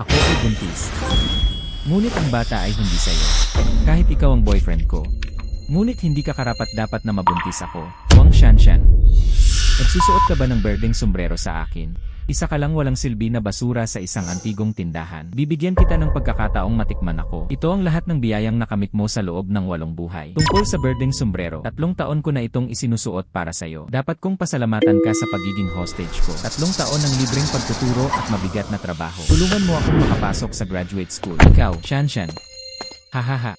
Ako ay buntis. Ngunit ang bata ay hindi sa'yo. Kahit ikaw ang boyfriend ko. Ngunit hindi ka karapat-dapat na mabuntis ako. Wang Shanshan. Nagsusuot ka ba ng berdeng sombrero sa akin? Isa ka lang walang silbi na basura sa isang antigong tindahan. Bibigyan kita ng pagkakataong matikman ako. Ito ang lahat ng biyayang nakamit mo sa loob ng 8 buhay. Tungkol sa berdeng sombrero, 3 taon ko na itong isinusuot para sa'yo. Dapat kong pasalamatan ka sa pagiging hostage ko. 3 taon ng libreng pagtuturo at mabigat na trabaho. Tulungan mo akong makapasok sa graduate school. Ikaw, Shanshan. Hahaha.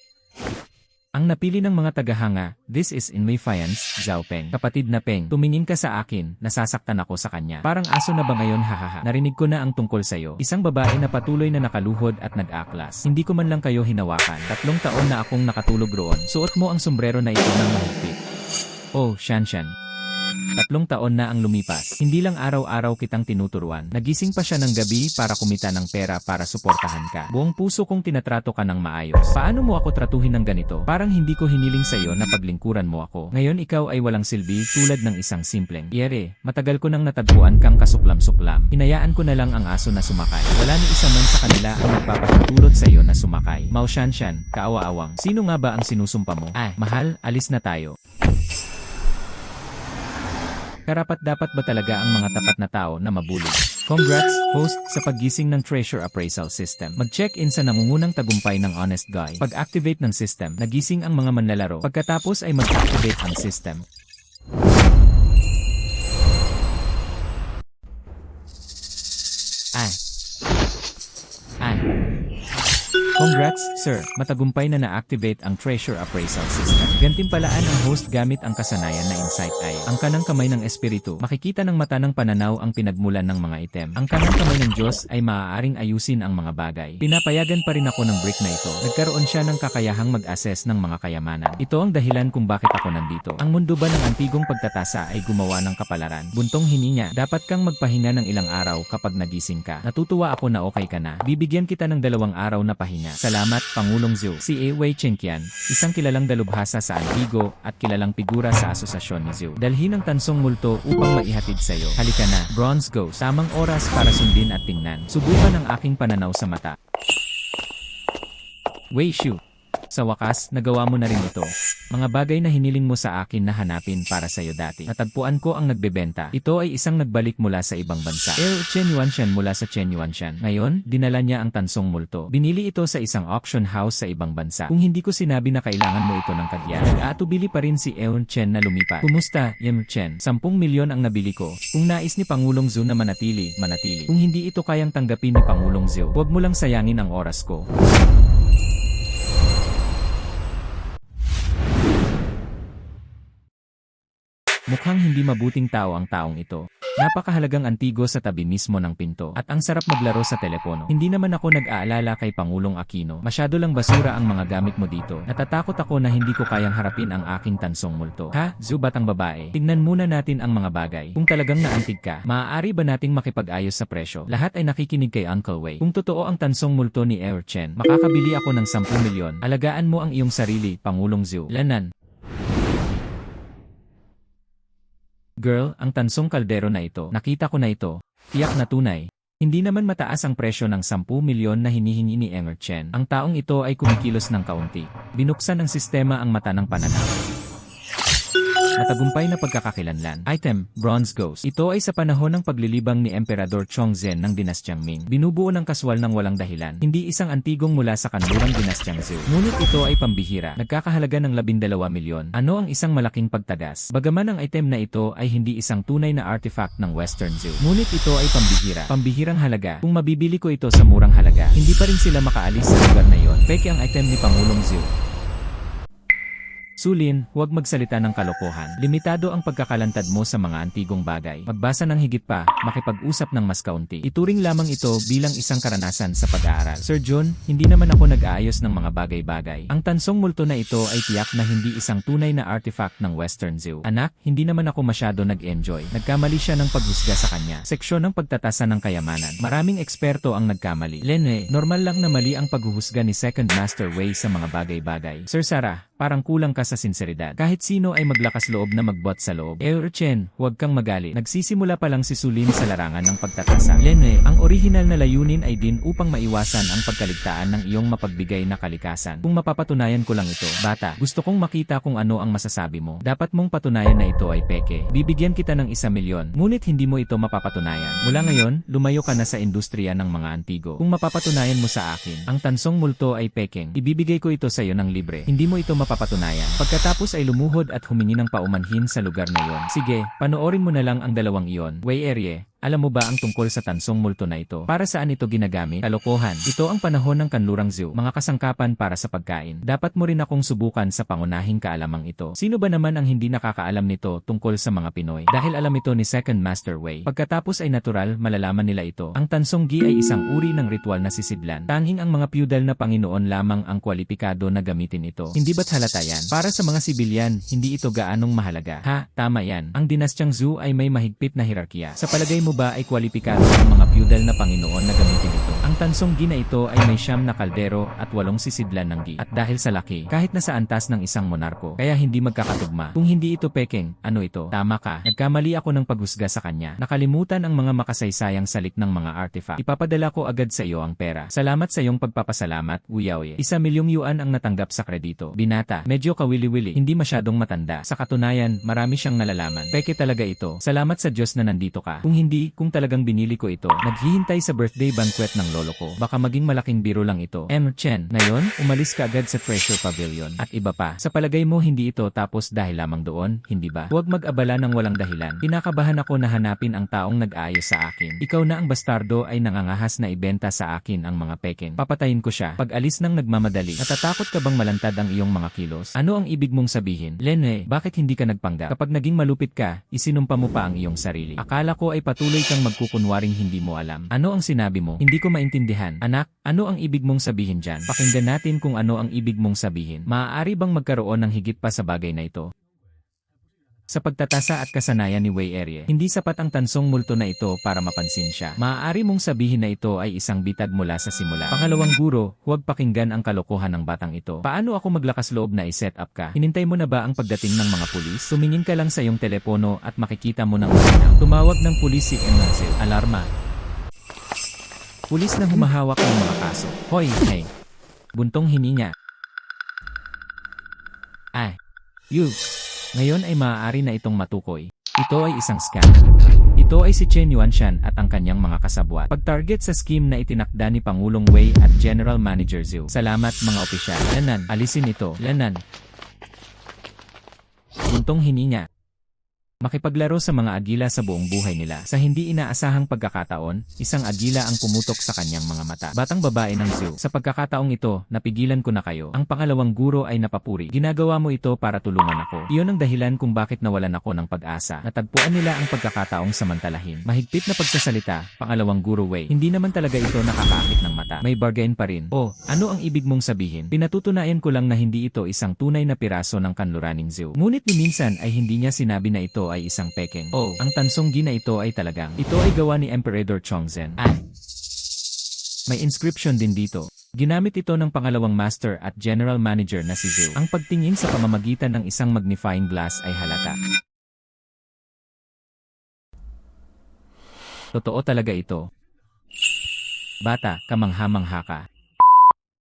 Ang napili ng mga tagahanga, this is in my fiance, Zhao Peng. Kapatid na Peng, tumingin ka sa akin, nasasaktan ako sa kanya. Parang aso na ba ngayon hahaha. Narinig ko na ang tungkol sa'yo. Isang babae na patuloy na nakaluhod at nag-aklas. Hindi ko man lang kayo hinawakan. 3 taon na akong nakatulog roon. Suot mo ang sombrero na ito ng mahigpit. Oh, Shanshan. 3 taon na ang lumipas. Hindi lang araw-araw kitang tinuturuan. Nagising pa siya ng gabi para kumita ng pera para suportahan ka. Buong puso kong tinatrato ka ng maayos. Paano mo ako tratuhin ng ganito? Parang hindi ko hiniling sa'yo na paglingkuran mo ako. Ngayon ikaw ay walang silbi tulad ng isang simpleng yere. Matagal ko nang natagpuan kang kasuklam-suklam. Hinayaan ko na lang ang aso na sumakay. Wala ni isa man sa kanila ang magpapatutulot sa'yo na sumakay. Mao Shanshan, kaawa-awang. Sino nga ba ang sinusumpa mo? Mahal, alis na tayo. Karapat-dapat ba talaga ang mga tapat na tao na mabully? Congrats, host, sa paggising ng Treasure Appraisal System. Mag-check-in sa nangungunang tagumpay ng Honest Guy. Pag-activate ng system, nagising ang mga manlalaro. Pagkatapos ay mag-activate ang system. Congrats, sir. Matagumpay na na-activate ang Treasure Appraisal System. Gantimpalaan ang host gamit ang kasanayan na Insight Eye. Ang kanang kamay ng espiritu, makikita ng mata ng pananaw ang pinagmulan ng mga item. Ang kanang kamay ng Diyos ay maaaring ayusin ang mga bagay. Pinapayagan pa rin ako ng brick na ito. Nagkaroon siya ng kakayahang mag-assess ng mga kayamanan. Ito ang dahilan kung bakit ako nandito. Ang mundo ba ng antigong pagtatasa ay gumawa ng kapalaran? Buntong hininga, dapat kang magpahinga ng ilang araw kapag nagising ka. Natutuwa ako na okay ka na. Bibigyan kita ng 2 araw na pahinga. Salamat, Pangulong Zhou. Si Wei Chenqian, isang kilalang dalubhasa sa Antigo at kilalang figura sa asosasyon ni Zhou. Dalhin ang tansong multo upang maihatid sa'yo. Halika na, Bronze Ghost. Tamang oras para sundin at tingnan. Subukan ang aking pananaw sa mata. Wei Shu. Sa wakas, nagawa mo na rin ito. Mga bagay na hiniling mo sa akin na hanapin para sa'yo dati. Natagpuan ko ang nagbebenta. Ito ay isang nagbalik mula sa ibang bansa. Chen Yuanshan mula sa Chen Yuanshan. Ngayon, dinala niya ang tansong multo. Binili ito sa isang auction house sa ibang bansa. Kung hindi ko sinabi na kailangan mo ito ng kagyan, nag-aatubili pa rin si Chen na lumipat. Kumusta, Chen? 10 milyon ang nabili ko. Kung nais ni Pangulong Zhou na manatili. Kung hindi ito kayang tanggapin ni Pangulong Zhou, huwag mo lang sayangin ang oras ko. Mukhang hindi mabuting tao ang taong ito. Napakahalagang antigo sa tabi mismo ng pinto. At ang sarap maglaro sa telepono. Hindi naman ako nag-aalala kay Pangulong Aquino. Masyado lang basura ang mga gamit mo dito. Natatakot ako na hindi ko kayang harapin ang aking tansong multo. Zhou batang babae. Tingnan muna natin ang mga bagay. Kung talagang naantig ka, maaari ba nating makipag-ayos sa presyo? Lahat ay nakikinig kay Uncle Wei. Kung totoo ang tansong multo ni Chen, makakabili ako ng 10 milyon. Alagaan mo ang iyong sarili, Pangulong Zhou. Lanan. Girl, ang tansong kaldero na ito. Nakita ko na ito. Tiyak na tunay. Hindi naman mataas ang presyo ng 10 milyon na hinihingi ni Chen. Ang taong ito ay kumikilos ng kaunti. Binuksan ng sistema ang mata ng pananaw. Matagumpay na pagkakakilanlan. Item, Bronze Ghost. Ito ay sa panahon ng paglilibang ni Emperador Chongzhen ng Dinastyang Ming. Binubuo ng kaswal ng walang dahilan. Hindi isang antigong mula sa kanlurang Dinastyang Zhou. Ngunit ito ay pambihira. Nagkakahalaga ng 12 milyon. Ano ang isang malaking pagtagas? Bagaman ang item na ito ay hindi isang tunay na artifact ng Western Zhou. Ngunit ito ay pambihira. Pambihirang halaga. Kung mabibili ko ito sa murang halaga, hindi pa rin sila makaalis sa lugar na yon. Peke ang item ni Pangulong Zhou. Sulin, huwag magsalita ng kalokohan. Limitado ang pagkakalantad mo sa mga antigong bagay. Magbasa ng higit pa, makipag-usap ng mas kaunti. Ituring lamang ito bilang isang karanasan sa pag-aaral. Sir John, hindi naman ako nag-aayos ng mga bagay-bagay. Ang tansong multo na ito ay tiyak na hindi isang tunay na artifact ng Western Zhou. Anak, hindi naman ako masyado nag-enjoy. Nagkamali siya ng paghusga sa kanya. Seksyon ng pagtatasa ng kayamanan. Maraming eksperto ang nagkamali. Normal lang na mali ang paghuhusga ni Second Master Wei sa mga bagay-bagay. Sir Sarah, parang kulang ka sa sinseridad. Kahit sino ay maglakas loob na magbot sa loob. Chen, huwag kang magalit. Nagsisimula pa lang si Sulin sa larangan ng pagtatasa. Lene, ang orihinal na layunin ay din upang maiwasan ang pagkaligtaan ng iyong mapagbigay na kalikasan. Kung mapapatunayan ko lang ito, bata, gusto kong makita kung ano ang masasabi mo. Dapat mong patunayan na ito ay peke. Bibigyan kita ng 1,000,000, ngunit hindi mo ito mapapatunayan. Mula ngayon, lumayo ka na sa industriya ng mga antigo. Kung mapapatunayan mo sa akin, ang tansong multo ay pekeng, ibibigay ko ito sa iyo ng libre. Hindi mo ito mapapatunayan. Pagkatapos ay lumuhod at humingi ng paumanhin sa lugar na iyon. Sige, panoorin mo na lang ang dalawang iyon. Wei Erye, alam mo ba ang tungkol sa tansong multo na ito? Para saan ito ginagamit? Kalokohan. Ito ang panahon ng kanlurang zoo. Mga kasangkapan para sa pagkain. Dapat mo rin akong subukan sa pangunahing kaalamang ito. Sino ba naman ang hindi nakakaalam nito tungkol sa mga Pinoy? Dahil alam ito ni Second Master Wei. Pagkatapos ay natural, malalaman nila ito. Ang tansong gi ay isang uri ng ritual na sisidlan. Tanging ang mga feudal na Panginoon lamang ang kwalipikado na gamitin ito. Hindi ba't halata yan? Para sa mga sibilyan, hindi ito gaanong mahalaga. Ha, tama yan. Ang dinastyang Zhou ay may mahigpit na hierarkiya. Sa palagay mo ba ay kwalipikado ang mga feudal na Panginoon na gamitin ito? Ang tansong gi na ito ay may 9 na kaldero at 8 sisidlan ng gi. At dahil sa laki, kahit nasa antas ng isang monarko, kaya hindi magkakatugma. Kung hindi ito pekeng, ano ito? Tama ka. Nagkamali ako ng paghusga sa kanya. Nakalimutan ang mga makasaysayang salik ng mga artifact. Ipapadala ko agad sa iyo ang pera. Salamat sa iyong pagpapasalamat, Uyaoye. 1,000,000 yuan ang natanggap sa kredito. Binata, medyo kawili-wili, hindi masyadong matanda. Sa katunayan, marami siyang nalalaman. Peke talaga ito. Salamat sa Diyos na nandito ka. Kung hindi, kung talagang binili ko ito, naghihintay sa birthday banquet ng lolo ko. Baka maging malaking biro lang ito. Chen, ngayon, umalis ka agad sa Treasure Pavilion. At iba pa, sa palagay mo hindi ito tapos dahil lamang doon, hindi ba? Huwag mag-abala ng walang dahilan. Kinakabahan ako na hanapin ang taong nag-aayos sa akin. Ikaw na ang bastardo ay nangangahas na ibenta sa akin ang mga peken. Papatayin ko siya. Pag alis ng nagmamadali, natatakot ka bang malantad ang iyong mga kilos? Ano ang ibig mong sabihin? Lene, bakit hindi ka nagpanggap? Kapag naging malupit ka, isinumpa mo pa ang iyong sarili. Akala ko ay patuloy kang magkukunwaring hindi mo alam. Ano ang sinabi mo? Hindi ko maintindihan. Anak, ano ang ibig mong sabihin dyan? Pakinggan natin kung ano ang ibig mong sabihin. Maaari bang magkaroon ng higit pa sa bagay na ito? Sa pagtatasa at kasanayan ni Wei Erye, hindi sapat ang tansong multo na ito para mapansin siya. Maaari mong sabihin na ito ay isang bitag mula sa simula. Pangalawang guro, huwag pakinggan ang kalokohan ng batang ito. Paano ako maglakas loob na i-set up ka? Hinintay mo na ba ang pagdating ng mga pulis? Tumingin ka lang sa iyong telepono at makikita mo ng malinaw. Tumawag ng pulis si Emansil. Alarma. Pulis na humahawak ng mga kaso. Hoy, hey. Buntong hininga. Ay. You. Ngayon ay maaari na itong matukoy. Ito ay isang scam. Ito ay si Chen Yuanshan at ang kanyang mga kasabwat. Pag-target sa scheme na itinakda ni Pangulong Wei at General Manager Zhou. Salamat mga opisyal. Lanan, alisin ito. Lanan. Buntong hininga. Makipaglaro sa mga agila sa buong buhay nila. Sa hindi inaasahang pagkakataon, isang agila ang pumutok sa kanyang mga mata. Batang babae ng Zhou. Sa pagkakataong ito, napigilan ko na kayo. Ang pangalawang guro ay napapuri. Ginagawa mo ito para tulungan ako. Iyon ang dahilan kung bakit nawalan ako ng pag-asa. Natagpuan nila ang pagkakataong samantalahin. Mahigpit na pagsasalita, pangalawang guro Wei. Hindi naman talaga ito nakakaakit ng mata. May bargain pa rin. Oh, ano ang ibig mong sabihin? Pinatutunayan ko lang na hindi ito isang tunay na piraso ng kanluraning Zhou. Ngunit ni minsan ay hindi niya sinabi na ito ay isang pekeng. Oh, ang tansong gi na ito ay talagang. Ito ay gawa ni Emperor Chongzhen. May inscription din dito. Ginamit ito ng pangalawang master at general manager na si Zhou. Ang pagtingin sa pamamagitan ng isang magnifying glass ay halata. Totoo talaga ito. Bata, kamangha-mangha ka.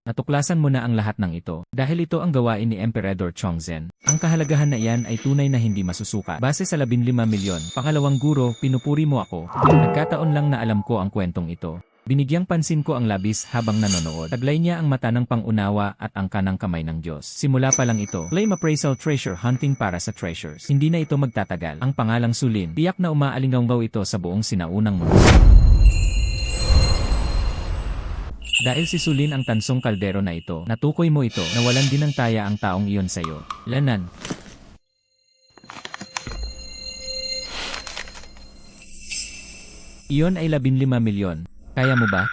Natuklasan mo na ang lahat ng ito. Dahil ito ang gawain ni Emperor Chongzhen. Ang kahalagahan na iyan ay tunay na hindi masusuka. Base sa 15,000,000. Pangalawang guro, pinupuri mo ako. Nagkataon lang na alam ko ang kwentong ito. Binigyang pansin ko ang labis habang nanonood. Taglay niya ang mata ng pangunawa at ang kanang kamay ng Diyos. Simula pa lang ito. Claim appraisal treasure hunting para sa treasures. Hindi na ito magtatagal. Ang pangalang Sulin. Tiyak na umaalinggaw ito sa buong sinaunang mundo. Dahil si Sulin ang tansong kaldero na ito, natukoy mo ito, nawalan din ng taya ang taong iyon sa'yo. Lanan. Iyon ay 15,000,000. Kaya mo ba?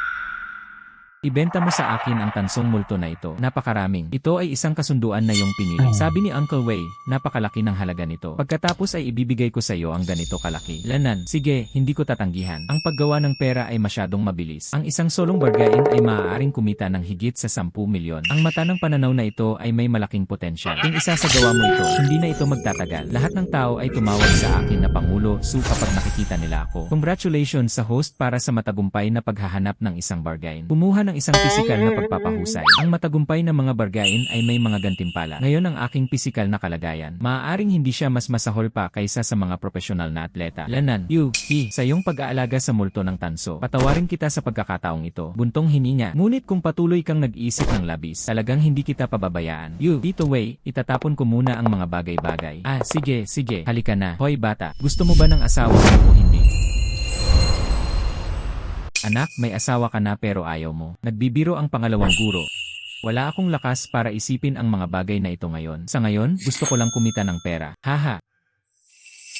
Ibenta mo sa akin ang tansong multo na ito. Napakaraming. Ito ay isang kasunduan na iyong pinili. Sabi ni Uncle Wei, napakalaki ng halaga nito. Pagkatapos ay ibibigay ko sa iyo ang ganito kalaki. Lanan, sige, hindi ko tatanggihan. Ang paggawa ng pera ay masyadong mabilis. Ang isang solong bargain ay maaaring kumita ng higit sa 10 milyon. Ang mata ng pananaw na ito ay may malaking potensyal. Kung isasagawa mo ito, hindi na ito magtatagal. Lahat ng tao ay tumawag sa akin na Pangulo Su kapag nakikita nila ako. Congratulations sa host para sa matagumpay na paghahanap ng isang bargain. Kumuha ng isang pisikal na pagpapahusay. Ang matagumpay na mga bargain ay may mga gantimpala. Ngayon ang aking pisikal na kalagayan. Maaaring hindi siya mas masahol pa kaysa sa mga profesional na atleta. Lanan, sa iyong pag-aalaga sa multo ng tanso. Patawarin kita sa pagkakataong ito. Buntong hininga. Ngunit kung patuloy kang nag-iisip ng labis, talagang hindi kita pababayaan. Dito Wei, itatapon ko muna ang mga bagay-bagay. Sige, halika na. Hoy bata, gusto mo ba ng asawa mo o hindi? Anak, may asawa ka na pero ayaw mo. Nagbibiro ang pangalawang guro. Wala akong lakas para isipin ang mga bagay na ito ngayon. Sa ngayon, gusto ko lang kumita ng pera. Haha.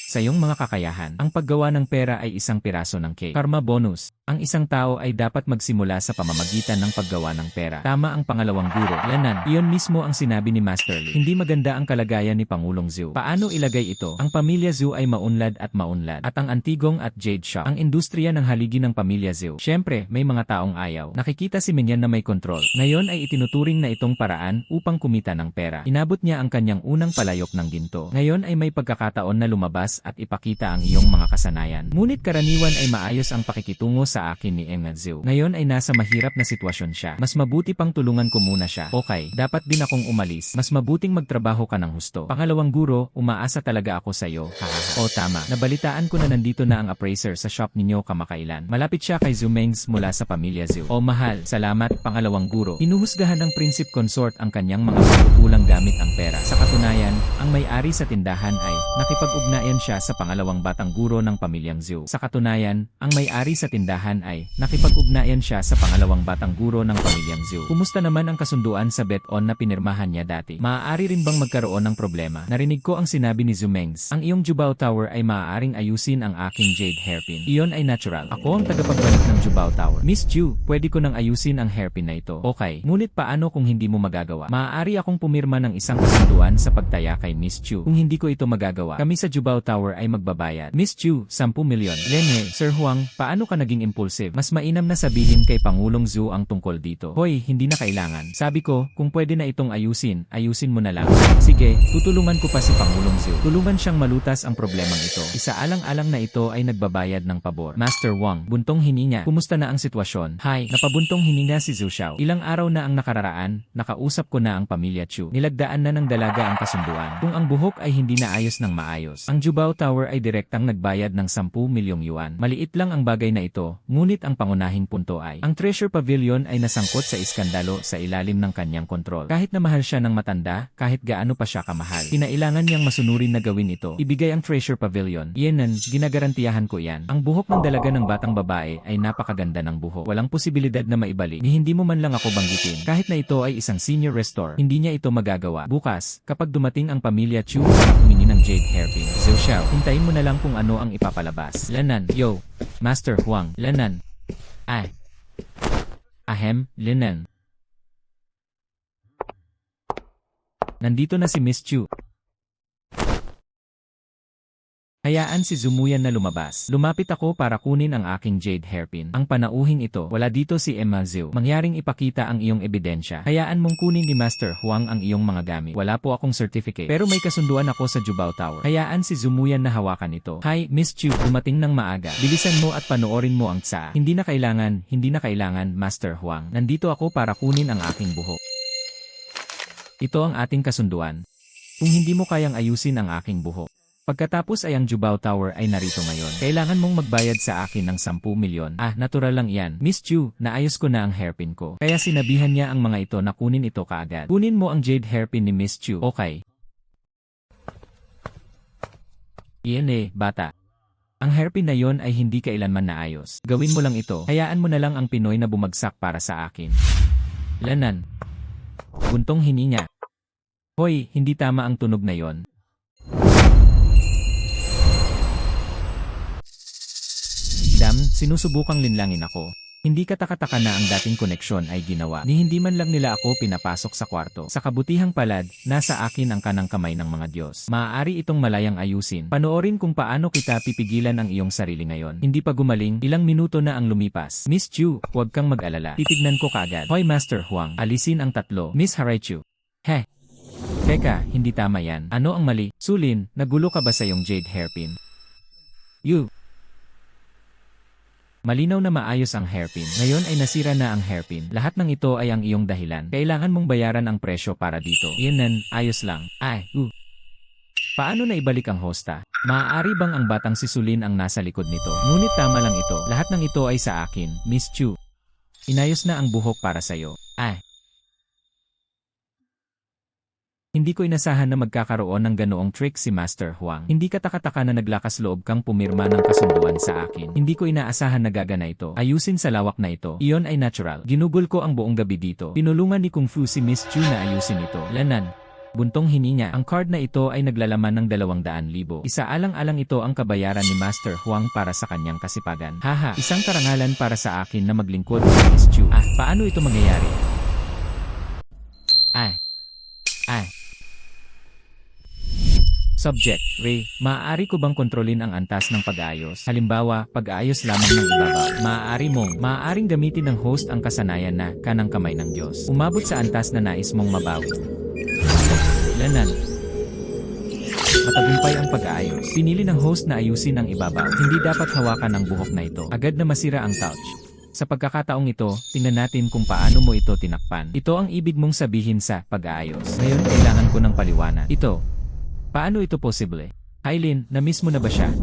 Sa iyong mga kakayahan, ang paggawa ng pera ay isang piraso ng cake. Karma bonus. Ang isang tao ay dapat magsimula sa pamamagitan ng paggawa ng pera. Tama ang pangalawang guro. Lanan, iyon mismo ang sinabi ni Master Lee. Hindi maganda ang kalagayan ni Pangulong Zhu. Paano ilagay ito? Ang pamilya Zhu ay maunlad at maunlad. At ang Antigong at Jade Shop, ang industriya ng haligi ng pamilya Zhu. Siyempre, may mga taong ayaw. Nakikita si Minyan na may kontrol. Ngayon ay itinuturing na itong paraan upang kumita ng pera. Inabot niya ang kanyang unang palayok ng ginto. Ngayon ay may pagkakataon na lumabas at ipakita ang iyong mga kasanayan. Ngunit karaniwan ay maayos ang pakikitungo sa akin ni Zhu. Ngayon ay nasa mahirap na sitwasyon siya. Mas mabuti pang tulungan ko muna siya. Okay, dapat din akong umalis. Mas mabuting magtrabaho ka ng husto. Pangalawang guro, umaasa talaga ako sa iyo. Hahaha. Tama. Nabalitaan ko na nandito na ang appraiser sa shop ninyo kamakailan. Malapit siya kay Zhu Mengs mula sa pamilya Zhu. Mahal. Salamat, pangalawang guro. Hinuhusgahan ng Prinsip Consort ang kanyang mga pagkukulang gamit ang pera. Sa katunayan, ang may-ari sa tindahan ay nakipag-ugnayan siya sa pangalawang batang guro ng pamilyang Zhu. Sa katunayan, ang may-ari sa tindahan ay nakipag-ugnayan siya sa pangalawang batang guro ng pamilyang Zhu. Kumusta naman ang kasunduan sa bet-on na pinirmahan niya dati? Maaari rin bang magkaroon ng problema? Narinig ko ang sinabi ni Zhu Mengs. Ang iyong Jubao Tower ay maaaring ayusin ang aking jade hairpin. Iyon ay natural. Ako ang tagapagbalik ng Jubao Tower. Miss Zhu, pwede ko nang ayusin ang hairpin na ito. Okay. Ngunit paano kung hindi mo magagawa? Maaari akong pumirma ng isang kasunduan sa pagtaya kay Miss Zhu. Kung hindi ko ito magagawa, kami sa Jubao Tower ay magbabayad. Miss Zhu, 10 milyon. Lenye, Sir Huang, paano ka naging impulsive? Mas mainam na sabihin kay Pangulong Zhu ang tungkol dito. Hoy, hindi na kailangan. Sabi ko, kung pwede na itong ayusin mo na lang. Sige, tutulungan ko pa si Pangulong Zhu. Tulungan siyang malutas ang problemang ito. Isaalang-alang na ito ay nagbabayad ng pabor. Master Wang, buntong hininga. Kumusta na ang sitwasyon? Hi, napabuntong hininga si Zhu Xiao. Ilang araw na ang nakararaan, nakausap ko na ang pamilya Chu. Nilagdaan na ng dalaga ang kasunduan. Kung ang buhok ay hindi naayos ng maayos, ang Jubao Tower ay direktang nagbayad ng 10 milyong yuan. Maliit lang ang bagay na ito, ngunit ang pangunahing punto ay, ang Treasure Pavilion ay nasangkot sa iskandalo sa ilalim ng kanyang kontrol. Kahit na mahal siya ng matanda, kahit gaano pa siya kamahal, kinailangan niyang masunurin na gawin ito. Ibigay ang Treasure Pavilion. Yenan, ginagarantiyahan ko yan. Ang buhok ng dalaga ng batang babae ay napakaganda ng buhok. Walang posibilidad na maibalik, ni hindi mo man lang ako banggitin. Kahit na ito ay isang senior restore, hindi niya ito magagawa. Bukas, kapag dumating ang pamilya Chu para humingi ng jade hairpin, Zhu Xiao, hintayin mo na lang kung ano ang ipapalabas. Lanan, yo, Master Huang, Lanan. Linan. Nandito na si Miss Chu. Hayaan si Zumuyan na lumabas. Lumapit ako para kunin ang aking jade hairpin. Ang panauhing ito, wala dito si Emma Zhu. Mangyaring ipakita ang iyong ebidensya. Hayaan mong kunin ni Master Huang ang iyong mga gamit. Wala po akong certificate. Pero may kasunduan ako sa Jubao Tower. Hayaan si Zumuyan na hawakan ito. Hi, Miss Chu, dumating ng maaga. Bilisan mo at panoorin mo ang tsa. Hindi na kailangan, Master Huang. Nandito ako para kunin ang aking buhok. Ito ang ating kasunduan. Kung hindi mo kayang ayusin ang aking buhok, pagkatapos ay ang Jubao Tower ay narito ngayon. Kailangan mong magbayad sa akin ng 10 milyon. Natural lang yan. Miss Chu, naayos ko na ang hairpin ko. Kaya sinabihan niya ang mga ito na kunin ito kaagad. Kunin mo ang jade hairpin ni Miss Chu. Okay. Iyan bata. Ang hairpin na yon ay hindi kailanman naayos. Gawin mo lang ito. Hayaan mo na lang ang Pinoy na bumagsak para sa akin. Lanan. Buntong hininga. Hoy, hindi tama ang tunog na yon. Dam, sinusubukang linlangin ako. Hindi kataka-taka na ang dating koneksyon ay ginawa ni hindi man lang nila ako pinapasok sa kwarto. Sa kabutihang palad, nasa akin ang kanang kamay ng mga Diyos. Maaari itong malayang ayusin. Panoorin kung paano kita pipigilan ang iyong sarili ngayon. Hindi pa gumaling, ilang minuto na ang lumipas. Miss Chu, huwag kang mag-alala. Titignan ko kaagad. Hoy Master Huang, alisin ang tatlo. Miss Haraichu. Heh. Teka, hindi tama yan. Ano ang mali? Sulin, nagulo ka ba sa iyong jade hairpin? Malinaw na maayos ang hairpin. Ngayon ay nasira na ang hairpin. Lahat ng ito ay ang iyong dahilan. Kailangan mong bayaran ang presyo para dito. Iyan, ayos lang. Paano na ibalik ang hosta? Maaari bang ang batang si Sulin ang nasa likod nito? Ngunit tama lang ito. Lahat ng ito ay sa akin, Miss Chu. Inayos na ang buhok para sa'yo. Hindi ko inasahan na magkakaroon ng ganoong trick si Master Huang. Hindi kataka-taka na naglakas loob kang pumirma ng kasunduan sa akin. Hindi ko inaasahan na gagana ito. Ayusin sa lawak na ito. Iyon ay natural. Ginugol ko ang buong gabi dito. Pinulungan ni Kung Fu si Miss Chu na ayusin ito. Lanan. Buntong hininga. Ang card na ito ay naglalaman ng 200,000. Isaalang-alang ito ang kabayaran ni Master Huang para sa kanyang kasipagan. Haha, isang karangalan para sa akin na maglingkod kay Miss Chu. Paano ito mangyayari? Subject, Ray, maaari ko bang kontrolin ang antas ng pag-aayos? Halimbawa, pag-aayos lamang ng ibabaw. Maaaring gamitin ng host ang kasanayan na kanang kamay ng Diyos. Umabot sa antas na nais mong mabawi. Lanan. Matagumpay ang pag-aayos. Pinili ng host na ayusin ang ibabaw. Hindi dapat hawakan ang buhok na ito. Agad na masira ang touch. Sa pagkakataong ito, tingnan natin kung paano mo ito tinakpan. Ito ang ibig mong sabihin sa pag-aayos. Ngayon kailangan ko ng paliwanag. Paano ito posible? Hailin, na-miss mo na ba siya?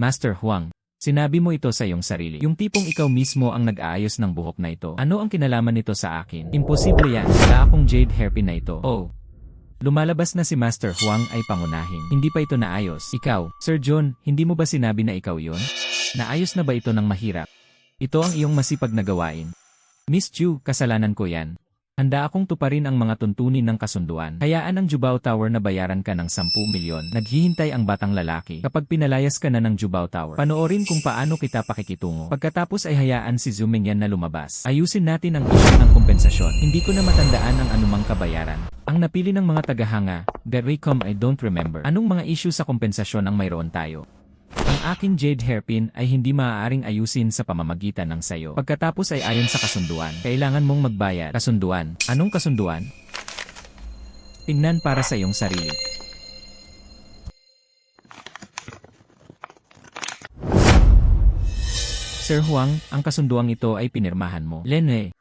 Master Huang, sinabi mo ito sa iyong sarili. Yung tipong ikaw mismo ang nag-aayos ng buhok na ito. Ano ang kinalaman nito sa akin? Imposible yan. Wala akong jade hairpin na ito. Lumalabas na si Master Huang ay pangunahin. Hindi pa ito naayos. Ikaw, Sir John, hindi mo ba sinabi na ikaw yon? Naayos na ba ito ng mahirap? Ito ang iyong masipag na gawain. Miss Chu, kasalanan ko yan. Handa akong tuparin ang mga tuntunin ng kasunduan. Hayaan ang Jubao Tower na bayaran ka ng 10 milyon. Naghihintay ang batang lalaki. Kapag pinalayas ka na ng Jubao Tower, panoorin kung paano kita pakikitungo. Pagkatapos ay hayaan si Zumingyan na lumabas. Ayusin natin ang isyu ng kompensasyon. Hindi ko na matandaan ang anumang kabayaran. Ang napili ng mga tagahanga, the Raycom I don't remember. Anong mga isyu sa kompensasyon ang mayroon tayo? Ang aking jade hairpin ay hindi maaaring ayusin sa pamamagitan ng sayo. Pagkatapos ay ayon sa kasunduan. Kailangan mong magbayad. Kasunduan. Anong kasunduan? Tingnan para sa iyong sarili. Sir Huang, ang kasunduang ito ay pinirmahan mo. Lene.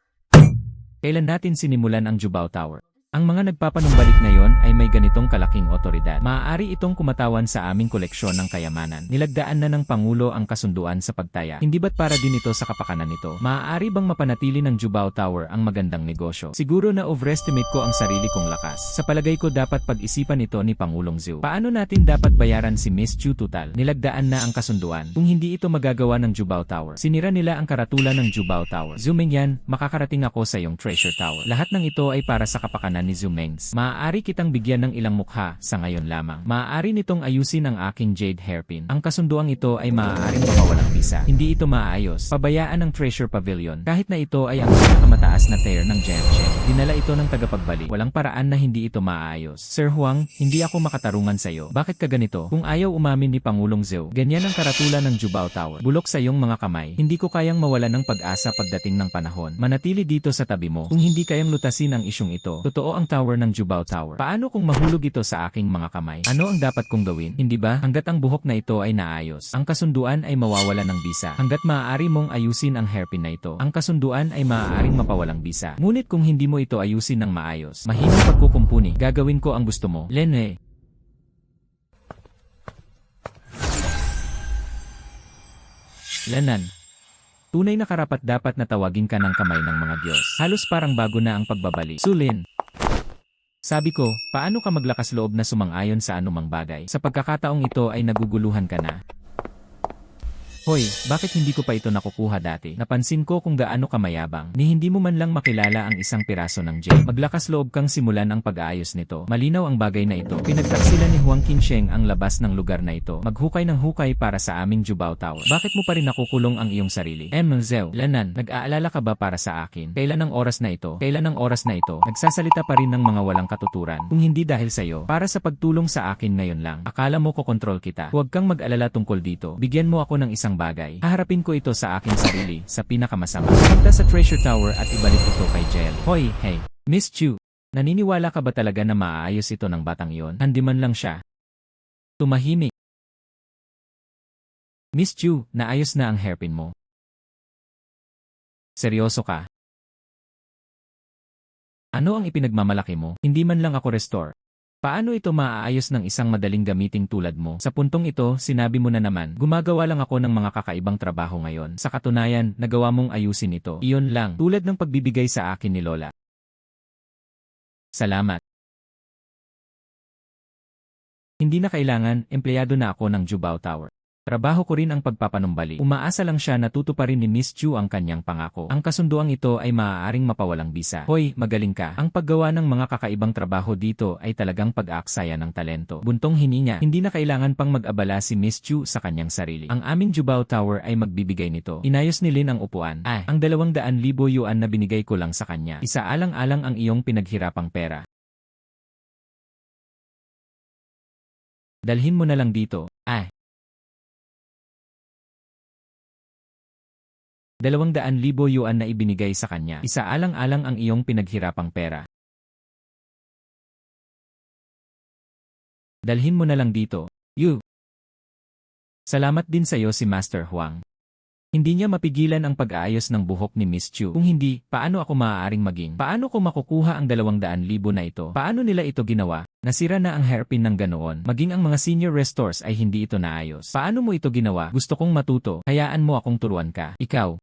Kailan natin sinimulan ang Jubao Tower? Ang mga nagpapanumbalik ngayon ay may ganitong kalaking otoridad. Maaari itong kumatawan sa aming koleksyon ng kayamanan. Nilagdaan na ng Pangulo ang kasunduan sa pagtaya. Hindi ba't para din ito sa kapakanan nito? Maaari bang mapanatili ng Jubao Tower ang magandang negosyo? Siguro na overestimate ko ang sarili kong lakas. Sa palagay ko dapat pag-isipan ito ni Pangulong Zhu. Paano natin dapat bayaran si Miss Chu Tutal? Nilagdaan na ang kasunduan. Kung hindi ito magagawa ng Jubao Tower, sinira nila ang karatulan ng Jubao Tower. Zumingyan, makakarating ako sa iyong Treasure Tower. Lahat ng ito ay para sa kapakanan ni Zumengs. Maaari kitang bigyan ng ilang mukha sa ngayon lamang. Maaari nitong ayusin ang aking jade hairpin. Ang kasunduang ito ay maaaring mawawalang bisa. Hindi ito maayos. Pabayaan ng Treasure Pavilion. Kahit na ito ay ang pinakamataas na tier ng Gemshen. Dinala ito ng tagapagbalik. Walang paraan na hindi ito maayos. Sir Huang, hindi ako makatarungan sa iyo. Bakit ka ganito? Kung ayaw umamin ni Pangulong Zhou, ganyan ang karatulan ng Jubao Tower. Bulok sa iyong mga kamay. Hindi ko kayang mawalan ng pag-asa pagdating ng panahon. Manatili dito sa tabi mo. Kung hindi kayang lutasin ang isyong ito, totoo ang tower ng Jubao Tower. Paano kung mahulog ito sa aking mga kamay? Ano ang dapat kong gawin? Hindi ba? Hanggat ang buhok na ito ay naayos, ang kasunduan ay mawawala ng bisa. Hanggat maaari mong ayusin ang hairpin na ito, ang kasunduan ay maaaring mapawalang bisa. Ngunit kung hindi mo ito ayusin ng maayos, mahinang pagkukumpuni, gagawin ko ang gusto mo. Lene. Lanan. Tunay na karapat-dapat na tawagin ka ng kamay ng mga Diyos. Halos parang bago na ang pagbabalik. Sulin. Sabi ko, paano ka maglakas loob na sumang-ayon sa anumang bagay? Sa pagkakataong ito ay naguguluhan ka na. Hoy, bakit hindi ko pa ito nakukuha dati? Napansin ko kung gaano ka mayabang, ni hindi mo man lang makilala ang isang piraso ng gem. Maglakas loob kang simulan ang pag-aayos nito. Malinaw ang bagay na ito. Pinagtaksila ni Huang Qinsheng ang labas ng lugar na ito. Maghukay ng hukay para sa aming Jubao Tower. Bakit mo pa rin nakukulong ang iyong sarili? Zhou, Lanan, nag-aalala ka ba para sa akin? Kailan ang oras na ito? Kailan ang oras na ito? Nagsasalita pa rin ng mga walang katuturan. Kung hindi dahil sa'yo, para sa pagtulong sa akin ngayon lang. Akala mo ko kontrol kita. Huwag kang mag-alala tungkol dito. Bigyan mo ako ng isang bagay. Haharapin ko ito sa aking sarili, sa pinakamasama. Punta sa Treasure Tower at ibalik ito kay Jael. Hoy, hey, Miss Chu, naniniwala ka ba talaga na maaayos ito ng batang iyon? Handi man lang siya. Tumahimik. Miss Chu, naayos na ang hairpin mo. Seryoso ka? Ano ang ipinagmamalaki mo? Hindi man lang ako restore. Paano ito maaayos ng isang madaling gamiting tulad mo? Sa puntong ito, sinabi mo na naman, gumagawa lang ako ng mga kakaibang trabaho ngayon. Sa katunayan, nagawa mong ayusin ito. Iyon lang, tulad ng pagbibigay sa akin ni Lola. Salamat. Hindi na kailangan, empleyado na ako ng Jubao Tower. Trabaho ko rin ang pagpapanumbalik. Umaasa lang siya na tutuparin ni Miss Chu ang kanyang pangako. Ang kasunduang ito ay maaaring mapawalang bisa. Hoy, magaling ka. Ang paggawa ng mga kakaibang trabaho dito ay talagang pag-aaksaya ng talento. Buntong hininga, hindi na kailangan pang mag-abala si Miss Chu sa kanyang sarili. Ang aming Jubao Tower ay magbibigay nito. Inayos ni Lin ang upuan. Ang 200,000 yuan na binigay ko lang sa kanya. Isaalang-alang ang iyong pinaghirapang pera. Dalhin mo na lang dito. 200,000 yuan na ibinigay sa kanya. Isaalang-alang ang iyong pinaghirapang pera. Dalhin mo na lang dito. Salamat din sa iyo si Master Huang. Hindi niya mapigilan ang pag-aayos ng buhok ni Miss Chu. Kung hindi, paano ako maaaring maging? Paano ko makukuha ang 200,000 na ito? Paano nila ito ginawa? Nasira na ang hairpin ng ganoon. Maging ang mga senior restores ay hindi ito naayos. Paano mo ito ginawa? Gusto kong matuto. Hayaan mo akong turuan ka. Ikaw.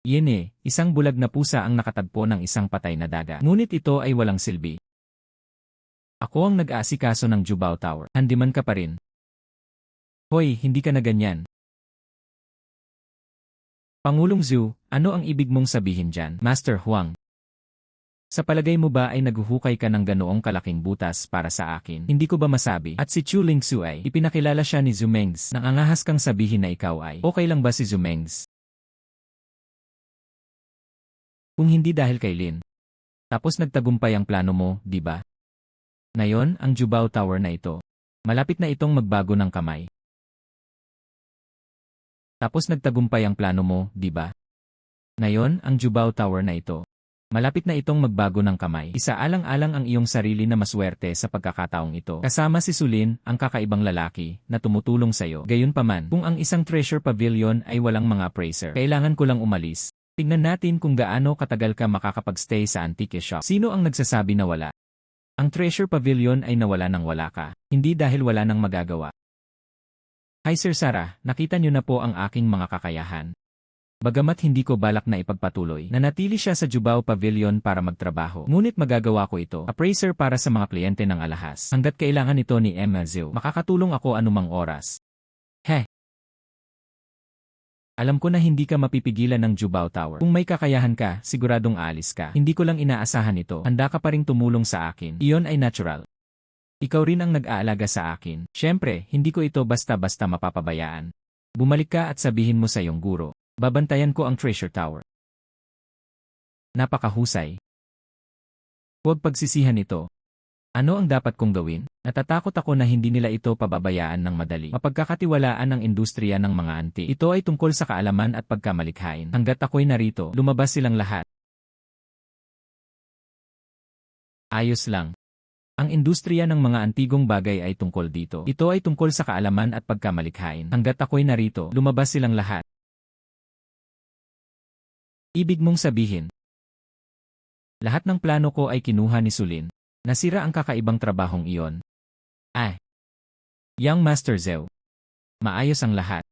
Yene, isang bulag na pusa ang nakatagpo ng isang patay na daga. Ngunit ito ay walang silbi. Ako ang nag-aasikaso ng Jubao Tower. Handiman ka pa rin. Hoy, hindi ka na ganyan. Pangulong Zhu, ano ang ibig mong sabihin dyan? Master Huang. Sa palagay mo ba ay naguhukay ka ng ganoong kalaking butas para sa akin? Hindi ko ba masabi? At si Chu Lingsu ay ipinakilala siya ni Zhu Mengs. Nang angahas kang sabihin na ikaw ay okay lang ba si Zhu Mengs? Kung hindi dahil kay Lin. Tapos nagtagumpay ang plano mo, di ba? Ngayon, ang Jubao Tower na ito. Malapit na itong magbago ng kamay. Tapos nagtagumpay ang plano mo, di ba? Ngayon, ang Jubao Tower na ito. Malapit na itong magbago ng kamay. Isaalang-alang ang iyong sarili na maswerte sa pagkakataong ito. Kasama si Sulin, ang kakaibang lalaki, na tumutulong sa'yo. Gayunpaman, kung ang isang treasure pavilion ay walang mga appraiser, kailangan ko lang umalis. Tingnan natin kung gaano katagal ka makakapag-stay sa antique shop. Sino ang nagsasabi na wala? Ang Treasure Pavilion ay nawala nang wala ka, hindi dahil wala nang magagawa. Hi Sir Sarah, nakita niyo na po ang aking mga kakayahan. Bagamat hindi ko balak na ipagpatuloy, nanatili siya sa Jubao Pavilion para magtrabaho. Ngunit magagawa ko ito, appraiser para sa mga kliyente ng alahas. Hanggat kailangan ito ni Zhou, makakatulong ako anumang oras. Alam ko na hindi ka mapipigilan ng Jubao Tower. Kung may kakayahan ka, siguradong aalis ka. Hindi ko lang inaasahan ito. Handa ka pa ring tumulong sa akin. Iyon ay natural. Ikaw rin ang nag-aalaga sa akin. Siyempre, hindi ko ito basta-basta mapapabayaan. Bumalik ka at sabihin mo sa iyong guro. Babantayan ko ang Treasure Tower. Napakahusay. Huwag pagsisihan ito. Ano ang dapat kong gawin? Natatakot ako na hindi nila ito pababayaan ng madali. Mapagkakatiwalaan ang industriya ng mga anti. Ito ay tungkol sa kaalaman at pagkamalikhain. Hanggat ako'y narito, lumabas silang lahat. Ayos lang. Ang industriya ng mga antigong bagay ay tungkol dito. Ito ay tungkol sa kaalaman at pagkamalikhain. Hanggat ako'y narito, lumabas silang lahat. Ibig mong sabihin, lahat ng plano ko ay kinuha ni Sulin. Nasira ang kakaibang trabahong iyon. Young Master Zhou. Maayos ang lahat.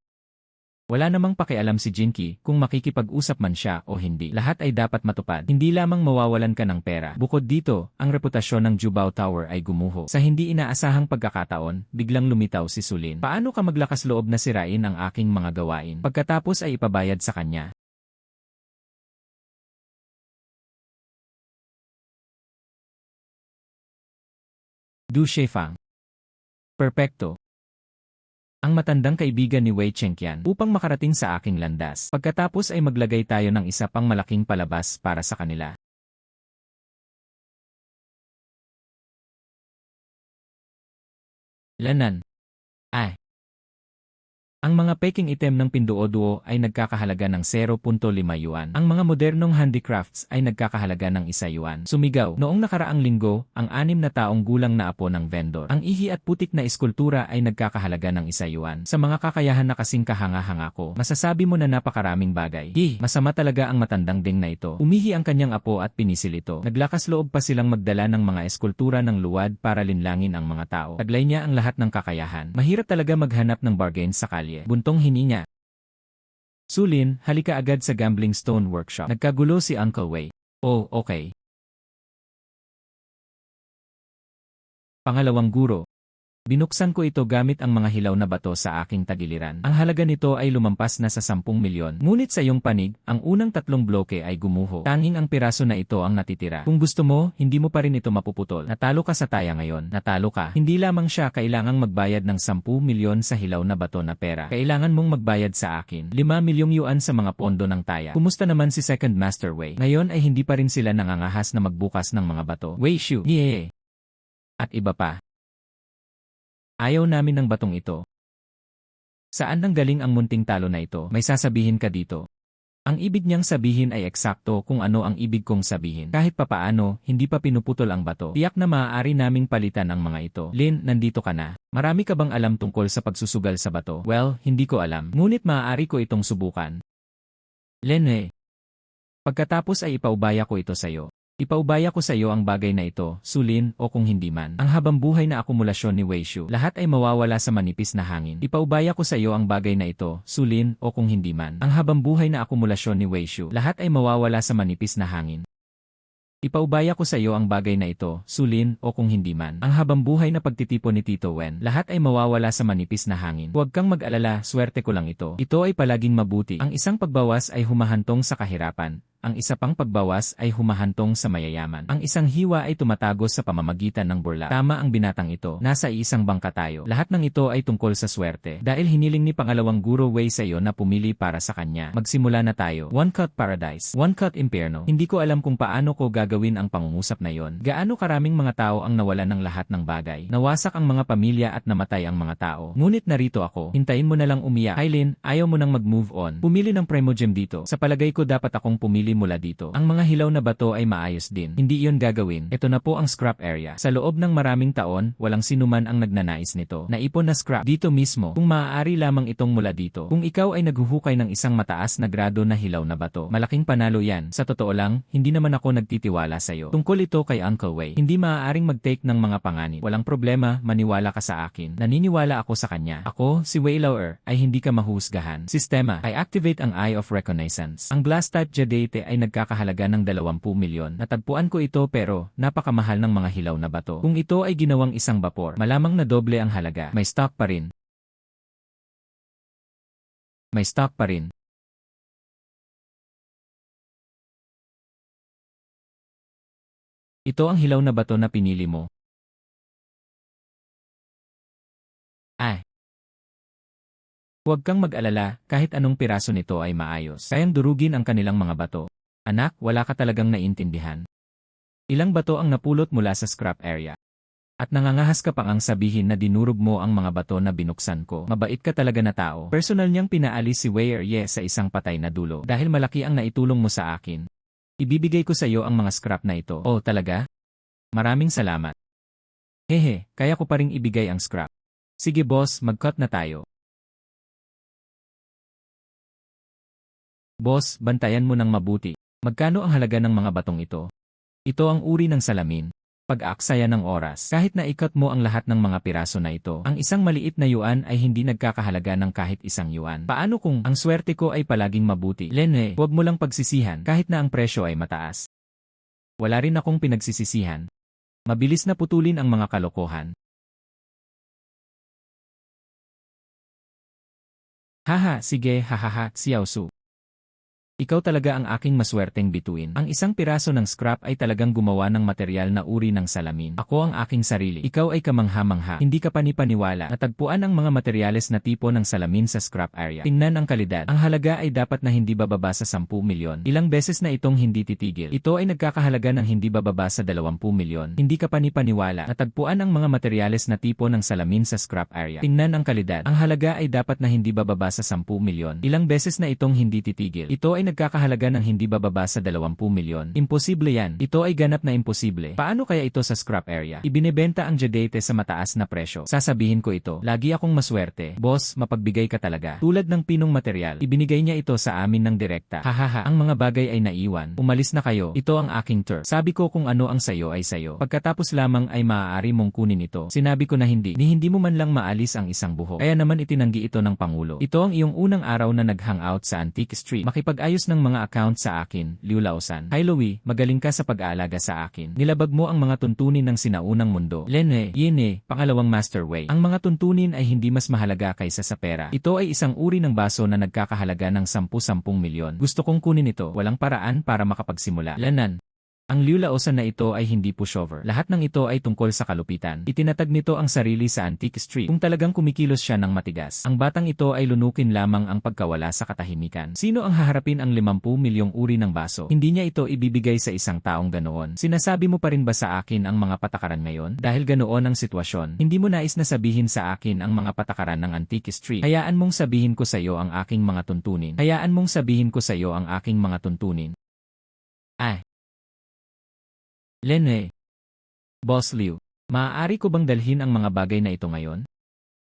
Wala namang pakialam si Jinky kung makikipag-usap man siya o hindi. Lahat ay dapat matupad. Hindi lamang mawawalan ka ng pera. Bukod dito, ang reputasyon ng Jubao Tower ay gumuho. Sa hindi inaasahang pagkakataon, biglang lumitaw si Sulin. Paano ka maglakas loob na sirain ang aking mga gawain? Pagkatapos ay ipabayad sa kanya. Du Shefang. Perpekto. Ang matandang kaibigan ni Wei Chengqian upang makarating sa aking landas. Pagkatapos ay maglagay tayo ng isa pang malaking palabas para sa kanila. Lanan. Ay. Ang mga peking item ng Pinduoduo ay nagkakahalaga ng 0.5 yuan. Ang mga modernong handicrafts ay nagkakahalaga ng 1 yuan. Sumigaw, noong nakaraang linggo, ang 6 na taong gulang na apo ng vendor. Ang ihi at putik na eskultura ay nagkakahalaga ng 1 yuan. Sa mga kakayahan na kasing kahanga-hanga ko, masasabi mo na napakaraming bagay. Masama talaga ang matandang ding na ito. Umihi ang kanyang apo at pinisil ito. Naglakas loob pa silang magdala ng mga eskultura ng luwad para linlangin ang mga tao. Taglay niya ang lahat ng kakayahan. Mahirap talaga maghanap ng bargain sa kalye. Buntong hininga. Sulin, halika agad sa Gambling Stone Workshop. Nagkagulo si Uncle Wei. Oh, okay. Pangalawang guro. Binuksan ko ito gamit ang mga hilaw na bato sa aking tagiliran. Ang halaga nito ay lumampas na sa 10 milyon. Ngunit sa iyong panig, ang unang 3 bloke ay gumuho. Tanging ang piraso na ito ang natitira. Kung gusto mo, hindi mo pa rin ito mapuputol. Natalo ka sa taya ngayon. Natalo ka. Hindi lamang siya kailangang magbayad ng 10 milyon sa hilaw na bato na pera. Kailangan mong magbayad sa akin 5 milyong yuan sa mga pondo ng taya. Kumusta naman si Second Master Wei? Ngayon ay hindi pa rin sila nangangahas na magbukas ng mga bato. Wei Shu. Yeah. At iba pa. Ayaw namin ng batong ito. Saan nanggaling ang munting talo na ito? May sasabihin ka dito. Ang ibig niyang sabihin ay eksakto kung ano ang ibig kong sabihin. Kahit papaano, hindi pa pinuputol ang bato. Tiyak na maaari naming palitan ang mga ito. Lin, nandito ka na. Marami ka bang alam tungkol sa pagsusugal sa bato? Well, hindi ko alam. Ngunit maaari ko itong subukan. Lin. Pagkatapos ay ipaubaya ko ito sa'yo. Ipaubaya ko sa iyo ang bagay na ito, Sulin, o kung hindi man. Ang habang-buhay na akumulasyon ni Wei Shu, lahat ay mawawala sa manipis na hangin. Ipaubaya ko sa iyo ang bagay na ito, Sulin, o kung hindi man. Ang habang-buhay na akumulasyon ni Wei Shu, lahat ay mawawala sa manipis na hangin. Ipaubaya ko sa iyo ang bagay na ito, Sulin, o kung hindi man. Ang habang-buhay na pagtitipon ni Tito Wen, lahat ay mawawala sa manipis na hangin. Huwag kang mag-alala, swerte ko lang ito. Ito ay palaging mabuti. Ang isang pagbawas ay humahantong sa kahirapan. Ang isa pang pagbawas ay humahantong sa mayayaman. Ang isang hiwa ay tumatagos sa pamamagitan ng burla. Tama ang binatang ito. Nasa isang bangka tayo. Lahat ng ito ay tungkol sa swerte. Dahil hiniling ni pangalawang guro Wei sa iyo na pumili para sa kanya. Magsimula na tayo. 1 cut paradise. 1 cut imperno. Hindi ko alam kung paano ko gagawin ang pangungusap na yon. Gaano karaming mga tao ang nawalan ng lahat ng bagay. Nawasak ang mga pamilya at namatay ang mga tao. Ngunit narito ako. Hintayin mo na lang umiyak. Aileen, ayaw mo nang mag-move on. Pumili ng Primogem dito. Sa palagay ko dapat akong pumili mula dito. Ang mga hilaw na bato ay maayos din. Hindi iyon gagawin. Ito na po ang scrap area. Sa loob ng maraming taon, walang sinuman ang nagnanais nito. Naipon na scrap dito mismo. Kung maaari lamang itong mula dito. Kung ikaw ay naghuhukay ng isang mataas na grado na hilaw na bato, malaking panalo yan. Sa totoo lang, hindi naman ako nagtitiwala sa iyo. Tungkol ito kay Uncle Wei. Hindi maaaring mag-take ng mga panganib. Walang problema, maniwala ka sa akin. Naniniwala ako sa kanya. Ako, si Wei Lauer, ay hindi ka mahusgahan. Sistema, ay activate ang Eye of Reconnaissance. Ang Blast type Jadate ay nagkakahalaga ng 20 milyon. Natagpuan ko ito pero napakamahal ng mga hilaw na bato. Kung ito ay ginawang isang bapor, malamang na doble ang halaga. May stock pa rin. May stock pa rin. Ito ang hilaw na bato na pinili mo. Ay. Huwag kang mag-alala, kahit anong piraso nito ay maayos. Kayang durugin ang kanilang mga bato. Anak, wala ka talagang naintindihan. Ilang bato ang napulot mula sa scrap area. At nangangahas ka pang ang sabihin na dinurog mo ang mga bato na binuksan ko. Mabait ka talaga na tao. Personal niyang pinaalis si Wei Ye sa isang patay na dulo. Dahil malaki ang naitulong mo sa akin. Ibibigay ko sa iyo ang mga scrap na ito. Oh, talaga? Maraming salamat. Hehe, kaya ko pa ring ibigay ang scrap. Sige boss, mag-cut na tayo. Boss, bantayan mo ng mabuti. Magkano ang halaga ng mga batong ito? Ito ang uri ng salamin. pag-aaksaya ng oras. Kahit na ikot mo ang lahat ng mga piraso na ito, ang isang maliit na yuan ay hindi nagkakahalaga ng kahit isang yuan. Paano kung ang swerte ko ay palaging mabuti? Lene, huwag mo lang pagsisihan kahit na ang presyo ay mataas. Wala rin akong pinagsisisihan. Mabilis na putulin ang mga kalokohan. Haha, sige, hahaha, Xiaosu. Ikaw talaga ang aking maswerteng bituin. Ang isang piraso ng scrap ay talagang gumawa ng material na uri ng salamin. Ako ang aking sarili. Ikaw ay kamangha-mangha. Hindi ka panipaniwala. Natagpuan ang mga materyales na tipo ng salamin sa scrap area. Tingnan ang kalidad. Ang halaga ay dapat na hindi bababa sa 10 milyon. Ilang beses na itong hindi titigil. Ito ay nagkakahalaga ng hindi bababa sa 20 milyon. Hindi ka panipaniwala. Natagpuan ang mga materyales na tipo ng salamin sa scrap area. Tingnan ang kalidad. Ang halaga ay dapat na hindi bababa sa 10 milyon. Ilang beses na itong hindi titigil. Ito ay nagkakahalaga ng hindi bababa sa 20 milyon. Imposible yan. Ito ay ganap na imposible. Paano kaya ito sa scrap area? Ibinebenta ang jadate sa mataas na presyo. Sasabihin ko ito, lagi akong maswerte. Boss, mapagbigay ka talaga. Tulad ng pinong material, ibinigay niya ito sa amin ng direkta. Hahaha, ang mga bagay ay naiwan. Umalis na kayo. Ito ang aking turf. Sabi ko kung ano ang sayo ay sayo. Pagkatapos lamang ay maaari mong kunin ito. Sinabi ko na hindi. Ni hindi mo man lang maalis ang isang buhok. Kaya naman itinanggi ito ng Pangulo. Ito ang iyong unang araw na nag-hangout sa Antique Street. Makipag-ayos ng mga account sa akin, Liu Laosan. Hi Louie, magaling ka sa pag-aalaga sa akin. Nilabag mo ang mga tuntunin ng sinaunang mundo. Lene, Yene, pangalawang Master Wei. Ang mga tuntunin ay hindi mas mahalaga kaysa sa pera. Ito ay isang uri ng baso na nagkakahalaga ng 10-10 milyon. Gusto kong kunin ito. Walang paraan para makapagsimula. Lanan. Ang Liu Laosan na ito ay hindi pushover. Lahat ng ito ay tungkol sa kalupitan. Itinatag nito ang sarili sa Antique Street. Kung talagang kumikilos siya ng matigas, ang batang ito ay lunukin lamang ang pagkawala sa katahimikan. Sino ang haharapin ang 50 milyong uri ng baso? Hindi niya ito ibibigay sa isang taong ganoon. Sinasabi mo pa rin ba sa akin ang mga patakaran ngayon? Dahil ganoon ang sitwasyon, hindi mo nais na sabihin sa akin ang mga patakaran ng Antique Street. Hayaan mong sabihin ko sa iyo ang aking mga tuntunin. Hayaan mong sabihin ko sa iyo ang aking mga tuntunin. Ay. Lene. Boss Liu, maaari ko bang dalhin ang mga bagay na ito ngayon?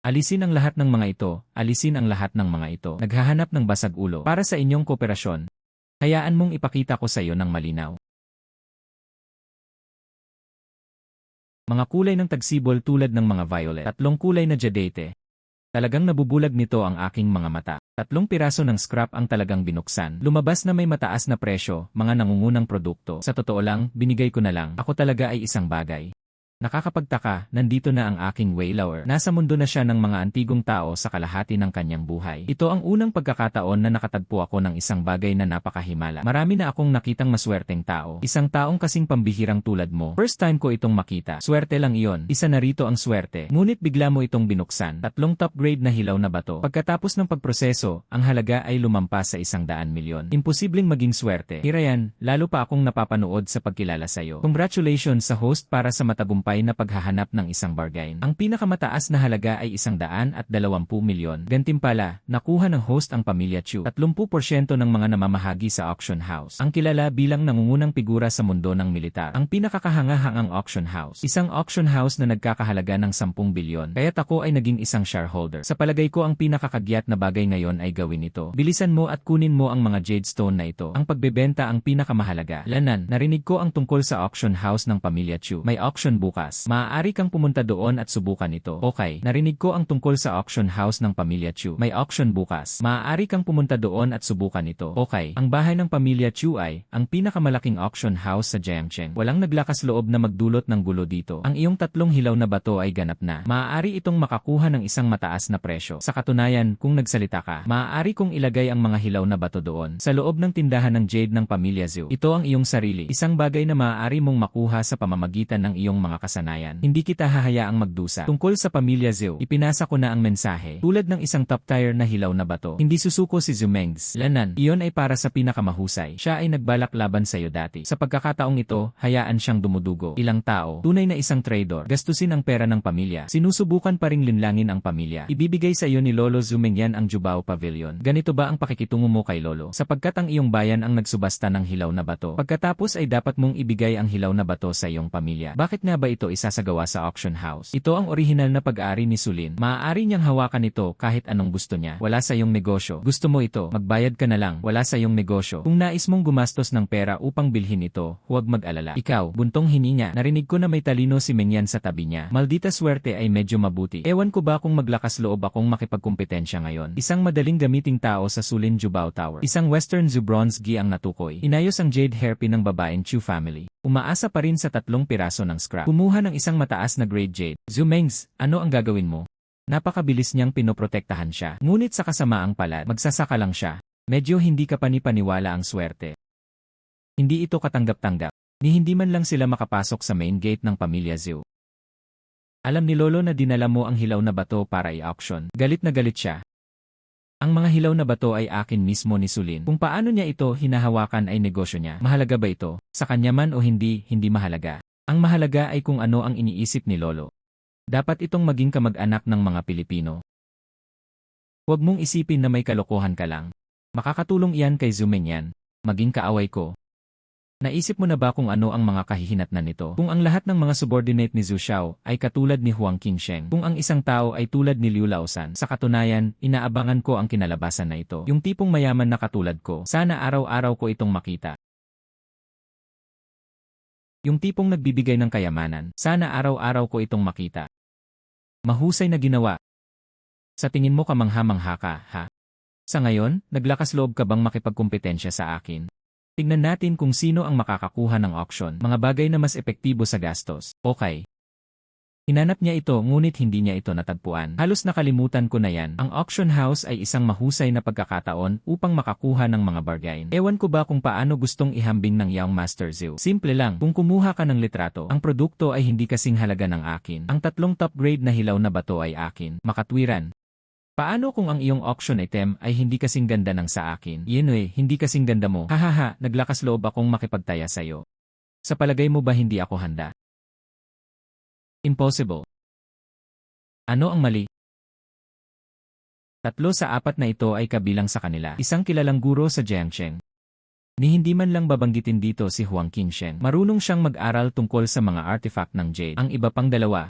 Alisin ang lahat ng mga ito, alisin ang lahat ng mga ito. Naghahanap ng basag ulo para sa inyong kooperasyon. Hayaan mong ipakita ko sa iyo ng malinaw. Mga kulay ng tagsibol tulad ng mga violet, 3 kulay na jadate. Talagang nabubulag nito ang aking mga mata. 3 piraso ng scrap ang talagang binuksan. Lumabas na may mataas na presyo, mga nangungunang produkto. Sa totoo lang, binigay ko na lang. Ako talaga ay isang bagay. Nakakapagtaka, nandito na ang aking Wei-Laoer. Nasa mundo na siya ng mga antigong tao sa kalahati ng kanyang buhay. Ito ang unang pagkakataon na nakatagpo ako ng isang bagay na napakahimala. Marami na akong nakitang maswerteng tao. Isang taong kasing pambihirang tulad mo. First time ko itong makita. Swerte lang iyon. Isa na rito ang swerte. Ngunit bigla mo itong binuksan. 3 top grade na hilaw na bato. Pagkatapos ng pagproseso, ang halaga ay lumampas sa 100 milyon. Imposibleng maging swerte. Hirayan, lalo pa akong napapanood sa pagkilala sa'yo. Congratulations sa host para sa matagumpay na paghahanap ng isang bargain. Ang pinakamataas na halaga ay 120 milyon. Gantimpala, nakuha ng host ang pamilya Chu. 30% ng mga namamahagi sa auction house. Ang kilala bilang nangungunang figura sa mundo ng militar. Ang pinakakahangahangang auction house. Isang auction house na nagkakahalaga ng 10 bilyon. Kaya't ako ay naging isang shareholder. Sa palagay ko ang pinakakagyat na bagay ngayon ay gawin ito. Bilisan mo at kunin mo ang mga jade stone na ito. Ang pagbebenta ang pinakamahalaga. Lanan, narinig ko ang tungkol sa auction house ng pamilya Chu. May auction bukas. Maaari kang pumunta doon at subukan ito. Okay, narinig ko ang tungkol sa auction house ng pamilya Chu. May auction bukas. Maaari kang pumunta doon at subukan ito. Okay, ang bahay ng pamilya Chu ay ang pinakamalaking auction house sa Jiangcheng. Walang naglakas loob na magdulot ng gulo dito. Ang iyong 3 hilaw na bato ay ganap na. Maaari itong makakuha ng isang mataas na presyo. Sa katunayan, kung nagsalita ka, maaari kong ilagay ang mga hilaw na bato doon sa loob ng tindahan ng jade ng pamilya Zhu. Ito ang iyong sarili. Isang bagay na maaari mong makuha sa pamamagitan ng iyong mga kasanayan. Hindi kita hahayaang magdusa. Tungkol sa pamilya Zhu, ipinasa ko na ang mensahe. Tulad ng isang top tier na hilaw na bato. Hindi susuko si Zhu Mengs. Lanan, iyon ay para sa pinakamahusay. Siya ay nagbalak laban sa iyo dati. Sa pagkakataong ito, hayaan siyang dumudugo. Ilang tao, tunay na isang trader, gastusin ang pera ng pamilya. Sinusubukan pa ring linlangin ang pamilya. Ibibigay sa iyo ni Lolo Zhu Mengyan ang Jubao Pavilion. Ganito ba ang pakikitungo mo kay Lolo? Sapagkat ang iyong bayan ang nagsubasta ng hilaw na bato. Pagkatapos ay dapat mong ibigay ang hilaw na bato sa iyong pamilya. Bakit nga ba ito ito isasagawa sa auction house. Ito ang orihinal na pag-aari ni Sulin. Maaari niyang hawakan ito kahit anong gusto niya. Wala sa iyong negosyo. Gusto mo ito, magbayad ka na lang. Wala sa iyong negosyo. Kung nais mong gumastos ng pera upang bilhin ito, huwag mag-alala. Ikaw, buntong hininga. Narinig ko na may talino si Mengyan sa tabi niya. Maldita swerte ay medyo mabuti. Ewan ko ba kung maglakas loob akong makipagkumpetensya ngayon. Isang madaling gamiting tao sa Sulin Jubao Tower. Isang Western Zoo bronze gi ang natukoy. Inayos ang jade hairpin ng babaeng Chu family. Umaasa pa rin sa 3 piraso ng scrap. Kumuha ng isang mataas na grade jade. Zumengs, ano ang gagawin mo? Napakabilis niyang pinoprotektahan siya. Ngunit sa kasamaang palad, magsasaka lang siya. Medyo hindi ka panipaniwala ang swerte. Hindi ito katanggap-tanggap. Ni hindi man lang sila makapasok sa main gate ng Pamilya Zoo. Alam ni Lolo na dinala mo ang hilaw na bato para i-auction. Galit na galit siya. Ang mga hilaw na bato ay akin mismo ni Sulin. Kung paano niya ito hinahawakan ay negosyo niya. Mahalaga ba ito? Sa kanya man o hindi, hindi mahalaga. Ang mahalaga ay kung ano ang iniisip ni Lolo. Dapat itong maging kamag-anak ng mga Pilipino. Huwag mong isipin na may kalokohan ka lang. Makakatulong iyan kay Zumengyan. Maging kaaway ko. Naisip mo na ba kung ano ang mga kahihinatnan nito? Kung ang lahat ng mga subordinate ni Zhu Xiao ay katulad ni Huang Qingsheng, kung ang isang tao ay tulad ni Liu Laosan, sa katunayan, inaabangan ko ang kinalabasan na ito. Yung tipong mayaman na katulad ko, sana araw-araw ko itong makita. Yung tipong nagbibigay ng kayamanan, sana araw-araw ko itong makita. Mahusay na ginawa. Sa tingin mo kamangha-mangha ka, ha? Sa ngayon, naglakas loob ka bang makipagkumpetensya sa akin? Tingnan natin kung sino ang makakakuha ng auction, mga bagay na mas epektibo sa gastos. Okay. Hinanap niya ito ngunit hindi niya ito natagpuan. Halos nakalimutan ko na yan. Ang auction house ay isang mahusay na pagkakataon upang makakuha ng mga bargain. Ewan ko ba kung paano gustong ihambing ng Young Master Zoo. Simple lang, kung kumuha ka ng litrato, ang produkto ay hindi kasing halaga ng akin. Ang 3 top grade na hilaw na bato ay akin. Makatwiran. Paano kung ang iyong auction item ay hindi kasing ganda ng sa akin? Yenwe, hindi kasing ganda mo. Hahaha, naglakas loob akong makipagtaya sa'yo. Sa palagay mo ba hindi ako handa? Impossible. Ano ang mali? 3 sa 4 na ito ay kabilang sa kanila. Isang kilalang guro sa Jiangsheng. Ni hindi man lang babanggitin dito si Huang Qingsheng. Marunong siyang mag-aral tungkol sa mga artifact ng jade. Ang iba pang dalawa.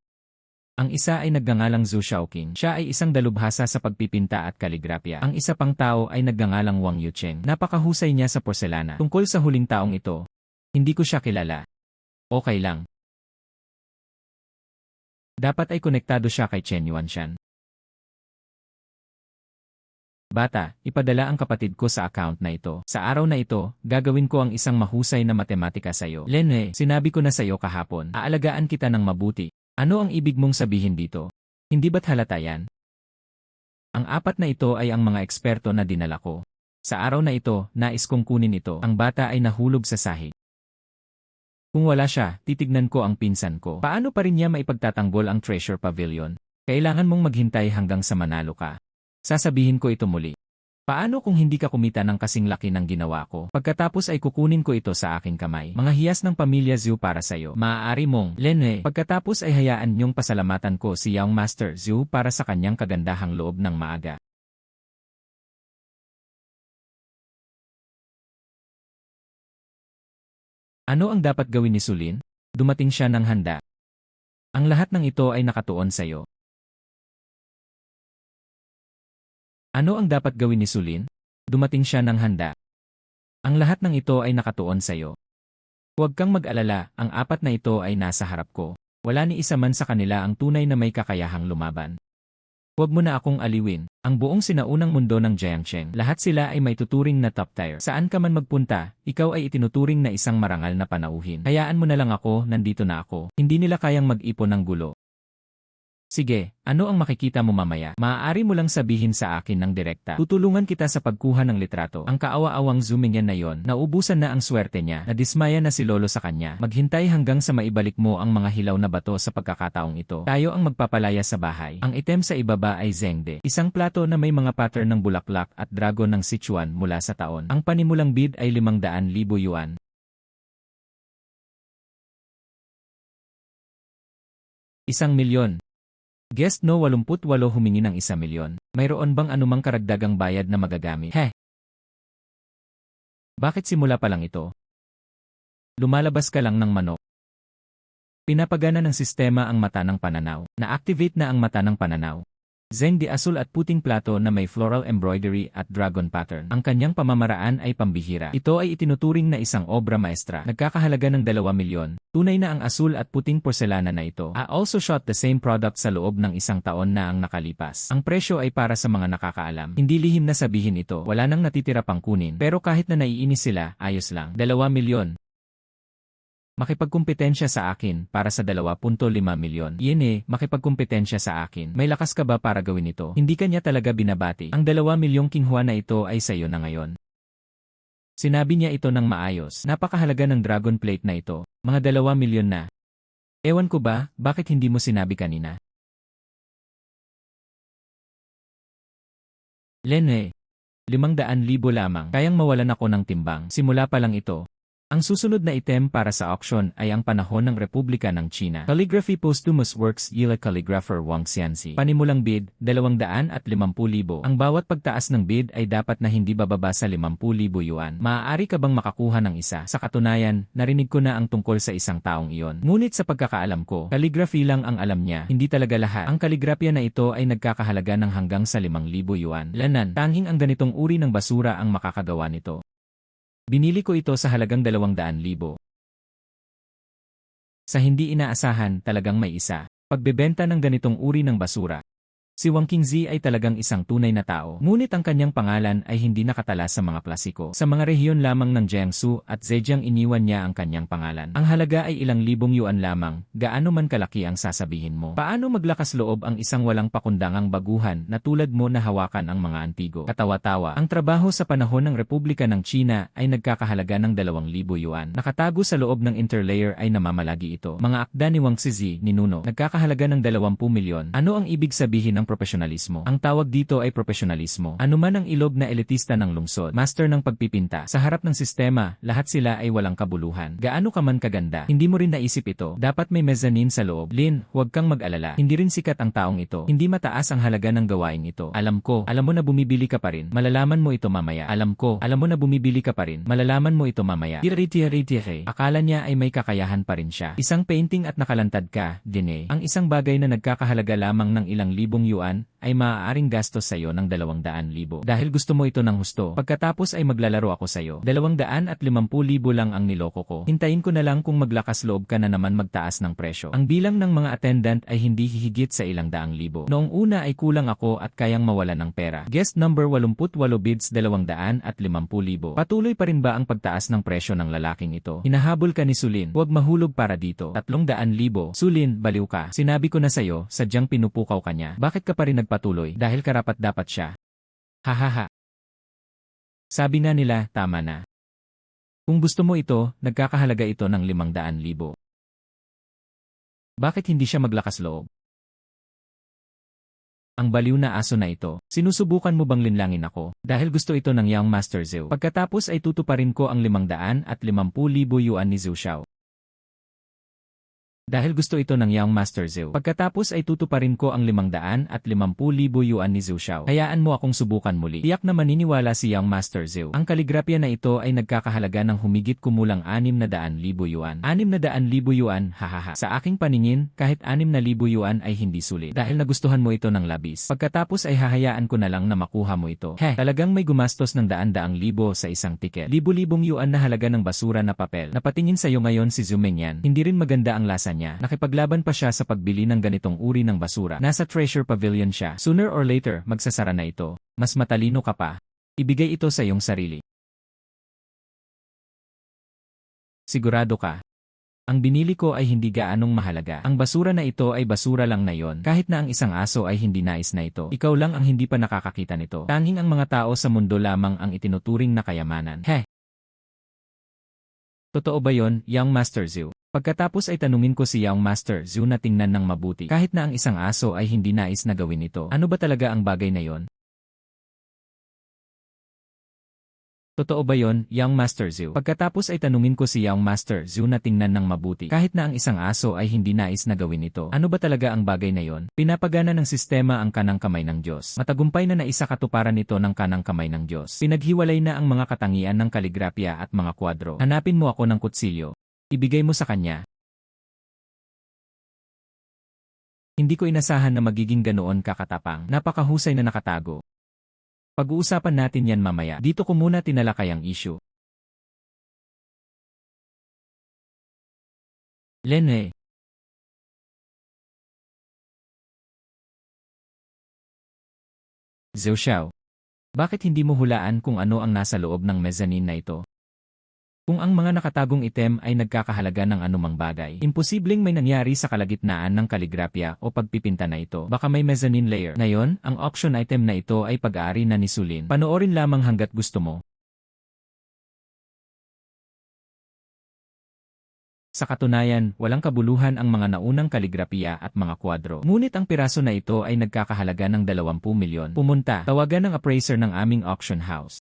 Ang isa ay nagngangalang Zhu Xiaoqing. Siya ay isang dalubhasa sa pagpipinta at kaligrapya. Ang isa pang tao ay nagngangalang Wang Yucheng. Napakahusay niya sa porselana. Tungkol sa huling taong ito, hindi ko siya kilala. Okay lang. Dapat ay konektado siya kay Chen Yuanshan. Bata, ipadala ang kapatid ko sa account na ito. Sa araw na ito, gagawin ko ang isang mahusay na matematika sa'yo. Lenwe, sinabi ko na sa'yo kahapon. Aalagaan kita ng mabuti. Ano ang ibig mong sabihin dito? Hindi ba't halata yan? Ang 4 na ito ay ang mga eksperto na dinala ko. Sa araw na ito, nais kong kunin ito. Ang bata ay nahulog sa sahig. Kung wala siya, titignan ko ang pinsan ko. Paano pa rin niya maipagtatanggol ang Treasure Pavilion? Kailangan mong maghintay hanggang sa manalo ka. Sasabihin ko ito muli. Paano kung hindi ka kumita ng kasing laki ng ginawa ko? Pagkatapos ay kukunin ko ito sa aking kamay. Mga hiyas ng Pamilya Zoo para sa'yo. Maaari mong, Lenwe, pagkatapos ay hayaan niyong pasalamatan ko si Young Master Zoo para sa kanyang kagandahang loob ng maaga. Ano ang dapat gawin ni Sulin? Dumating siya ng handa. Ang lahat ng ito ay nakatuon sa'yo. Ano ang dapat gawin ni Sulin? Dumating siya ng handa. Ang lahat ng ito ay nakatuon sa'yo. Huwag kang mag-alala, ang 4 na ito ay nasa harap ko. Wala ni isa man sa kanila ang tunay na may kakayahang lumaban. Huwag mo na akong aliwin. Ang buong sinaunang mundo ng Jiangsheng, lahat sila ay may tuturing na top tier. Saan ka man magpunta, ikaw ay itinuturing na isang marangal na panauhin. Hayaan mo na lang ako, nandito na ako. Hindi nila kayang mag-ipon ng gulo. Sige, ano ang makikita mo mamaya? Maaari mo lang sabihin sa akin ng direkta. Tutulungan kita sa pagkuha ng litrato. Ang kaawa-awang Zumengyan na yon, naubusan na ang swerte niya, nadismaya na si Lolo sa kanya. Maghintay hanggang sa maibalik mo ang mga hilaw na bato sa pagkakataong ito. Tayo ang magpapalaya sa bahay. Ang item sa ibaba ay Zhengde, isang plato na may mga pattern ng bulaklak at dragon ng Sichuan mula sa taon. Ang panimulang bid ay 500,000 yuan. 1,000,000. Guest no 88 humingi ng 1,000,000. Mayroon bang anumang karagdagang bayad na magagamit? Bakit simula pa lang ito? Lumalabas ka lang ng manok. Pinapagana ng sistema ang mata ng pananaw. Na-activate na ang mata ng pananaw. Zeng di asul at puting plato na may floral embroidery at dragon pattern. Ang kanyang pamamaraan ay pambihira. Ito ay itinuturing na isang obra maestra. Nagkakahalaga ng 2 milyon. Tunay na ang asul at puting porselana na ito. I also shot the same product sa loob ng 1 taon na ang nakalipas. Ang presyo ay para sa mga nakakaalam. Hindi lihim na sabihin ito. Wala nang natitira pang kunin. Pero kahit na naiinis sila, ayos lang. 2 milyon. Makipagkumpetensya sa akin para sa 2.5 milyon. Yene, makipagkumpetensya sa akin. May lakas ka ba para gawin ito? Hindi kanya talaga binabati. Ang 2 milyong kinhwa na ito ay sayo na ngayon. Sinabi niya ito ng maayos. Napakahalaga ng dragon plate na ito. Mga 2 milyon na. Ewan ko ba, bakit hindi mo sinabi kanina? Lene, 500,000 lamang. Kayang mawalan ako ng timbang. Simula pa lang ito. Ang susunod na item para sa auction ay ang panahon ng Republika ng China. Calligraphy Posthumous Works Yila Calligrapher Wang Xianxi. Panimulang bid, 250,000. Ang bawat pagtaas ng bid ay dapat na hindi bababa sa 50,000 yuan. Maaari ka bang makakuha ng isa? Sa katunayan, narinig ko na ang tungkol sa isang taong iyon. Ngunit sa pagkakaalam ko, calligraphy lang ang alam niya, hindi talaga lahat. Ang kaligrapya na ito ay nagkakahalaga ng hanggang sa 5,000 yuan. Lanan, tanging ang ganitong uri ng basura ang makakagawa nito. Binili ko ito sa halagang 200,000. Sa hindi inaasahan, talagang may isa. Pagbebenta ng ganitong uri ng basura. Si Wang Qingzi ay talagang isang tunay na tao. Ngunit ang kanyang pangalan ay hindi nakatala sa mga plasiko. Sa mga rehiyon lamang ng Jiangsu at Zhejiang iniwan niya ang kanyang pangalan. Ang halaga ay ilang libong yuan lamang, gaano man kalaki ang sasabihin mo. Paano maglakas loob ang isang walang pakundangang baguhan na tulad mo na hawakan ang mga antigo? Katawa-tawa. Ang trabaho sa panahon ng Republika ng China ay nagkakahalaga ng 2,000 yuan. Nakatago sa loob ng interlayer ay namamalagi ito. Mga akda ni Wang Xizi, ninuno, nagkakahalaga ng 20 milyon. Ano ang ibig sabihin ng profesionalismo? Ang tawag dito ay profesionalismo. Anuman ang ilog na elitista ng lungsod, master ng pagpipinta, sa harap ng sistema, lahat sila ay walang kabuluhan. Gaano ka man kaganda, hindi mo rin naisip ito. Dapat may mezzanine sa loob. Lin, huwag kang mag-alala. Hindi rin sikat ang taong ito. Hindi mataas ang halaga ng gawain ito. Alam ko, alam mo na bumibili ka pa rin. Malalaman mo ito mamaya. Alam ko, alam mo na bumibili ka pa rin. Malalaman mo ito mamaya. Tiri-tiri-tiri. Akala niya ay may kakayahan pa rin siya. Isang painting at nakalantad ka, Dine. Ang isang bagay na nagkakahalaga lamang ng ilang libong yuan ay maaaring gastos sa iyo ng 200,000. Dahil gusto mo ito ng husto. Pagkatapos ay maglalaro ako sa iyo. 250,000 lang ang niloko ko. Hintayin ko na lang kung maglakas loob ka na naman magtaas ng presyo. Ang bilang ng mga attendant ay hindi hihigit sa ilang 100,000. Noong una ay kulang ako at kayang mawala ng pera. Guest number 88 bids 250,000. Patuloy pa rin ba ang pagtaas ng presyo ng lalaking ito? Hinahabol ka ni Sulin. Huwag mahulog para dito. 300,000. Sulin, baliw ka. Sinabi ko na sa'yo, sadyang pinupukaw ka niya. Bakit ka pa rin nagpatuloy? Dahil karapat-dapat siya. Hahaha. Sabi nga nila, tama na. Kung gusto mo ito, nagkakahalaga ito ng 500,000. Bakit hindi siya maglakas loob? Ang baliw na aso na ito, sinusubukan mo bang linlangin ako? Dahil gusto ito ng Young Master Zhou. Pagkatapos ay tutuparin ko ang 550,000 yuan ni Zhou Xiao. Dahil gusto ito ng Young Master Zhou. Pagkatapos ay tutuparin ko ang 550,000 yuan ni Zhou Xiao. Hayaan mo akong subukan muli. Tiyak na maniniwala si Young Master Zhou. Ang kaligrapya na ito ay nagkakahalaga ng humigit kumulang 600,000 yuan. 600,000 yuan, hahaha. Sa aking paningin, kahit 6,000 yuan ay hindi sulit. Dahil nagustuhan mo ito ng labis. Pagkatapos ay hahayaan ko na lang na makuha mo ito. Talagang may gumastos ng 100,000 sa isang tiket. Libo-libong yuan na halaga ng basura na papel. Napatingin sa iyo ngayon si Zhu Mengyan. Hindi rin maganda ang lasa niya. Nakipaglaban pa siya sa pagbili ng ganitong uri ng basura. Nasa treasure pavilion siya. Sooner or later, magsasara na ito. Mas matalino ka pa. Ibigay ito sa iyong sarili. Sigurado ka. Ang binili ko ay hindi gaanong mahalaga. Ang basura na ito ay basura lang na yon. Kahit na ang isang aso ay hindi nais na ito. Ikaw lang ang hindi pa nakakakita nito. Tanging ang mga tao sa mundo lamang ang itinuturing na kayamanan. Totoo ba yon, Young Master Zhou? Pagkatapos ay tanungin ko si Young Master Zhou na tingnan ng mabuti. Kahit na ang isang aso ay hindi nais na gawin ito. Ano ba talaga ang bagay na yon? Totoo ba yon, Young Master Zhou? Pagkatapos ay tanungin ko si Young Master Zhou na tingnan ng mabuti. Kahit na ang isang aso ay hindi nais na gawin ito. Ano ba talaga ang bagay na yon? Pinapagana ng sistema ang kanang kamay ng Diyos. Matagumpay na naisakatuparan nito ng kanang kamay ng Diyos. Pinaghiwalay na ang mga katangian ng kaligrapya at mga kwadro. Hanapin mo ako ng kutsilyo. Ibigay mo sa kanya. Hindi ko inasahan na magiging ganoon kakatapang. Napakahusay na nakatago. Pag-uusapan natin yan mamaya. Dito ko muna tinalakay ang issue. Lene. Zhou Xiao. Bakit hindi mo hulaan kung ano ang nasa loob ng mezzanine na ito? Kung ang mga nakatagong item ay nagkakahalaga ng anumang bagay, imposibleng may nangyari sa kalagitnaan ng kaligrapya o pagpipinta na ito. Baka may mezzanine layer. Ngayon, ang auction item na ito ay pag-aari na ni Sulin. Panoorin lamang hanggat gusto mo. Sa katunayan, walang kabuluhan ang mga naunang kaligrapiya at mga kwadro. Ngunit ang piraso na ito ay nagkakahalaga ng 20 milyon. Pumunta, tawagan ng appraiser ng aming auction house.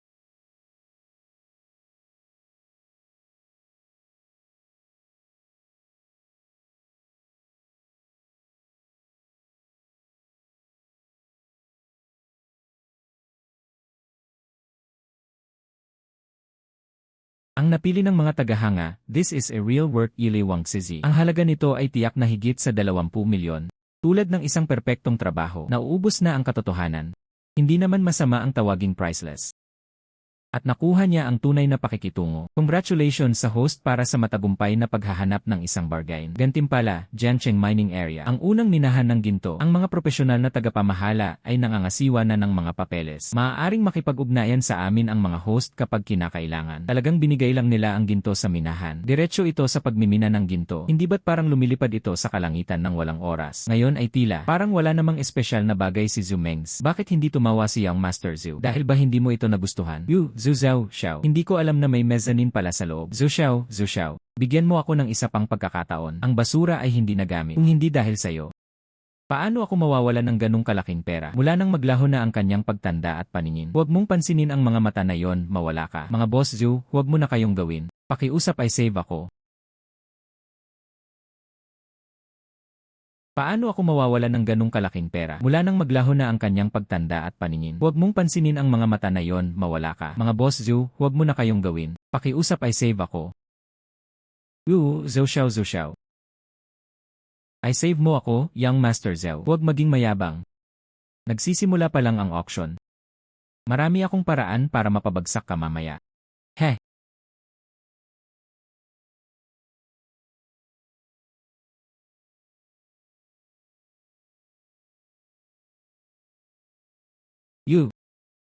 Ang napili ng mga tagahanga, this is a real work Iliwang Sizi. Ang halaga nito ay tiyak na higit sa 20 milyon. Tulad ng isang perpektong trabaho, nauubos na ang katotohanan. Hindi naman masama ang tawaging priceless. At nakuha niya ang tunay na pakikitungo. Congratulations sa host para sa matagumpay na paghahanap ng isang bargain. Gantimpala, Jiancheng Mining Area. Ang unang minahan ng ginto. Ang mga profesional na tagapamahala ay nangangasiwa na ng mga papeles. Maaaring makipag-ugnayan sa amin ang mga host kapag kinakailangan. Talagang binigay lang nila ang ginto sa minahan. Diretso ito sa pagmimina ng ginto. Hindi ba't parang lumilipad ito sa kalangitan ng walang oras? Ngayon ay tila, parang wala namang espesyal na bagay si Zhu Mengs. Bakit hindi tumawa si Young Master Zhu? Dahil ba hindi mo ito nagustuhan? Zhu Xiao. Hindi ko alam na may mezzanine pala sa loob. Zhu Xiao. Bigyan mo ako ng isa pang pagkakataon. Ang basura ay hindi nagamit. Kung hindi dahil sa'yo. Paano ako mawawala ng ganung kalaking pera? Mula nang maglaho na ang kanyang pagtanda at paningin. Huwag mong pansinin ang mga mata na yon, mawala ka. Mga boss Zhu, huwag mo na kayong gawin. Pakiusap ay save ako. Paano ako mawawalan ng ganung kalaking pera? Mula nang maglaho na ang kanyang pagtanda at paningin. Huwag mong pansinin ang mga mata na yon, mawala ka. Mga boss Zhu, huwag mo na kayong gawin. Pakiusap ay save ako. Zhou Xiao. Ay save mo ako, Young Master Zhou. Huwag maging mayabang. Nagsisimula pa lang ang auction. Marami akong paraan para mapabagsak ka mamaya. Heh.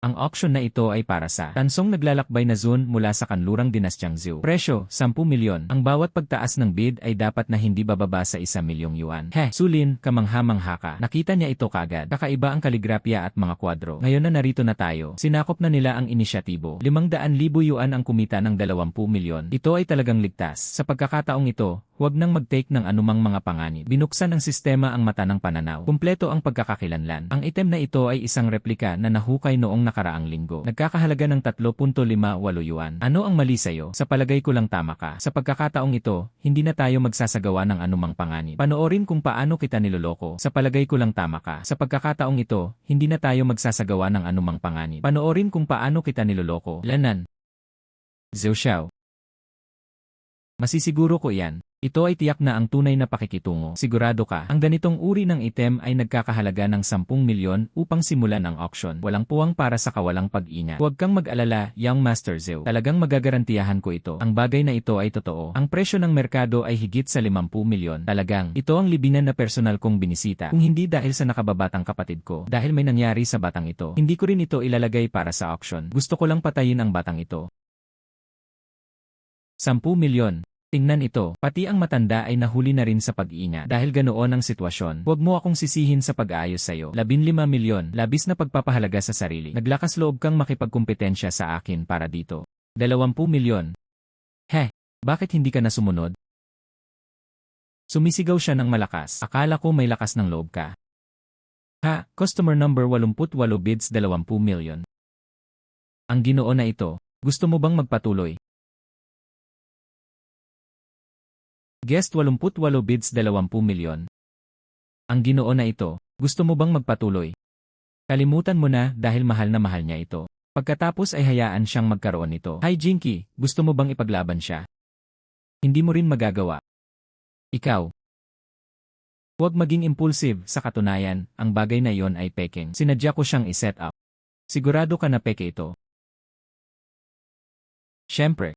Ang auction na ito ay para sa tansong naglalakbay na zone mula sa kanlurang dinastyang Zhou. Presyo, 10 milyon. Ang bawat pagtaas ng bid ay dapat na hindi bababa sa 1 milyong yuan. Sulin, kamangha-mangha ka. Nakita niya ito kagad. Kakaiba ang kaligrapya at mga kwadro. Ngayon na narito na tayo, sinakop na nila ang inisyatibo. 500,000 yuan ang kumita ng 20 milyon. Ito ay talagang ligtas. Sa pagkakataong ito, huwag nang mag-take ng anumang mga panganib. Binuksan ng sistema ang mata ng pananaw. Kumpleto ang pagkakakilanlan. Ang item na ito ay isang replika na nahukay noong nakaraang linggo. Nagkakahalaga ng 3.58 yuan. Ano ang mali sa'yo? Sa palagay ko lang tama ka. Sa pagkakataong ito, hindi na tayo magsasagawa ng anumang panganib. Panoorin kung paano kita niloloko. Sa palagay ko lang tama ka. Sa pagkakataong ito, hindi na tayo magsasagawa ng anumang panganib. Panoorin kung paano kita niloloko. Lanan. Zhou Xiao. Masisiguro ko iyan. Ito ay tiyak na ang tunay na pakikitungo. Sigurado ka, ang ganitong uri ng item ay nagkakahalaga ng 10 milyon upang simulan ang auction. Walang puwang para sa kawalang pag-ingat. Huwag kang mag-alala, Young Master Zhou. Talagang magagarantiyahan ko ito. Ang bagay na ito ay totoo. Ang presyo ng merkado ay higit sa 50 milyon. Talagang, ito ang libingan na personal kong binisita. Kung hindi dahil sa nakababatang kapatid ko, dahil may nangyari sa batang ito, hindi ko rin ito ilalagay para sa auction. Gusto ko lang patayin ang batang ito. 10 milyon. Tingnan ito, pati ang matanda ay nahuli na rin sa pag-iingat. Dahil ganoon ang sitwasyon, huwag mo akong sisihin sa pag-aayos sa'yo. 15 milyon, labis na pagpapahalaga sa sarili. Naglakas loob kang makipagkumpetensya sa akin para dito. 20 milyon. Bakit hindi ka na sumunod? Sumisigaw siya ng malakas. Akala ko may lakas ng loob ka. Customer number 88 bids 20 milyon. Ang ginoo na ito, gusto mo bang magpatuloy? Guest 88 bids 20 milyon. Ang ginoo na ito, gusto mo bang magpatuloy? Kalimutan mo na dahil mahal na mahal niya ito. Pagkatapos ay hayaan siyang magkaroon nito. Hi Jinky, gusto mo bang ipaglaban siya? Hindi mo rin magagawa. Ikaw. Huwag maging impulsive, sa katunayan, ang bagay na iyon ay peking. Sinadya ko siyang iset up. Sigurado ka na peke ito. Siyempre.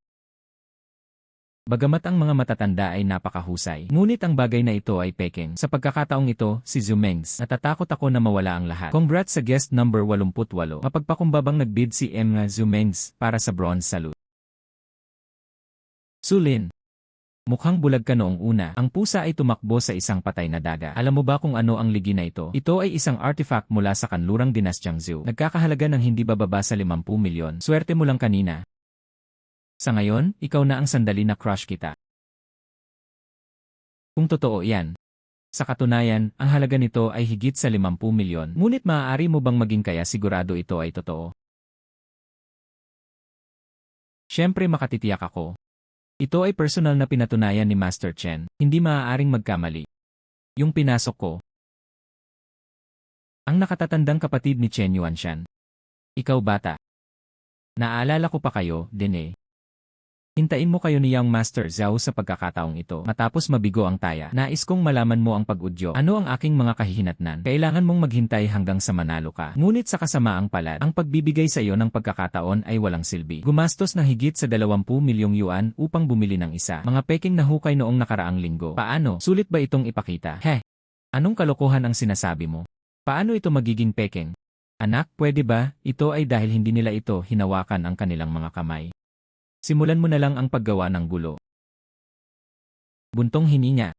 Bagamat ang mga matatanda ay napakahusay, ngunit ang bagay na ito ay peking. Sa pagkakataong ito, si Zumengs, natatakot ako na mawala ang lahat. Congrats sa guest number 88. Mapagpakumbabang nagbid si M. Zumengs para sa bronze salute. Sulin. Mukhang bulag ka noong una. Ang pusa ay tumakbo sa isang patay na daga. Alam mo ba kung ano ang ligi na ito? Ito ay isang artifact mula sa kanlurang dinastyang Zhou. Nagkakahalaga ng hindi bababa sa 50 milyon. Swerte mo lang kanina. Sa ngayon, ikaw na ang sandali na crush kita. Kung totoo yan. Sa katunayan, ang halaga nito ay higit sa 50 milyon. Ngunit maaari mo bang maging kaya sigurado ito ay totoo? Siyempre makatitiyak ako. Ito ay personal na pinatunayan ni Master Chen. Hindi maaaring magkamali. Yung pinasok ko. Ang nakatatandang kapatid ni Chen Yuanshan. Ikaw bata. Naalala ko pa kayo, din eh. Hintayin mo kayo ni Young Master Zhao sa pagkakataong ito. Matapos mabigo ang taya, nais kong malaman mo ang pag-udyo. Ano ang aking mga kahihinatnan? Kailangan mong maghintay hanggang sa manalo ka. Ngunit sa kasamaang palad, ang pagbibigay sa iyo ng pagkakataon ay walang silbi. Gumastos ng higit sa 20 milyong yuan upang bumili ng isa. Mga peking na hukay noong nakaraang linggo. Paano? Sulit ba itong ipakita? Anong kalokohan ang sinasabi mo? Paano ito magiging peking? Anak, pwede ba? Ito ay dahil hindi nila ito hinawakan ang kanilang mga kamay. Simulan mo na lang ang paggawa ng gulo. Buntong hininga.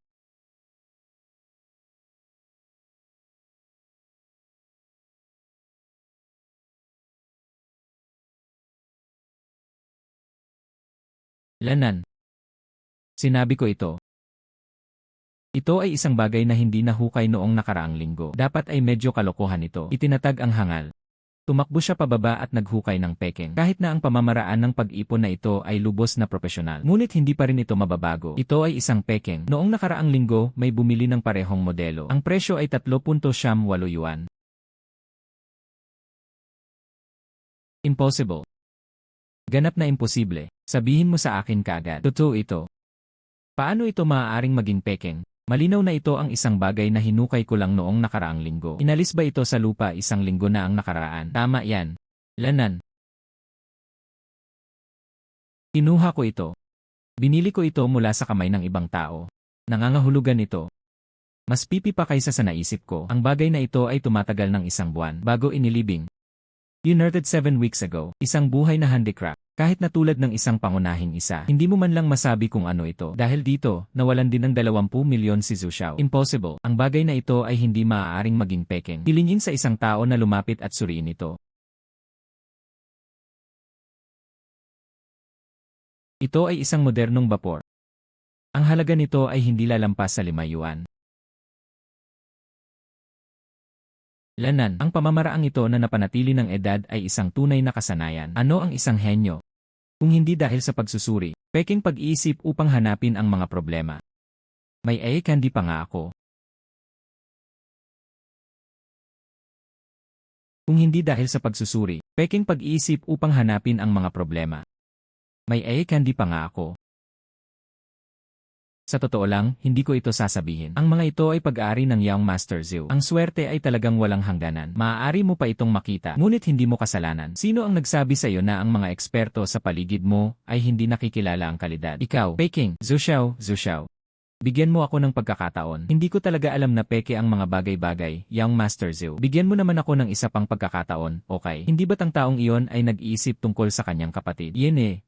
Lanan. Sinabi ko ito. Ito ay isang bagay na hindi nahukay noong nakaraang linggo. Dapat ay medyo kalokohan ito. Itinatag ang hangal. Tumakbo siya pababa at naghukay ng peking. Kahit na ang pamamaraan ng pag-ipon na ito ay lubos na propesyonal. Ngunit hindi pa rin ito mababago. Ito ay isang peking. Noong nakaraang linggo, may bumili ng parehong modelo. Ang presyo ay 3.8 yuan. Impossible. Ganap na imposible. Sabihin mo sa akin kaagad. Totoo ito. Paano ito maaaring maging peking? Malinaw na ito ang isang bagay na hinukay ko lang noong nakaraang linggo. Inalis ba ito sa lupa isang linggo na ang nakaraan? Tama yan. Lanan. Kinuha ko ito. Binili ko ito mula sa kamay ng ibang tao. Nangangahulugan ito. Mas pipi pa kaysa sa naisip ko. Ang bagay na ito ay tumatagal ng isang buwan bago inilibing. Unearthed 7 weeks ago. Isang buhay na handicraft. Kahit na tulad ng isang pangunahing isa, hindi mo man lang masabi kung ano ito. Dahil dito, nawalan din ng 20 milyon si Zhu Xiao. Impossible. Ang bagay na ito ay hindi maaaring maging peking. Hilingin sa isang tao na lumapit at suriin ito. Ito ay isang modernong bapor. Ang halaga nito ay hindi lalampas sa 5 yuan. Lanan, ang pamamaraang ito na napanatili ng edad ay isang tunay na kasanayan. Ano ang isang henyo? Kung hindi dahil sa pagsusuri, peking pag-iisip upang hanapin ang mga problema. May candy pa nga ako. Kung hindi dahil sa pagsusuri, peking pag-iisip upang hanapin ang mga problema. May candy pa nga ako. Sa totoo lang, hindi ko ito sasabihin. Ang mga ito ay pag-aari ng Young Master Zhou. Ang swerte ay talagang walang hangganan. Maaari mo pa itong makita, ngunit hindi mo kasalanan. Sino ang nagsabi sa iyo na ang mga eksperto sa paligid mo ay hindi nakikilala ang kalidad? Ikaw, peking, Zhu Xiao. Bigyan mo ako ng pagkakataon. Hindi ko talaga alam na peke ang mga bagay-bagay, Young Master Zhou. Bigyan mo naman ako ng isa pang pagkakataon, okay? Hindi ba't ang taong iyon ay nag-iisip tungkol sa kanyang kapatid?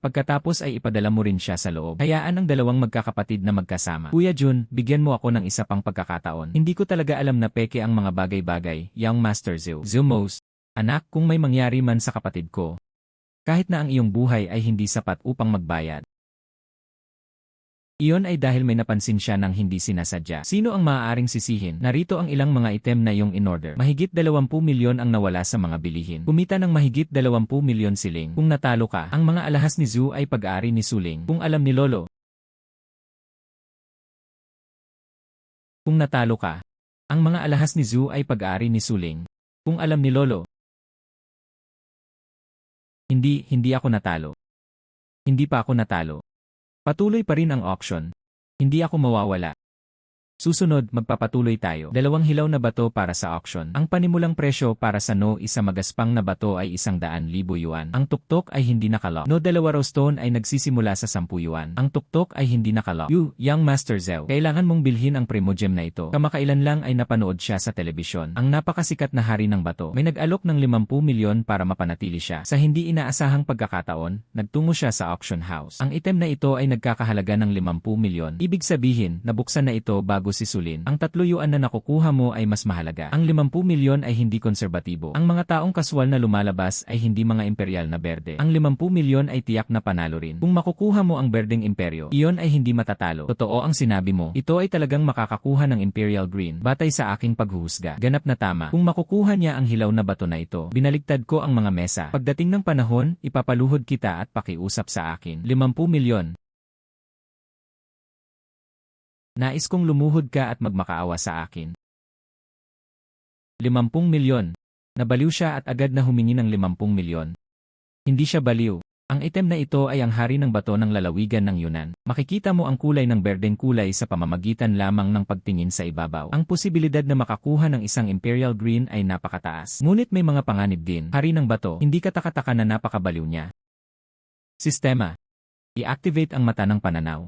Pagkatapos ay ipadala mo rin siya sa loob. Hayaan ang dalawang magkakapatid na magkasama. Kuya Jun, bigyan mo ako ng isa pang pagkakataon. Hindi ko talaga alam na peke ang mga bagay-bagay, Young Master Zhou. Zumos, anak, kung may mangyari man sa kapatid ko, kahit na ang iyong buhay ay hindi sapat upang magbayad. Iyon ay dahil may napansin siya nang hindi sinasadya. Sino ang maaaring sisihin? Narito ang ilang mga item na iyong in-order. Mahigit 20 milyon ang nawala sa mga bilihin. Kumita ng mahigit 20 milyon siling. Kung natalo ka, ang mga alahas ni Zhu ay pag-aari ni Suling. Kung alam ni Lolo. Kung natalo ka, ang mga alahas ni Zhu ay pag-aari ni Suling. Kung alam ni Lolo. Hindi ako natalo. Hindi pa ako natalo. Patuloy pa rin ang auction. Hindi ako mawawala. Susunod, magpapatuloy tayo. 2 hilaw na bato para sa auction. Ang panimulang presyo para sa No isa magaspang na bato ay 100,000 yuan. Ang tuktok ay hindi nakalock. No 2 raw stone ay nagsisimula sa 10 yuan. Ang tuktok ay hindi nakalock. Young Master Zhao, kailangan mong bilhin ang Primogem na ito. Kamakailan lang ay napanood siya sa telebisyon. Ang napakasikat na hari ng bato. May nag-alok ng 50 milyon para mapanatili siya. Sa hindi inaasahang pagkakataon, nagtungo siya sa auction house. Ang item na ito ay nagkakahalaga ng 50 milyon. Ibig sabihin, nabuksan na ito bago sisulin. Ang 3 yuan na nakukuha mo ay mas mahalaga. Ang 50 milyon ay hindi konserbatibo. Ang mga taong kaswal na lumalabas ay hindi mga imperial na berde. Ang 50 milyon ay tiyak na panalo rin. Kung makukuha mo ang berdeng imperyo, iyon ay hindi matatalo. Totoo ang sinabi mo. Ito ay talagang makakakuha ng imperial green. Batay sa aking paghuhusga. Ganap na tama. Kung makukuha niya ang hilaw na bato na ito, binaligtad ko ang mga mesa. Pagdating ng panahon, ipapaluhod kita at pakiusap sa akin. 50 milyon. Nais kong lumuhod ka at magmakaawa sa akin. 50 milyon. Nabaliw siya at agad na humingi ng 50 milyon. Hindi siya baliw. Ang item na ito ay ang hari ng bato ng lalawigan ng Yunnan. Makikita mo ang kulay ng berdeng kulay sa pamamagitan lamang ng pagtingin sa ibabaw. Ang posibilidad na makakuha ng isang imperial green ay napakataas. Ngunit may mga panganib din. Hari ng bato, hindi katakataka na napakabaliw niya. Sistema. I-activate ang mata ng pananaw.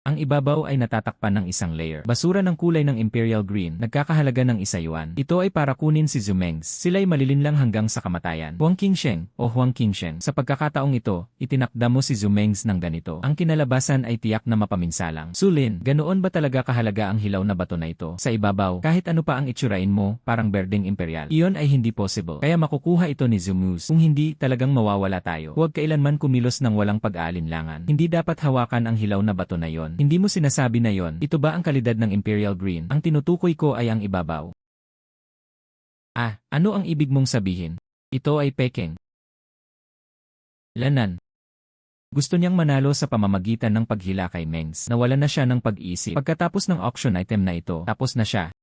Ang ibabaw ay natatakpan ng isang layer. Basura ng kulay ng imperial green, nagkakahalaga ng 1 yuan. Ito ay para kunin si Zhu Mengs. Sila'y malilinlang hanggang sa kamatayan. Huang Qingsheng o Huang Qingsheng. Sa pagkakataong ito, itinakda mo si Zhu Mengs ng ganito. Ang kinalabasan ay tiyak na mapaminsalang. Sulin, ganoon ba talaga kahalaga ang hilaw na bato na ito? Sa ibabaw, kahit ano pa ang itsurain mo, parang berdeng imperial. Iyon ay hindi possible. Kaya makukuha ito ni Zhu Muse. Kung hindi, talagang mawawala tayo. Huwag kailanman kumilos ng walang pag-aalinlangan. Hindi dapat hawakan ang hilaw na bato na yon. Hindi mo sinasabi na yon. Ito ba ang kalidad ng imperial green? Ang tinutukoy ko ay ang ibabaw. Ano ang ibig mong sabihin? Ito ay pekeng. Lanan. Gusto niyang manalo sa pamamagitan ng paghila kay Mengs. Nawala na siya ng pag-iisip. Pagkatapos ng auction item na ito, tapos na siya.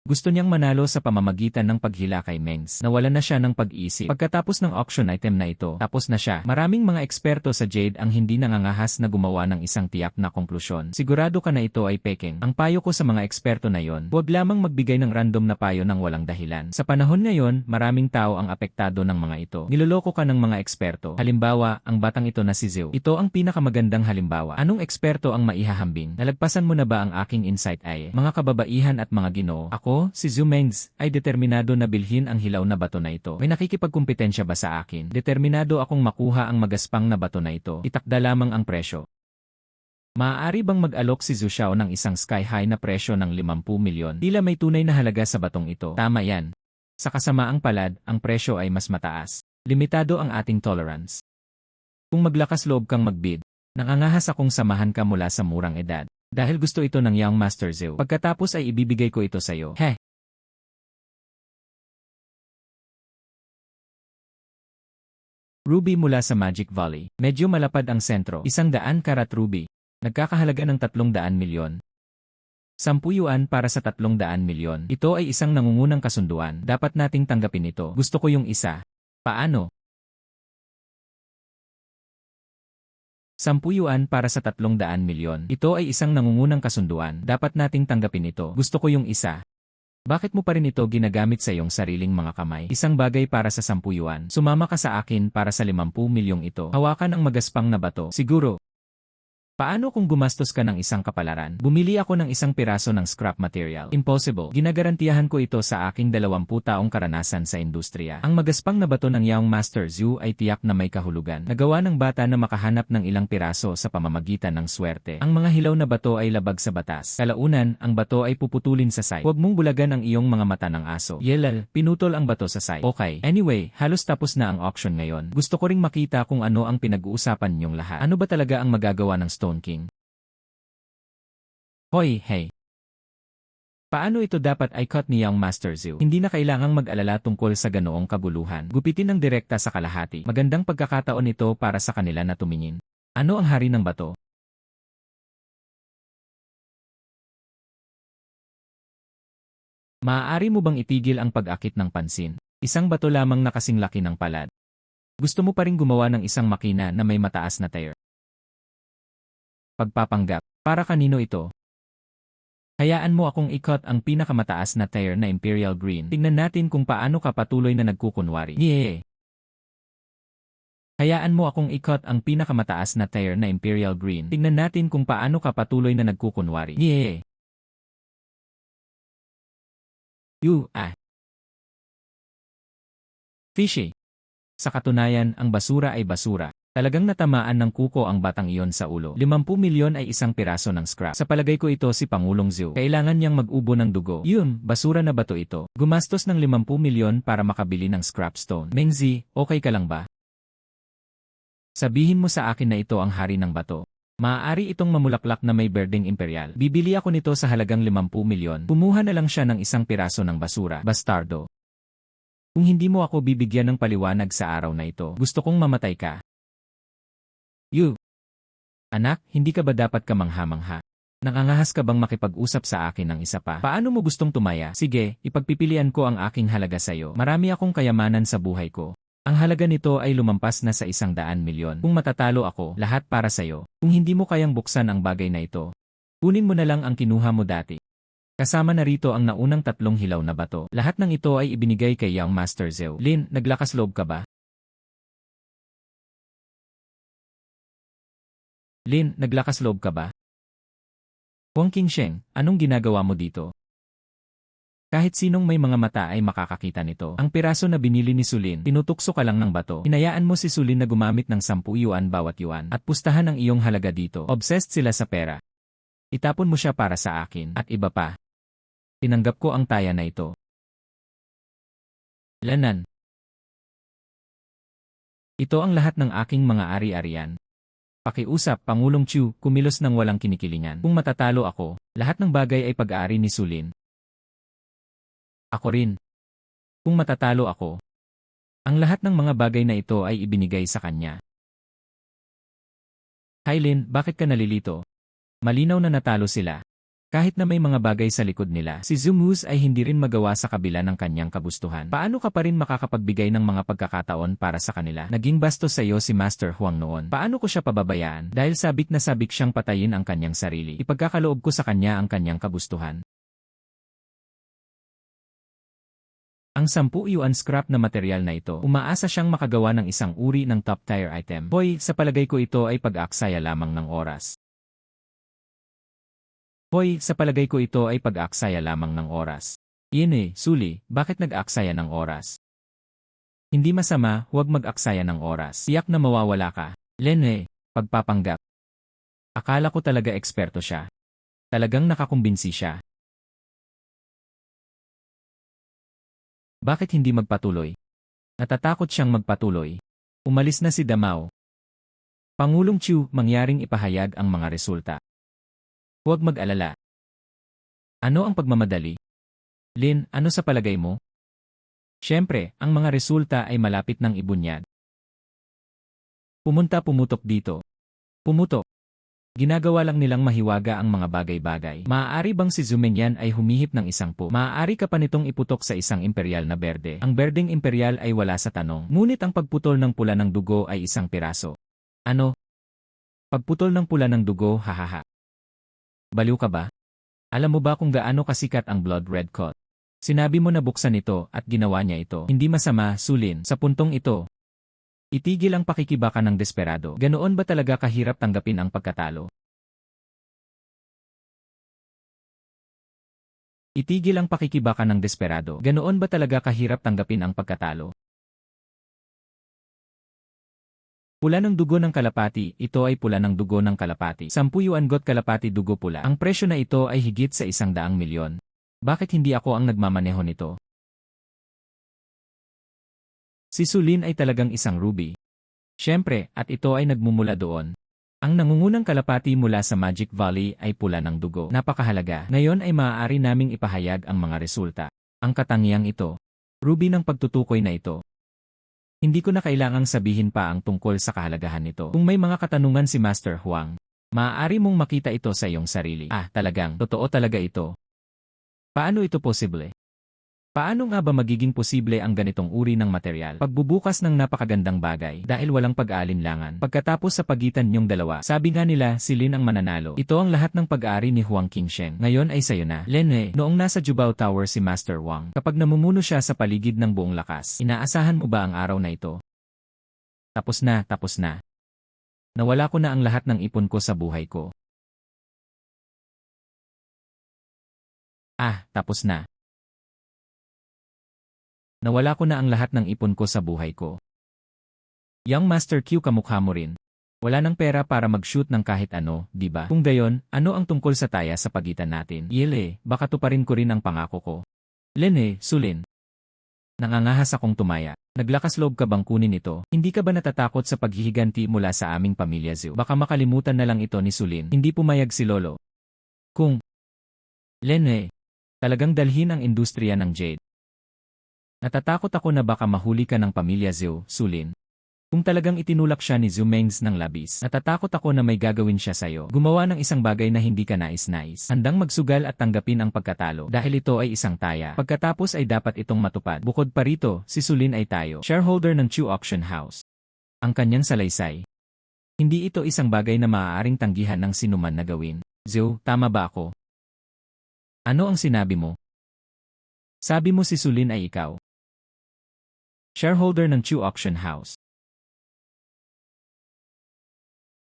Gusto niyang manalo sa pamamagitan ng paghila kay Mengs. Nawala na siya ng pag-iisip. Pagkatapos ng auction item na ito, tapos na siya. Maraming mga eksperto sa Jade ang hindi nangangahas na gumawa ng isang tiyak na konklusyon. Sigurado ka na ito ay pekeng. Ang payo ko sa mga eksperto na yon, huwag lamang magbigay ng random na payo ng walang dahilan. Sa panahon ngayon, maraming tao ang apektado ng mga ito. Niloloko ka ng mga eksperto. Halimbawa, ang batang ito na si Zhao. Ito ang pinakamagandang halimbawa. Anong eksperto ang maihahambing? Nalagpasan mo na ba ang aking insight ay, mga kababaihan at mga ginoo? Ako, si Zhu Mengs, ay determinado na bilhin ang hilaw na bato na ito. May nakikipagkumpetensya ba sa akin? Determinado akong makuha ang magaspang na bato na ito. Itakda lamang ang presyo. Maaari bang mag-alok si Zhu Xiao ng isang sky-high na presyo ng 50 milyon? Tila may tunay na halaga sa batong ito. Tama yan. Sa kasamaang palad, ang presyo ay mas mataas. Limitado ang ating tolerance. Kung maglakas loob kang magbid, nangangahas akong samahan ka mula sa murang edad. Dahil gusto ito ng Young Master Zhao. Pagkatapos ay ibibigay ko ito sa'yo. Ruby mula sa Magic Valley. Medyo malapad ang sentro. 100 karat ruby. Nagkakahalaga ng 300 milyon. 10 yuan para sa 300 milyon. Ito ay isang nangungunang kasunduan. Dapat nating tanggapin ito. Gusto ko yung isa. Paano? 10 yuan para sa 300 milyon. Ito ay isang nangungunang kasunduan. Dapat nating tanggapin ito. Gusto ko yung isa. Bakit mo pa rin ito ginagamit sa iyong sariling mga kamay? Isang bagay para sa 10 yuan. Sumama ka sa akin para sa 50 milyong ito. Hawakan ang magaspang na bato. Siguro. Paano kung gumastos ka ng isang kapalaran? Bumili ako ng isang piraso ng scrap material. Impossible. Ginagarantiyahan ko ito sa aking 20 taong karanasan sa industriya. Ang magaspang na bato ng Young Master Zhu ay tiyak na may kahulugan. Nagawa ng bata na makahanap ng ilang piraso sa pamamagitan ng swerte. Ang mga hilaw na bato ay labag sa batas. Kalaunan, ang bato ay puputulin sa side. Huwag mong bulagan ang iyong mga mata ng aso. Yelal, pinutol ang bato sa side. Okay. Anyway, halos tapos na ang auction ngayon. Gusto ko ring makita kung ano ang pinag-uusapan niyong lahat. Ano ba talaga ang magagawa ng Stone King? Hoy, hey. Paano ito dapat i-cut ni Young Master Zhu? Hindi na kailangang mag-alala tungkol sa ganoong kabuluhan. Gupitin ng direkta sa kalahati. Magandang pagkakataon ito para sa kanila na tumingin. Ano ang hari ng bato? Maaari mo bang itigil ang pag-akit ng pansin? Isang bato lamang na kasing laki ng palad. Gusto mo pa rin gumawa ng isang makina na may mataas na tire. Pagpapanggap. Para kanino ito? Hayaan mo akong ikot ang pinakamataas na tier na Imperial Green. Tingnan natin kung paano ka patuloy na nagkukunwari. Yeah. Hayaan mo akong ikot ang pinakamataas na tier na Imperial Green. Tingnan natin kung paano ka patuloy na nagkukunwari. Yeah. Fishy. Sa katunayan, ang basura ay basura. Talagang natamaan ng kuko ang batang iyon sa ulo. 50 milyon ay isang piraso ng scrap. Sa palagay ko ito si Pangulong Zhou. Kailangan niyang mag-ubo ng dugo. Yun, basura na bato ito. Gumastos ng 50 milyon para makabili ng scrap stone. Mengzi, okay ka lang ba? Sabihin mo sa akin na ito ang hari ng bato. Maaari itong mamulaklak na may berdeng imperial. Bibili ako nito sa halagang 50 milyon. Kumuha na lang siya ng isang piraso ng basura. Bastardo. Kung hindi mo ako bibigyan ng paliwanag sa araw na ito, gusto kong mamatay ka. Anak, hindi ka ba dapat kamangha-mangha? Nakangahas ka bang makipag-usap sa akin ng isa pa? Paano mo gustong tumaya? Sige, ipagpipilian ko ang aking halaga sa'yo. Marami akong kayamanan sa buhay ko. Ang halaga nito ay lumampas na sa 100 milyon. Kung matatalo ako, lahat para sa'yo. Kung hindi mo kayang buksan ang bagay na ito, kunin mo na lang ang kinuha mo dati. Kasama na rito ang naunang 3 hilaw na bato. Lahat ng ito ay ibinigay kay Young Master Zhou. Lin, naglakas loob ka ba? Lin, naglakas loob ka ba? Huang Qingsheng, anong ginagawa mo dito? Kahit sinong may mga mata ay makakakita nito. Ang piraso na binili ni Sulin, tinutukso ka lang ng bato. Hinayaan mo si Sulin na gumamit ng 10 yuan bawat yuan at pustahan ang iyong halaga dito. Obsessed sila sa pera. Itapon mo siya para sa akin at iba pa. Tinanggap ko ang taya na ito. Lanan. Ito ang lahat ng aking mga ari-arian. Pakiusap, Pangulong Chu, kumilos ng walang kinikilingan. Kung matatalo ako, lahat ng bagay ay pag-aari ni Sulin. Ako rin. Kung matatalo ako, ang lahat ng mga bagay na ito ay ibinigay sa kanya. Lin, bakit ka nalilito? Malinaw na natalo sila. Kahit na may mga bagay sa likod nila, si Zumuz ay hindi rin magawa sa kabila ng kanyang kagustuhan. Paano ka pa rin makakapagbigay ng mga pagkakataon para sa kanila? Naging bastos sa iyo si Master Huang noon. Paano ko siya pababayaan? Dahil sabik na sabik siyang patayin ang kanyang sarili. Ipagkakaloob ko sa kanya ang kanyang kagustuhan. Ang 10 yuan scrap na material na ito, umaasa siyang makagawa ng isang uri ng top tier item. Hoy, sa palagay ko ito ay pag-aaksaya lamang ng oras. Hoy, sa palagay ko ito ay pag-aaksaya lamang ng oras. Suli, bakit nag-aaksaya ng oras? Hindi masama, huwag mag-aksaya ng oras. Tiyak na mawawala ka. Pagpapanggap. Akala ko talaga eksperto siya. Talagang nakakumbinsi siya. Bakit hindi magpatuloy? Natatakot siyang magpatuloy. Umalis na si Damao. Pangulong Chu, mangyaring ipahayag ang mga resulta. Huwag mag-alala. Ano ang pagmamadali? Lin, ano sa palagay mo? Siyempre, ang mga resulta ay malapit ng ibunyad. Pumutok dito. Pumutok. Ginagawa lang nilang mahiwaga ang mga bagay-bagay. Maaari bang si Zumengyan ay humihip ng isang po? Maaari ka pa nitong iputok sa isang imperial na berde. Ang berdeng imperial ay wala sa tanong. Ngunit ang pagputol ng pula ng dugo ay isang piraso. Ano? Pagputol ng pula ng dugo, hahaha. Baliw ka ba? Alam mo ba kung gaano kasikat ang blood red coat? Sinabi mo na buksan ito at ginawa niya ito. Hindi masama, Sulin, sa puntong ito. Itigil ang pakikibaka ng desperado. Ganoon ba talaga kahirap tanggapin ang pagkatalo? Itigil ang pakikibaka ng desperado. Ganoon ba talaga kahirap tanggapin ang pagkatalo? Pula ng dugo ng kalapati, ito ay pula ng dugo ng kalapati. 10 yuan got kalapati dugo pula. Ang presyo na ito ay higit sa 100 milyon. Bakit hindi ako ang nagmamaneho nito? Si Sulin ay talagang isang ruby. Siyempre, at ito ay nagmumula doon. Ang nangungunang kalapati mula sa Magic Valley ay pula ng dugo. Napakahalaga. Ngayon ay maaari naming ipahayag ang mga resulta. Ang katangiang ito. Ruby ng pagtutukoy na ito. Hindi ko na kailangang sabihin pa ang tungkol sa kahalagahan nito. Kung may mga katanungan si Master Huang, maaari mong makita ito sa iyong sarili. Talagang, totoo talaga ito. Paano ito posible? Paano nga ba magiging posible ang ganitong uri ng material? Pagbubukas ng napakagandang bagay dahil walang pag-aalinlangan. Pagkatapos sa pagitan niyong dalawa, sabi nga nila si Lin ang mananalo. Ito ang lahat ng pag-aari ni Huang Qingsheng. Ngayon ay sayo na. Lin, noong nasa Jubao Tower si Master Wang, kapag namumuno siya sa paligid ng buong lakas, inaasahan mo ba ang araw na ito? Tapos na, tapos na. Nawala ko na ang lahat ng ipon ko sa buhay ko. Tapos na. Nawala ko na ang lahat ng ipon ko sa buhay ko. Young Master Q, kamukha mo rin. Wala nang pera para mag-shoot ng kahit ano, di ba? Kung gayon, ano ang tungkol sa taya sa pagitan natin? Yele, baka tuparin ko rin ang pangako ko. Lin, Sulin. Nangangahas akong tumaya. Naglakas loob ka bang kunin ito? Hindi ka ba natatakot sa paghihiganti mula sa aming pamilya Zhu? Baka makalimutan na lang ito ni Sulin. Hindi pumayag si Lolo. Kung Lin, talagang dalhin ang industriya ng Jade. Natatakot ako na baka mahuli ka ng pamilya Zhu, Sulin. Kung talagang itinulak siya ni Zhu Mengs ng labis, natatakot ako na may gagawin siya sa'yo. Gumawa ng isang bagay na hindi ka nais-nais. Handang magsugal at tanggapin ang pagkatalo dahil ito ay isang taya. Pagkatapos ay dapat itong matupad. Bukod pa rito, si Sulin ay tayo, shareholder ng Chu Auction House. Ang kanyang salaysay. Hindi ito isang bagay na maaaring tanggihan ng sinuman na gawin. Zhu, tama ba ako? Ano ang sinabi mo? Sabi mo si Sulin ay ikaw. Shareholder ng Chu Auction House.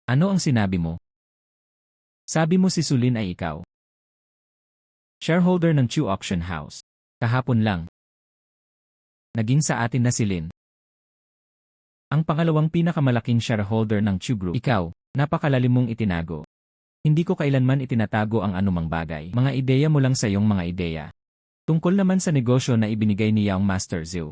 Ano ang sinabi mo? Sabi mo si Sulin ay ikaw. Shareholder ng Chu Auction House. Kahapon lang. Naging sa atin na si Lin. Ang pangalawang pinakamalaking shareholder ng Chu Group. Ikaw, napakalalim mong itinago. Hindi ko kailanman itinatago ang anumang bagay. Mga ideya mo lang sa iyong mga ideya. Tungkol naman sa negosyo na ibinigay ni Young Master Zhu.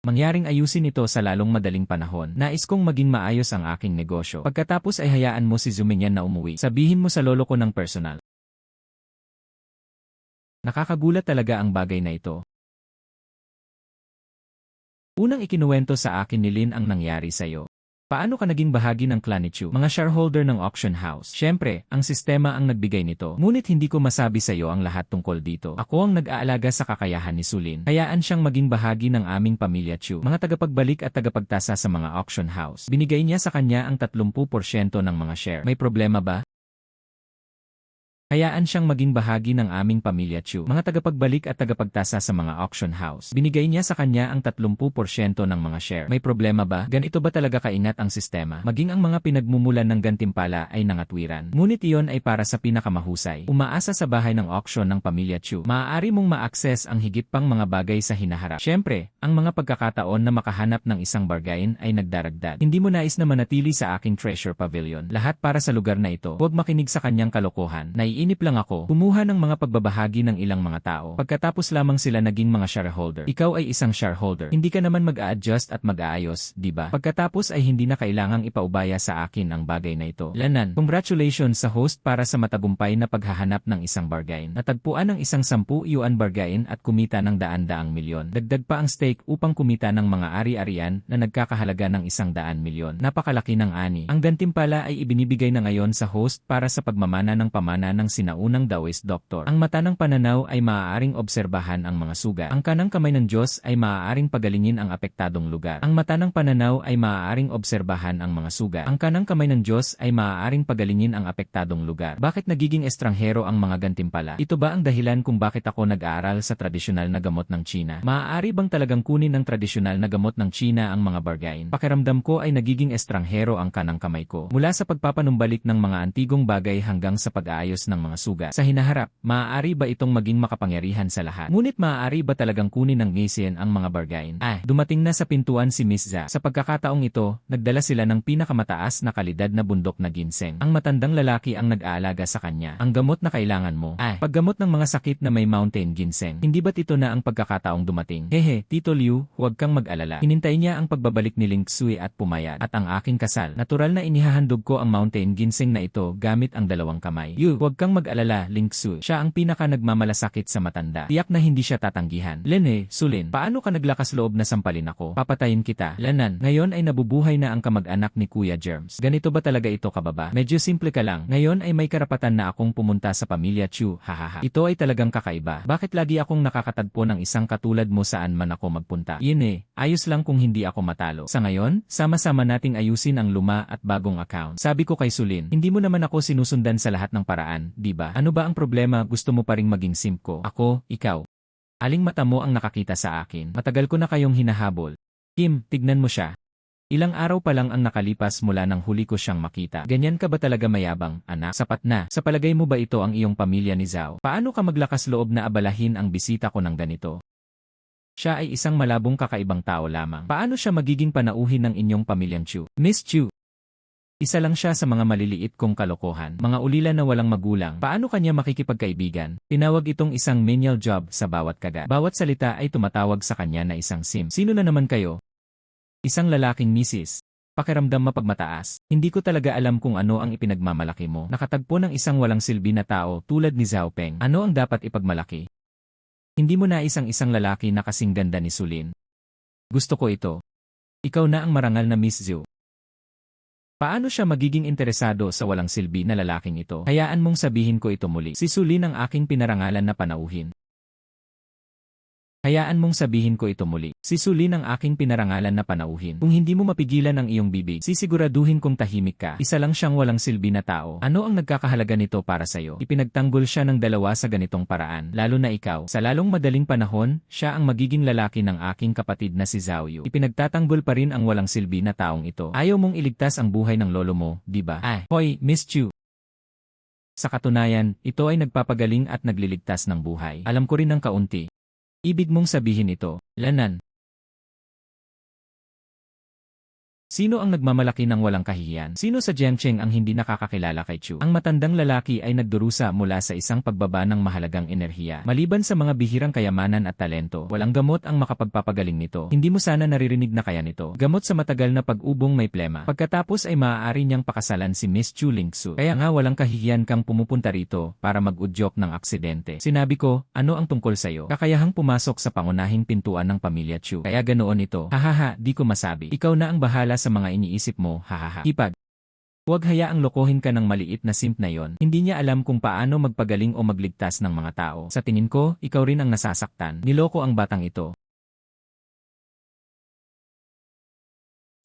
Mangyaring ayusin ito sa lalong madaling panahon. Nais kong maging maayos ang aking negosyo. Pagkatapos ay hayaan mo si Zumingyan na umuwi. Sabihin mo sa lolo ko ng personal. Nakakagulat talaga ang bagay na ito. Unang ikinuwento sa akin ni Lin ang nangyari sa'yo. Paano ka naging bahagi ng clan ni Chu? Mga shareholder ng auction house. Siyempre, ang sistema ang nagbigay nito. Ngunit hindi ko masabi sa iyo ang lahat tungkol dito. Ako ang nag-aalaga sa kakayahan ni Sulin. Hayaan siyang maging bahagi ng aming pamilya Chu. Mga tagapagbalik at tagapagtasa sa mga auction house. Binigay niya sa kanya ang 30% ng mga share. May problema ba? Hayaan siyang maging bahagi ng aming pamilya Chu. Mga tagapagbalik at tagapagtasa sa mga auction house. Binigay niya sa kanya ang 30% ng mga share. May problema ba? Ganito ba talaga kaingat ang sistema? Maging ang mga pinagmumulan ng gantimpala ay nangatwiran. Ngunit iyon ay para sa pinakamahusay. Umaasa sa bahay ng auction ng pamilya Chu. Maaari mong ma-access ang higit pang mga bagay sa hinaharap. Siyempre, ang mga pagkakataon na makahanap ng isang bargain ay nagdaragdag. Hindi mo nais na manatili sa aking treasure pavilion. Lahat para sa lugar na ito. Huwag makinig sa kanyang kalokohan. Naiinip lang ako. Kumuha ng mga pagbabahagi ng ilang mga tao. Pagkatapos lamang sila naging mga shareholder. Ikaw ay isang shareholder. Hindi ka naman mag-a-adjust at mag-aayos, di ba? Pagkatapos ay hindi na kailangang ipaubaya sa akin ang bagay na ito. Lanan, congratulations sa host para sa matagumpay na paghahanap ng isang bargain. Natagpuan ng isang 10 yuan bargain at kumita ng daan-daang milyon. Dagdag pa ang stake upang kumita ng mga ari-arian na nagkakahalaga ng 100 milyon. Napakalaki ng ani. Ang gantimpala ay ibinibigay na ngayon sa host para sa pagmamana ng pamana ng sinaunang Taoist doktor. Ang mata ng pananaw ay maaaring obserbahan ang mga sugat. Ang kanang kamay ng Diyos ay maaaring pagalingin ang apektadong lugar. Ang mata ng pananaw ay maaaring obserbahan ang mga sugat. Ang kanang kamay ng Diyos ay maaaring pagalingin ang apektadong lugar. Bakit nagiging estranghero ang mga gantimpala? Ito ba ang dahilan kung bakit ako nag-aaral sa tradisyonal na gamot ng China? Maaari bang talagang kunin ng tradisyonal na gamot ng China ang mga bargain? Pakiramdam ko ay nagiging estranghero ang kanang kamay ko. Mula sa pagpapanumbalik ng mga antigong bagay hanggang sa pag-aayos ng mga sugat. Sa hinaharap, maaari ba itong maging makapangyarihan sa lahat? Ngunit maaari ba talagang kunin ng Ngasian ang mga bargain? Dumating na sa pintuan si Miss Za. Sa pagkakataong ito, nagdala sila ng pinakamataas na kalidad na bundok na ginseng. Ang matandang lalaki ang nag-aalaga sa kanya. Ang gamot na kailangan mo. Paggamot ng mga sakit na may mountain ginseng. Hindi ba't ito na ang pagkakataong dumating? Hehe, Tito Liu, huwag kang mag-alala. Hinintay niya ang pagbabalik ni Ling Xui at pumayat. At ang aking kasal. Natural na inihahandog ko ang mountain ginseng na ito gamit ang dalawang kamay. Yu, huwag kang kang mag-alala, Lingsu. Siya ang pinaka nagmamalasakit sa matanda. Tiyak na hindi siya tatanggihan. Lene, Sulin, paano ka naglakas loob na sampalin ako? Papatayin kita. Lanan, ngayon ay nabubuhay na ang kamag-anak ni Kuya Germs. Ganito ba talaga ito, kababa? Medyo simple ka lang. Ngayon ay may karapatan na akong pumunta sa pamilya Chu. Hahaha. Ito ay talagang kakaiba. Bakit lagi akong nakakatagpo ng isang katulad mo saan man ako magpunta? Yun ayos lang kung hindi ako matalo. Sa ngayon, sama-sama nating ayusin ang luma at bagong account. Sabi ko kay Sulin, hindi mo naman ako sinusundan sa lahat ng paraan, di ba? Ano ba ang problema? Gusto mo pa ring maging simp ko? Ako, ikaw. Aling mata mo ang nakakita sa akin? Matagal ko na kayong hinahabol. Kim, tignan mo siya. Ilang araw pa lang ang nakalipas mula nang huli ko siyang makita. Ganyan ka ba talaga mayabang, anak? Sapat na. Sa palagay mo ba ito ang iyong pamilya ni Zhao? Paano ka maglakas loob na abalahin ang bisita ko ng ganito? Siya ay isang malabong kakaibang tao lamang. Paano siya magiging panauhin ng inyong pamilyang Chu? Miss Chu. Isa lang siya sa mga maliliit kong kalokohan, mga ulila na walang magulang. Paano kanya makikipagkaibigan? Tinawag itong isang menial job sa bawat kagat. Bawat salita ay tumatawag sa kanya na isang sim. Sino na naman kayo? Isang lalaking misis. Pakiramdam mapagmataas. Hindi ko talaga alam kung ano ang ipinagmamalaki mo. Nakatagpo ng isang walang silbi na tao tulad ni Zhao Peng. Ano ang dapat ipagmalaki? Hindi mo na isang lalaki na kasing ganda ni Sulin. Gusto ko ito. Ikaw na ang marangal na Miss Zhu. Paano siya magiging interesado sa walang silbi na lalaking ito? Hayaan mong sabihin ko ito muli. Si Sulin ang aking pinarangalan na panauhin. Hayaan mong sabihin ko ito muli. Si Sulin ang aking pinarangalan na panauhin. Kung hindi mo mapigilan ang iyong bibig, sisiguraduhin kong tahimik ka. Isa lang siyang walang silbi na tao. Ano ang nagkakahalaga nito para sa'yo? Ipinagtanggol siya ng dalawa sa ganitong paraan. Lalo na ikaw. Sa lalong madaling panahon, siya ang magiging lalaki ng aking kapatid na si Zhao Yu. Ipinagtatanggol pa rin ang walang silbi na taong ito. Ayaw mong iligtas ang buhay ng lolo mo, di ba? Hoy, Miss Chu. Sa katunayan, ito ay nagpapagaling at nagliligtas ng buhay. Alam ko rin ng kaunti. Ibig mong sabihin ito, Lanan. Sino ang nagmamalaki ng walang kahihiyan? Sino sa Jiangcheng ang hindi nakakakilala kay Chu? Ang matandang lalaki ay nagdurusa mula sa isang pagbaba ng mahalagang enerhiya. Maliban sa mga bihirang kayamanan at talento, walang gamot ang makapagpapagaling nito. Hindi mo sana naririnig na kaya nito. Gamot sa matagal na pag-ubong may plema. Pagkatapos ay maaari niyang pakasalan si Miss Chu Lingsu. Kaya nga walang kahihiyan kang pumupunta rito para mag-udyok ng aksidente. Sinabi ko, ano ang tungkol sa'yo? Kakayahang pumasok sa pangunahing pintuan ng pamilya Chu. Kaya ganoon ito. Hahaha, di ko masabi. Ikaw na ang bahala sa mga iniisip mo, hahaha. Hipag. Huwag hayaang lokohin ka ng maliit na simp na yon. Hindi niya alam kung paano magpagaling o magligtas ng mga tao. Sa tingin ko, ikaw rin ang nasasaktan. Niloko ang batang ito.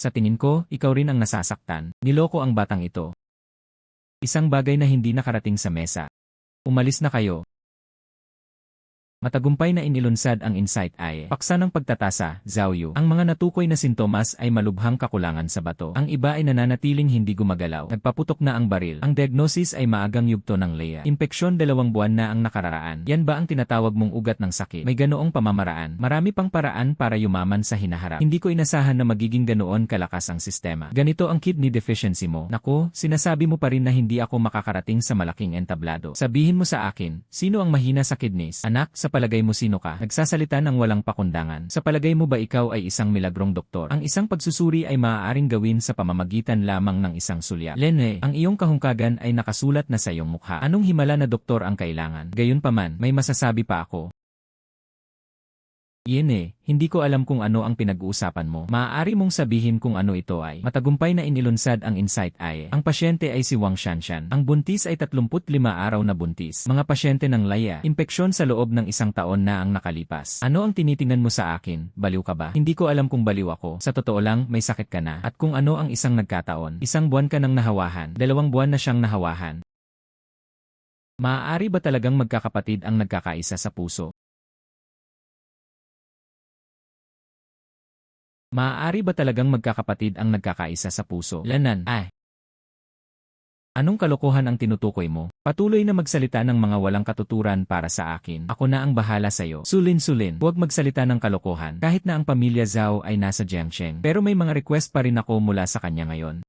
Sa tingin ko, ikaw rin ang nasasaktan. Niloko ang batang ito. Isang bagay na hindi nakarating sa mesa. Umalis na kayo. Matagumpay na inilunsad ang insight ay paksa ng pagtatasa, Zhao Yu. Ang mga natukoy na sintomas ay malubhang kakulangan sa bato. Ang iba ay nananatiling hindi gumagalaw. Nagpaputok na ang baril. Ang diagnosis ay maagang yugto ng Leia. Impeksyon 2 buwan na ang nakararaan. Yan ba ang tinatawag mong ugat ng sakit? May ganoong pamamaraan. Marami pang paraan para yumaman sa hinaharap. Hindi ko inasahan na magiging ganoon kalakas ang sistema. Ganito ang kidney deficiency mo. Naku, sinasabi mo pa rin na hindi ako makakarating sa malaking entablado. Sabihin mo sa akin, sino ang mahina sa kidneys? Anak, sa palagay mo sino ka? Nagsasalita ng walang pakundangan. Sa palagay mo ba ikaw ay isang milagrong doktor? Ang isang pagsusuri ay maaaring gawin sa pamamagitan lamang ng isang sulya. Lene, ang iyong kahungkagan ay nakasulat na sa iyong mukha. Anong himala na doktor ang kailangan? Gayunpaman, may masasabi pa ako. Hindi ko alam kung ano ang pinag-uusapan mo. Maaari mong sabihin kung ano ito ay. Matagumpay na inilunsad ang insight ay. Ang pasyente ay si Wang Shanshan. Ang buntis ay 35 araw na buntis. Mga pasyente ng Leia. Impeksyon sa loob ng 1 taon na ang nakalipas. Ano ang tinitingnan mo sa akin? Baliw ka ba? Hindi ko alam kung baliw ako. Sa totoo lang, may sakit ka na. At kung ano ang isang nagkataon. 1 buwan ka nang nahawahan. 2 buwan na siyang nahawahan. Maaari ba talagang magkakapatid ang nagkakaisa sa puso? Maaari ba talagang magkakapatid ang nagkakaisa sa puso? Lanan. Anong kalokohan ang tinutukoy mo? Patuloy na magsalita ng mga walang katuturan para sa akin. Ako na ang bahala sa'yo. Sulin, huwag magsalita ng kalokohan. Kahit na ang pamilya Zhao ay nasa Jiangcheng. Pero may mga request pa rin ako mula sa kanya ngayon.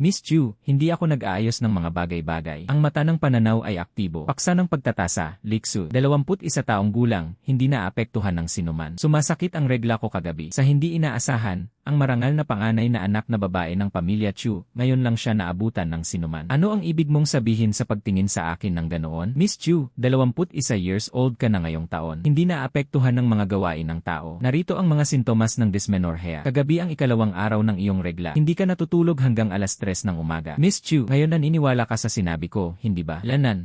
Miss Chu, hindi ako nag-aayos ng mga bagay-bagay. Ang mata ng pananaw ay aktibo. Paksa ng pagtatasa, Lingsu, 21 taong gulang, hindi naapektuhan ng sinuman. Sumasakit ang regla ko kagabi. Sa hindi inaasahan, ang marangal na panganay na anak na babae ng pamilya Chu, ngayon lang siya naabutan ng sinuman. Ano ang ibig mong sabihin sa pagtingin sa akin ng ganoon? Miss Chu, 21 years old ka na ngayong taon. Hindi naapektuhan ng mga gawain ng tao. Narito ang mga sintomas ng dysmenorrhea. Kagabi ang ikalawang araw ng iyong regla. Hindi ka natutulog hanggang alas 3 ng umaga. Miss Chu, ngayon naniniwala ka sa sinabi ko, hindi ba? Lanan.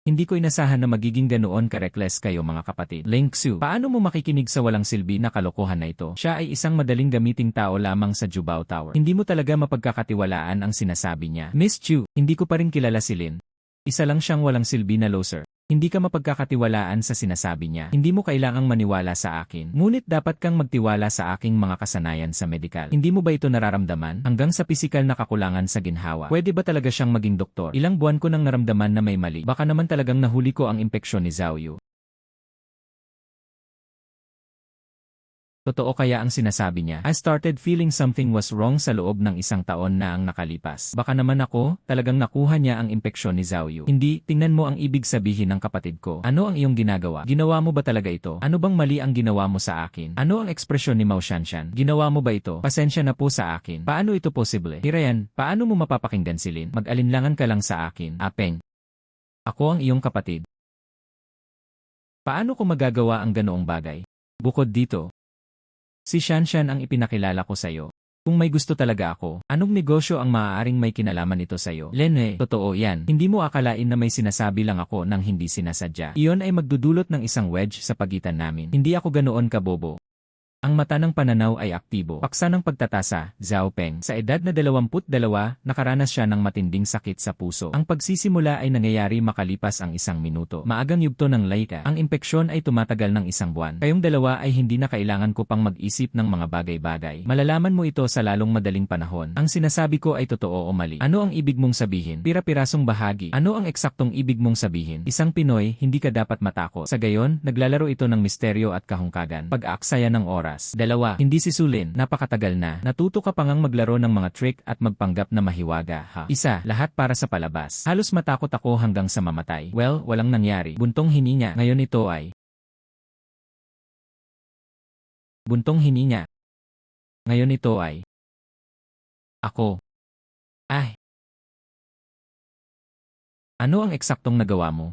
Hindi ko inasahan na magiging ganoon ka-reckless kayo mga kapatid. Ling Xu, paano mo makikinig sa walang silbi na kalokohan na ito? Siya ay isang madaling gamiting tao lamang sa Jubao Tower. Hindi mo talaga mapagkakatiwalaan ang sinasabi niya. Miss Chu, hindi ko pa rin kilala si Lin. Isa lang siyang walang silbi na loser. Hindi ka mapagkakatiwalaan sa sinasabi niya. Hindi mo kailangang maniwala sa akin. Ngunit dapat kang magtiwala sa aking mga kasanayan sa medikal. Hindi mo ba ito nararamdaman? Hanggang sa pisikal na kakulangan sa ginhawa. Pwede ba talaga siyang maging doktor? Ilang buwan ko nang naramdaman na may mali. Baka naman talagang nahuli ko ang impeksyon ni Zhao Yu. Totoo kaya ang sinasabi niya? I started feeling something was wrong sa loob ng isang taon na ang nakalipas. Baka naman ako, talagang nakuha niya ang impeksyon ni Zhao Yu. Hindi, tingnan mo ang ibig sabihin ng kapatid ko. Ano ang iyong ginagawa? Ginawa mo ba talaga ito? Ano bang mali ang ginawa mo sa akin? Ano ang ekspresyon ni Mao Shanshan? Ginawa mo ba ito? Pasensya na po sa akin. Paano ito posible? Hirayan, paano mo mapapakinggan si Lin? Mag-alinlangan ka lang sa akin. Apeng. Ako ang iyong kapatid. Paano ko magagawa ang ganoong bagay? Bukod dito, si Shanshan ang ipinakilala ko sa'yo. Kung may gusto talaga ako, anong negosyo ang maaaring may kinalaman nito sa'yo? Lene, totoo yan. Hindi mo akalain na may sinasabi lang ako nang hindi sinasadya. Iyon ay magdudulot ng isang wedge sa pagitan namin. Hindi ako ganoon kabobo. Ang mata ng pananaw ay aktibo. Paksa ng pagtatasa, Zhao Peng. Sa edad na 22, nakaranas siya ng matinding sakit sa puso. Ang pagsisimula ay nangyayari makalipas ang 1 minuto. Maagang yugto ng laika. Ang impeksyon ay tumatagal ng 1 buwan. Kayong dalawa ay hindi na kailangan ko pang mag-isip ng mga bagay-bagay. Malalaman mo ito sa lalong madaling panahon. Ang sinasabi ko ay totoo o mali. Ano ang ibig mong sabihin? Pira-pirasong bahagi. Ano ang eksaktong ibig mong sabihin? Isang Pinoy, hindi ka dapat matakot. Sa gayon, naglalaro ito ng misteryo at kahungkagan. Pag-aaksaya ng oras. 2. Hindi sisulin, napakatagal na. Natuto ka pangang maglaro ng mga trick at magpanggap na mahiwaga, ha? 1. Lahat para sa palabas. Halos matakot ako hanggang sa mamatay. Well, walang nangyari. Buntong hininga. Ngayon ito ay buntong hininga. Ngayon ito ay ako. Ay. Ano ang eksaktong nagawa mo?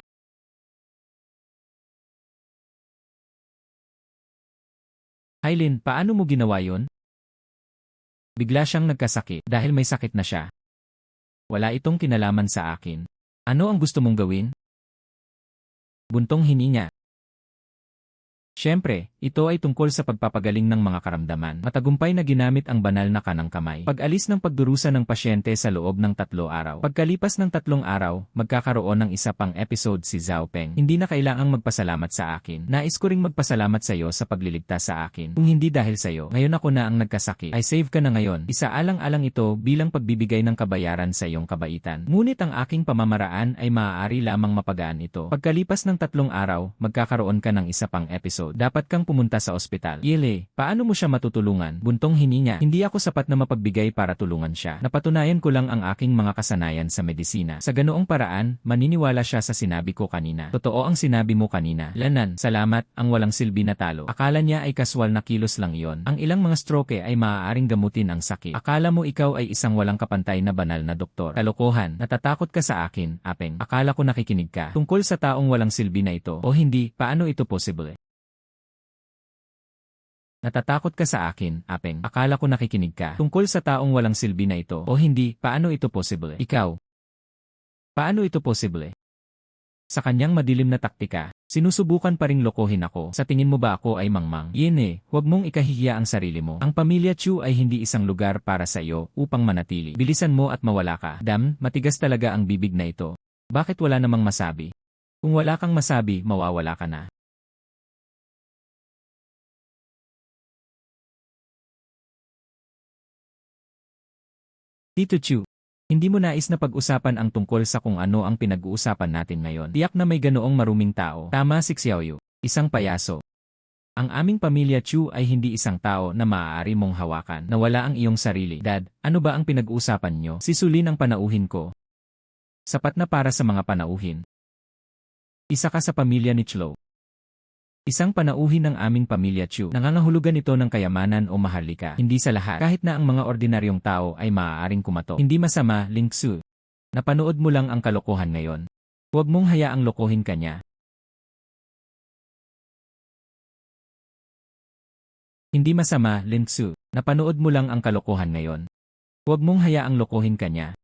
Lin, paano mo ginawa yon? Bigla siyang nagkasakit dahil may sakit na siya. Wala itong kinalaman sa akin. Ano ang gusto mong gawin? Buntong hininga. Siyempre, ito ay tungkol sa pagpapagaling ng mga karamdaman. Matagumpay na ginamit ang banal na kanang kamay. Pag-alis ng pagdurusa ng pasyente sa loob ng 3 araw. Pagkalipas ng 3 araw, magkakaroon ng isa pang episode si Zhao Peng. Hindi na kailangang magpasalamat sa akin. Nais ko ring magpasalamat sa iyo sa pagliligtas sa akin. Kung hindi dahil sa iyo, ngayon ako na ang nagkasakit. Ay save ka na ngayon. Isaalang-alang ito bilang pagbibigay ng kabayaran sa iyong kabaitan. Ngunit ang aking pamamaraan ay maaari lamang mapagaan ito. Pagkalipas ng 3 araw, magkakaroon ka ng isa pang episode. Dapat kang pumunta sa ospital. Yele, paano mo siya matutulungan? Buntong hininga. Hindi ako sapat na mapagbigay para tulungan siya. Napatunayan ko lang ang aking mga kasanayan sa medisina. Sa ganoong paraan, maniniwala siya sa sinabi ko kanina. Totoo ang sinabi mo kanina. Lanan, salamat, ang walang silbi na talo. Akala niya ay kaswal na kilos lang iyon. Ang ilang mga stroke ay maaaring gamutin ang sakit. Akala mo ikaw ay isang walang kapantay na banal na doktor. Kalokohan, natatakot ka sa akin, Apeng. Akala ko nakikinig ka. Tungkol sa taong walang silbi na ito. O hindi, paano ito possible? Natatakot ka sa akin, Apeng. Akala ko nakikinig ka. Tungkol sa taong walang silbi na ito. O hindi, paano ito possible? Ikaw. Paano ito possible? Sa kanyang madilim na taktika, sinusubukan pa ring lokohin ako. Sa tingin mo ba ako ay mangmang? Yene, huwag mong ikahihiya ang sarili mo. Ang pamilya Chu ay hindi isang lugar para sa iyo upang manatili. Bilisan mo at mawala ka. Damn, matigas talaga ang bibig na ito. Bakit wala namang masabi? Kung wala kang masabi, mawawala ka na. Tito Chu, hindi mo nais na pag-usapan ang tungkol sa kung ano ang pinag-uusapan natin ngayon. Tiyak na may ganoong maruming tao. Tama si Xiaoyu, isang payaso. Ang aming pamilya Chu ay hindi isang tao na maaari mong hawakan. Nawala ang iyong sarili. Dad, ano ba ang pinag-uusapan nyo? Sisulin ang panauhin ko. Sapat na para sa mga panauhin. Isa ka sa pamilya ni Chlo. Isang panauhin ng aming pamilya Chu. Nangangahulugan ito ng kayamanan o maharlika. Hindi sa lahat. Kahit na ang mga ordinaryong tao ay maaaring kumato. Hindi masama, Ling Su. Napanood mo lang ang kalokohan ngayon. Huwag mong hayaang lokohin ka niya. Hindi masama, Ling Su. Napanood mo lang ang kalokohan ngayon. Huwag mong hayaang lokohin ka niya.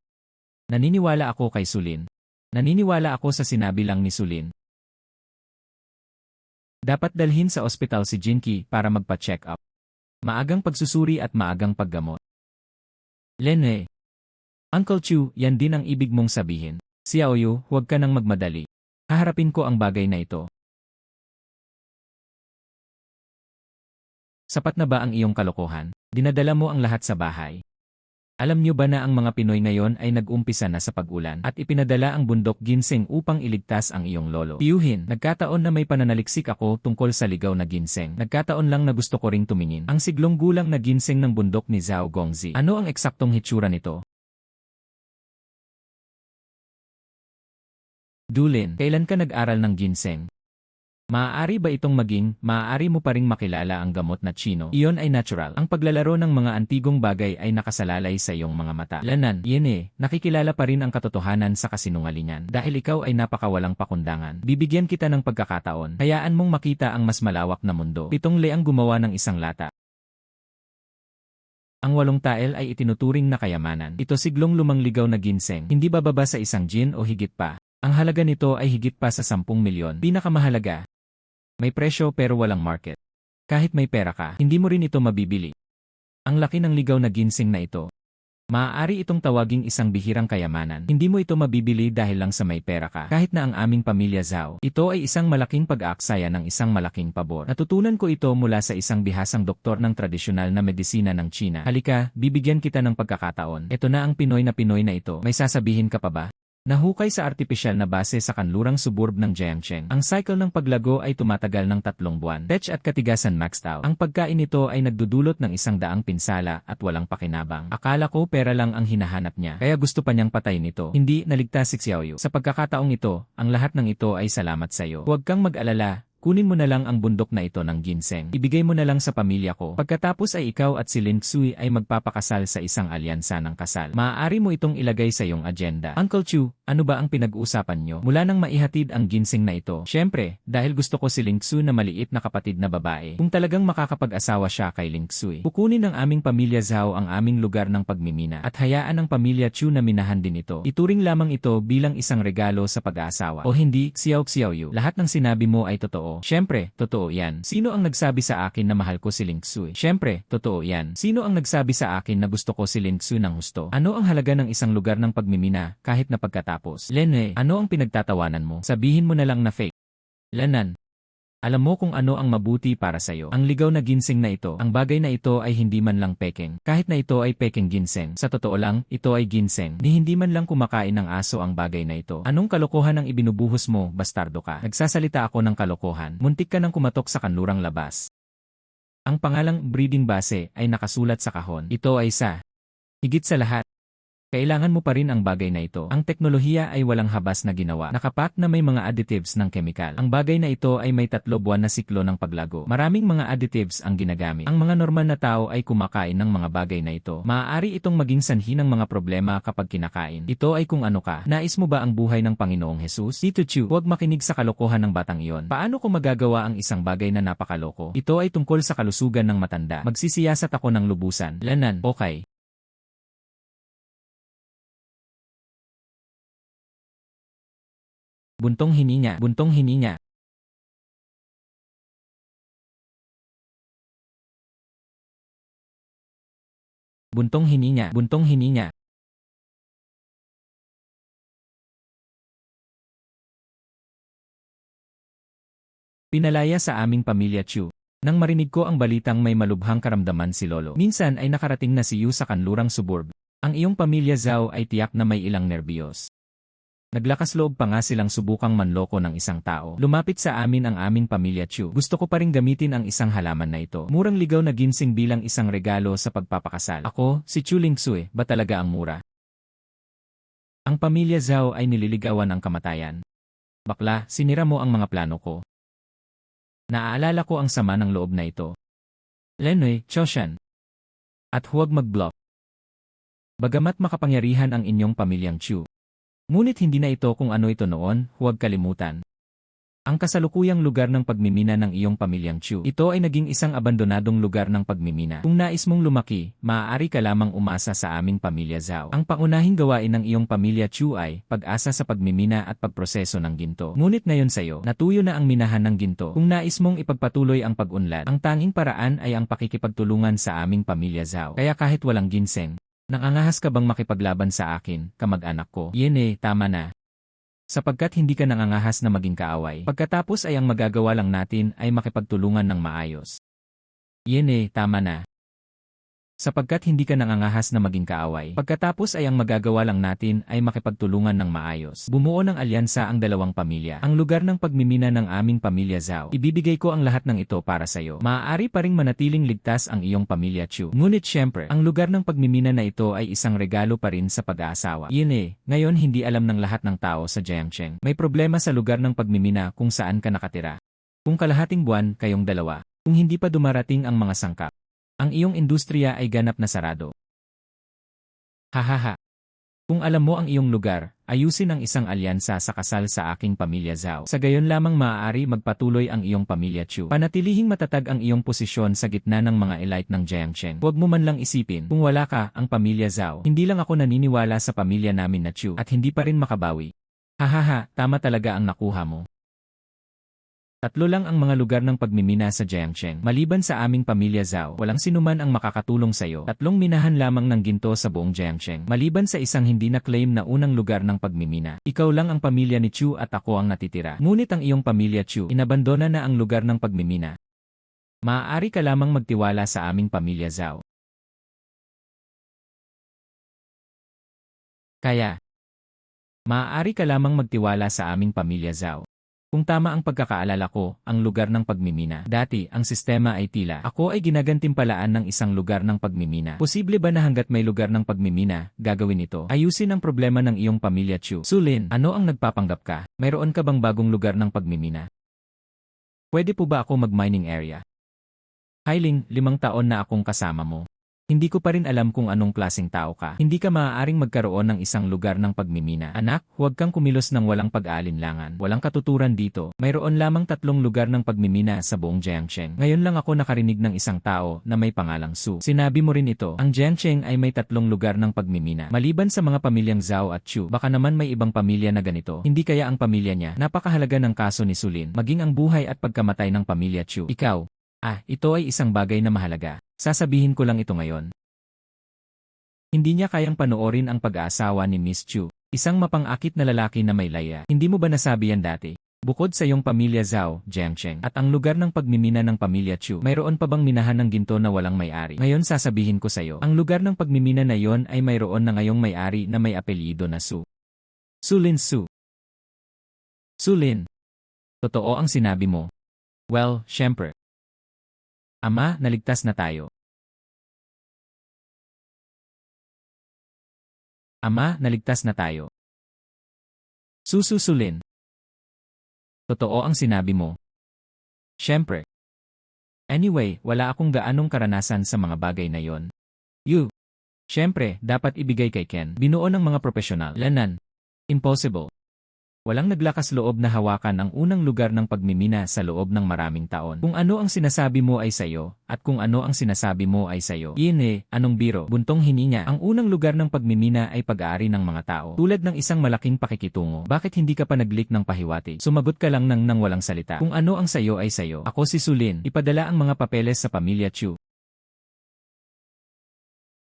Naniniwala ako kay Sulin. Naniniwala ako sa sinabi lang ni Sulin. Dapat dalhin sa ospital si Jinky para magpa-check up. Maagang pagsusuri at maagang paggamot. Lene. Uncle Chu, yan din ang ibig mong sabihin. Xiaoyu, huwag ka nang magmadali. Haharapin ko ang bagay na ito. Sapat na ba ang iyong kalokohan? Dinadala mo ang lahat sa bahay. Alam niyo ba na ang mga Pinoy ngayon ay nag-umpisa na sa pag-ulan at ipinadala ang bundok ginseng upang iligtas ang iyong lolo? Tiyuhin, nagkataon na may pananaliksik ako tungkol sa ligaw na ginseng. Nagkataon lang na gusto ko ring tumingin. Ang siglong gulang na ginseng ng bundok ni Zhao Gongzi. Ano ang eksaktong hitsura nito? Dulin, kailan ka nag-aral ng ginseng? Maaari ba itong maaari mo pa ring makilala ang gamot na Chino? Iyon ay natural. Ang paglalaro ng mga antigong bagay ay nakasalalay sa iyong mga mata. Lanan, Yene, nakikilala pa rin ang katotohanan sa kasinungalingan. Dahil ikaw ay napakawalang pakundangan. Bibigyan kita ng pagkakataon. Hayaan mong makita ang mas malawak na mundo. 7 leang gumawa ng isang lata. Ang 8 tael ay itinuturing na kayamanan. Ito siglong lumang ligaw na ginseng. Hindi bababa sa 1 jin o higit pa. Ang halaga nito ay higit pa sa 10 milyon. Pinakamahalaga. May presyo pero walang market. Kahit may pera ka, hindi mo rin ito mabibili. Ang laki ng ligaw na ginseng na ito. Maaari itong tawaging isang bihirang kayamanan. Hindi mo ito mabibili dahil lang sa may pera ka. Kahit na ang aming pamilya Zhao, ito ay isang malaking pag-aaksaya ng isang malaking pabor. Natutunan ko ito mula sa isang bihasang doktor ng tradisyonal na medisina ng China. Halika, bibigyan kita ng pagkakataon. Ito na ang Pinoy na ito. May sasabihin ka pa ba? Nahukay sa artipisyal na base sa kanlurang suburb ng Jiangcheng. Ang cycle ng paglago ay tumatagal ng 3 buwan. Tech at katigasan maxed out. Ang pagkain nito ay nagdudulot ng 100 pinsala at walang pakinabang. Akala ko pera lang ang hinahanap niya. Kaya gusto pa niyang patayin ito. Hindi, naligtas si Xiaoyu. Sa pagkakataong ito, ang lahat ng ito ay salamat sa iyo. Huwag kang mag-alala. Kunin mo na lang ang bundok na ito ng ginseng. Ibigay mo na lang sa pamilya ko. Pagkatapos ay ikaw at si Lin Xui ay magpapakasal sa isang alyansa ng kasal. Maaari mo itong ilagay sa iyong agenda. Uncle Chu, ano ba ang pinag-uusapan nyo? Mula nang maihatid ang ginseng na ito. Siyempre, dahil gusto ko si Ling Xu na maliit na kapatid na babae. Kung talagang makakapag-asawa siya kay Ling Xui, kukunin ng aming pamilya Zhao ang aming lugar ng pagmimina at hayaan ng pamilya Chu na minahan din ito. Ituring lamang ito bilang isang regalo sa pag-aasawa. O hindi, Xiaoyu, lahat ng sinabi mo ay totoo. Siyempre, totoo yan. Sino ang nagsabi sa akin na mahal ko si Ling Xui? Siyempre, totoo yan. Sino ang nagsabi sa akin na gusto ko si Ling Xui ng husto? Ano ang halaga ng isang lugar ng pagmimina kahit na pagkatapos? Lene, ano ang pinagtatawanan mo? Sabihin mo na lang na fake. Lanan. Alam mo kung ano ang mabuti para sa'yo. Ang ligaw na ginseng na ito, ang bagay na ito ay hindi man lang pekeng. Kahit na ito ay pekeng ginseng. Sa totoo lang, ito ay ginseng. Ni hindi man lang kumakain ng aso ang bagay na ito. Anong kalokohan ang ibinubuhos mo, bastardo ka? Nagsasalita ako ng kalokohan. Muntik ka nang kumatok sa kanlurang labas. Ang pangalang breeding base ay nakasulat sa kahon. Ito ay sa higit sa lahat. Kailangan mo pa rin ang bagay na ito. Ang teknolohiya ay walang habas na ginawa. Nakapak na may mga additives ng chemical. Ang bagay na ito ay may 3 buwan na siklo ng paglago. Maraming mga additives ang ginagamit. Ang mga normal na tao ay kumakain ng mga bagay na ito. Maaari itong maging sanhi ng mga problema kapag kinakain. Ito ay kung ano ka. Nais mo ba ang buhay ng Panginoong Jesus? Tito Chu, huwag makinig sa kalokohan ng batang iyon. Paano ko magagawa ang isang bagay na napakaloko? Ito ay tungkol sa kalusugan ng matanda. Magsisiyasat ako ng lubusan. Lanan, okay. Buntong hininga, buntong hininga. Buntong hininga, buntong hininga. Pinalaya sa aming pamilya Chu. Nang marinig ko ang balitang may malubhang karamdaman si Lolo. Minsan ay nakarating na si Yu sa kanlurang suburb. Ang iyong pamilya Zhao ay tiyak na may ilang nerbiyos. Naglakas loob pa nga silang subukang manloko ng isang tao. Lumapit sa amin ang aming pamilya Chu. Gusto ko pa ring gamitin ang isang halaman na ito. Murang ligaw na ginseng bilang isang regalo sa pagpapakasal. Ako, si Chu Ling Xui, ba talaga ang mura? Ang pamilya Zhao ay nililigawan ang kamatayan. Bakla, sinira mo ang mga plano ko. Naaalala ko ang sama ng loob na ito. Lenoy, Choshan. At huwag mag-bluff. Bagamat makapangyarihan ang inyong pamilyang Chu. Ngunit hindi na ito kung ano ito noon, huwag kalimutan. Ang kasalukuyang lugar ng pagmimina ng iyong pamilyang Chu. Ito ay naging isang abandonadong lugar ng pagmimina. Kung nais mong lumaki, maaari ka lamang umasa sa aming pamilya Zhao. Ang pangunahing gawain ng iyong pamilya Chu ay pag-asa sa pagmimina at pagproseso ng ginto. Ngunit ngayon sa'yo, natuyo na ang minahan ng ginto. Kung nais mong ipagpatuloy ang pag-unlad, ang tanging paraan ay ang pakikipagtulungan sa aming pamilya Zhao. Kaya kahit walang ginseng, nangangahas ka bang makipaglaban sa akin, kamag-anak ko? Yene, tama na. Sapagkat hindi ka nangangahas na maging kaaway. Pagkatapos ay ang magagawa lang natin ay makipagtulungan ng maayos. Yene, tama na. Sapagkat hindi ka nangangahas na maging kaaway. Pagkatapos ay ang magagawa lang natin ay makipagtulungan ng maayos. Bumuo ng alyansa ang dalawang pamilya. Ang lugar ng pagmimina ng aming pamilya Zhao. Ibibigay ko ang lahat ng ito para sa iyo. Maaari pa ring manatiling ligtas ang iyong pamilya Chu. Ngunit syempre, ang lugar ng pagmimina na ito ay isang regalo pa rin sa pag-aasawa. Yun ngayon hindi alam ng lahat ng tao sa Jiangcheng. May problema sa lugar ng pagmimina kung saan ka nakatira. Kung kalahating buwan kayong dalawa, kung hindi pa dumarating ang mga sangkap, ang iyong industriya ay ganap na sarado. Hahaha. Kung alam mo ang iyong lugar, ayusin ang isang alyansa sa kasal sa aking pamilya Zhao. Sa gayon lamang maaari magpatuloy ang iyong pamilya Chu. Panatilihing matatag ang iyong posisyon sa gitna ng mga elite ng Jiangcheng. Huwag mo man lang isipin, kung wala ka, ang pamilya Zhao. Hindi lang ako naniniwala sa pamilya namin na Chu at hindi pa rin makabawi. Hahaha, tama talaga ang nakuha mo. 3 lang ang mga lugar ng pagmimina sa Jiangcheng. Maliban sa aming pamilya Zhao, walang sinuman ang makakatulong sa iyo. 3 minahan lamang ng ginto sa buong Jiangcheng. Maliban sa isang hindi na-claim na unang lugar ng pagmimina. Ikaw lang ang pamilya ni Chu at ako ang natitira. Ngunit ang iyong pamilya Chu, inabandona na ang lugar ng pagmimina. Maaari ka lamang magtiwala sa aming pamilya Zhao. Kaya, maaari ka lamang magtiwala sa aming pamilya Zhao. Kung tama ang pagkakaalala ko, ang lugar ng pagmimina. Dati, ang sistema ay tila ako ay ginagantimpalaan ng isang lugar ng pagmimina. Posible ba na hanggat may lugar ng pagmimina, gagawin ito? Ayusin ang problema ng iyong pamilya Chu. Sulin, ano ang nagpapanggap ka? Mayroon ka bang bagong lugar ng pagmimina? Pwede po ba ako mag-mining area? Hailing, 5 taon na akong kasama mo. Hindi ko pa rin alam kung anong klaseng tao ka. Hindi ka maaaring magkaroon ng isang lugar ng pagmimina. Anak, huwag kang kumilos ng walang pag-aalinlangan. Walang katuturan dito. Mayroon lamang 3 lugar ng pagmimina sa buong Jiangcheng. Ngayon lang ako nakarinig ng isang tao na may pangalang Su. Sinabi mo rin ito. Ang Jiangcheng ay may 3 lugar ng pagmimina. Maliban sa mga pamilyang Zhao at Chu, baka naman may ibang pamilya na ganito. Hindi kaya ang pamilya niya? Napakahalaga ng kaso ni Sulin, maging ang buhay at pagkamatay ng pamilya Chu. Ikaw, ito ay isang bagay na mahalaga. Sasabihin ko lang ito ngayon. Hindi niya kayang panoorin ang pag-aasawa ni Miss Chu, isang mapang-akit na lalaki na may laya. Hindi mo ba nasabi yan dati? Bukod sa iyong pamilya Zhao, Jiangcheng, at ang lugar ng pagmimina ng pamilya Chu, mayroon pa bang minahan ng ginto na walang may-ari? Ngayon sasabihin ko sa iyo, ang lugar ng pagmimina na yon ay mayroon na ngayong may-ari na may apelyido na Su. Sulin Su. Sulin. Totoo ang sinabi mo. Well, syempre. Ama, naligtas na tayo. Ama, naligtas na tayo. Sususulin. Totoo ang sinabi mo. Syempre. Anyway, wala akong gaanong karanasan sa mga bagay na yon. Syempre, dapat ibigay kay Ken. Binuo ng mga profesional. Lanan. Impossible. Walang naglakas loob na hawakan ang unang lugar ng pagmimina sa loob ng maraming taon. Kung ano ang sinasabi mo ay sayo, at kung ano ang sinasabi mo ay sayo. Anong biro? Buntong hininga. Ang unang lugar ng pagmimina ay pag-aari ng mga tao. Tulad ng isang malaking pakikitungo. Bakit hindi ka pa nag-leak ng pahiwatig? Sumagot ka lang nang walang salita. Kung ano ang sayo ay sayo. Ako si Sulin. Ipadala ang mga papeles sa pamilya Chu.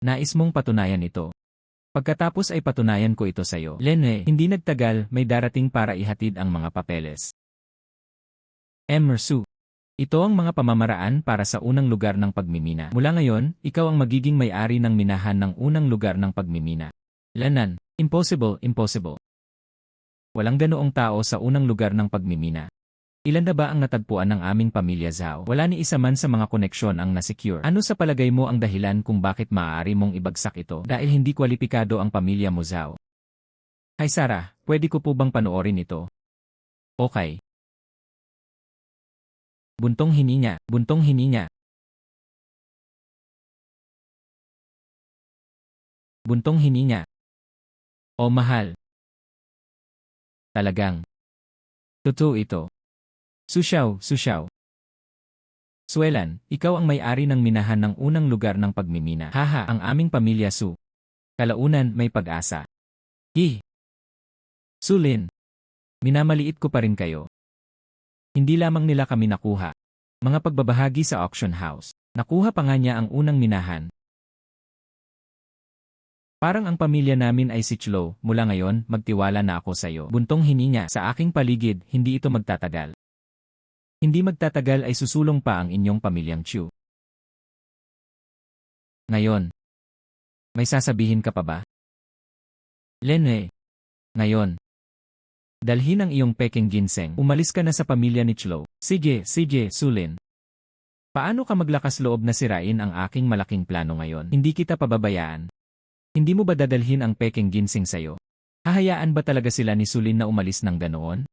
Nais mong patunayan ito. Pagkatapos ay patunayan ko ito sa'yo. Hindi nagtagal, may darating para ihatid ang mga papeles. Mersu. Ito ang mga pamamaraan para sa unang lugar ng pagmimina. Mula ngayon, ikaw ang magiging may-ari ng minahan ng unang lugar ng pagmimina. Lanan. Impossible. Walang ganoong tao sa unang lugar ng pagmimina. Ilan na ba ang natagpuan ng aming pamilya Zhao? Wala ni isa man sa mga koneksyon ang nasecure. Ano sa palagay mo ang dahilan kung bakit maaari mong ibagsak ito? Dahil hindi kwalipikado ang pamilya mo Zhao. Hi Sarah, pwede ko po bang panoorin ito? Okay. Buntong hininga, buntong hininga. Buntong hininga. O mahal. Talagang. Totoo ito. Susyaw, susyaw. Suelan, ikaw ang may-ari ng minahan ng unang lugar ng pagmimina. Haha, ang aming pamilya Su. Kalaunan, may pag-asa. Sulin. Minamaliit ko pa rin kayo. Hindi lamang nila kami nakuha. Mga pagbabahagi sa auction house. Nakuha pa nga niya ang unang minahan. Parang ang pamilya namin ay si Chlo, mula ngayon, magtiwala na ako sa iyo. Buntong hininga, sa aking paligid, hindi ito magtatagal. Hindi magtatagal ay susulong pa ang inyong pamilyang Chu. Ngayon. May sasabihin ka pa ba? Lene. Ngayon. Dalhin ang iyong peking ginseng. Umalis ka na sa pamilya ni Chlo. Sige, Sulin. Paano ka maglakas loob na sirain ang aking malaking plano ngayon? Hindi kita pababayaan. Hindi mo ba dadalhin ang peking ginseng sayo? Hahayaan ba talaga sila ni Sulin na umalis ng ganoon?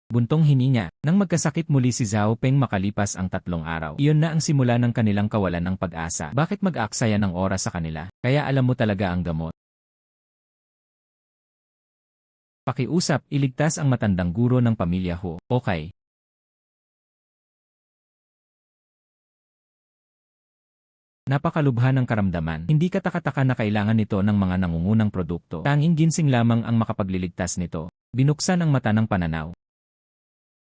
Buntong hininga, nang magkasakit muli si Zhao Peng makalipas ang 3 araw. Iyon na ang simula ng kanilang kawalan ng pag-asa. Bakit mag-aaksaya ng oras sa kanila? Kaya alam mo talaga ang gamot. Pakiusap, iligtas ang matandang guro ng pamilya Ho. Okay. Napakalubha ng karamdaman. Hindi katakataka na kailangan nito ng mga nangungunang produkto. Tanging ginseng lamang ang makapagliligtas nito. Binuksan ang mata ng pananaw.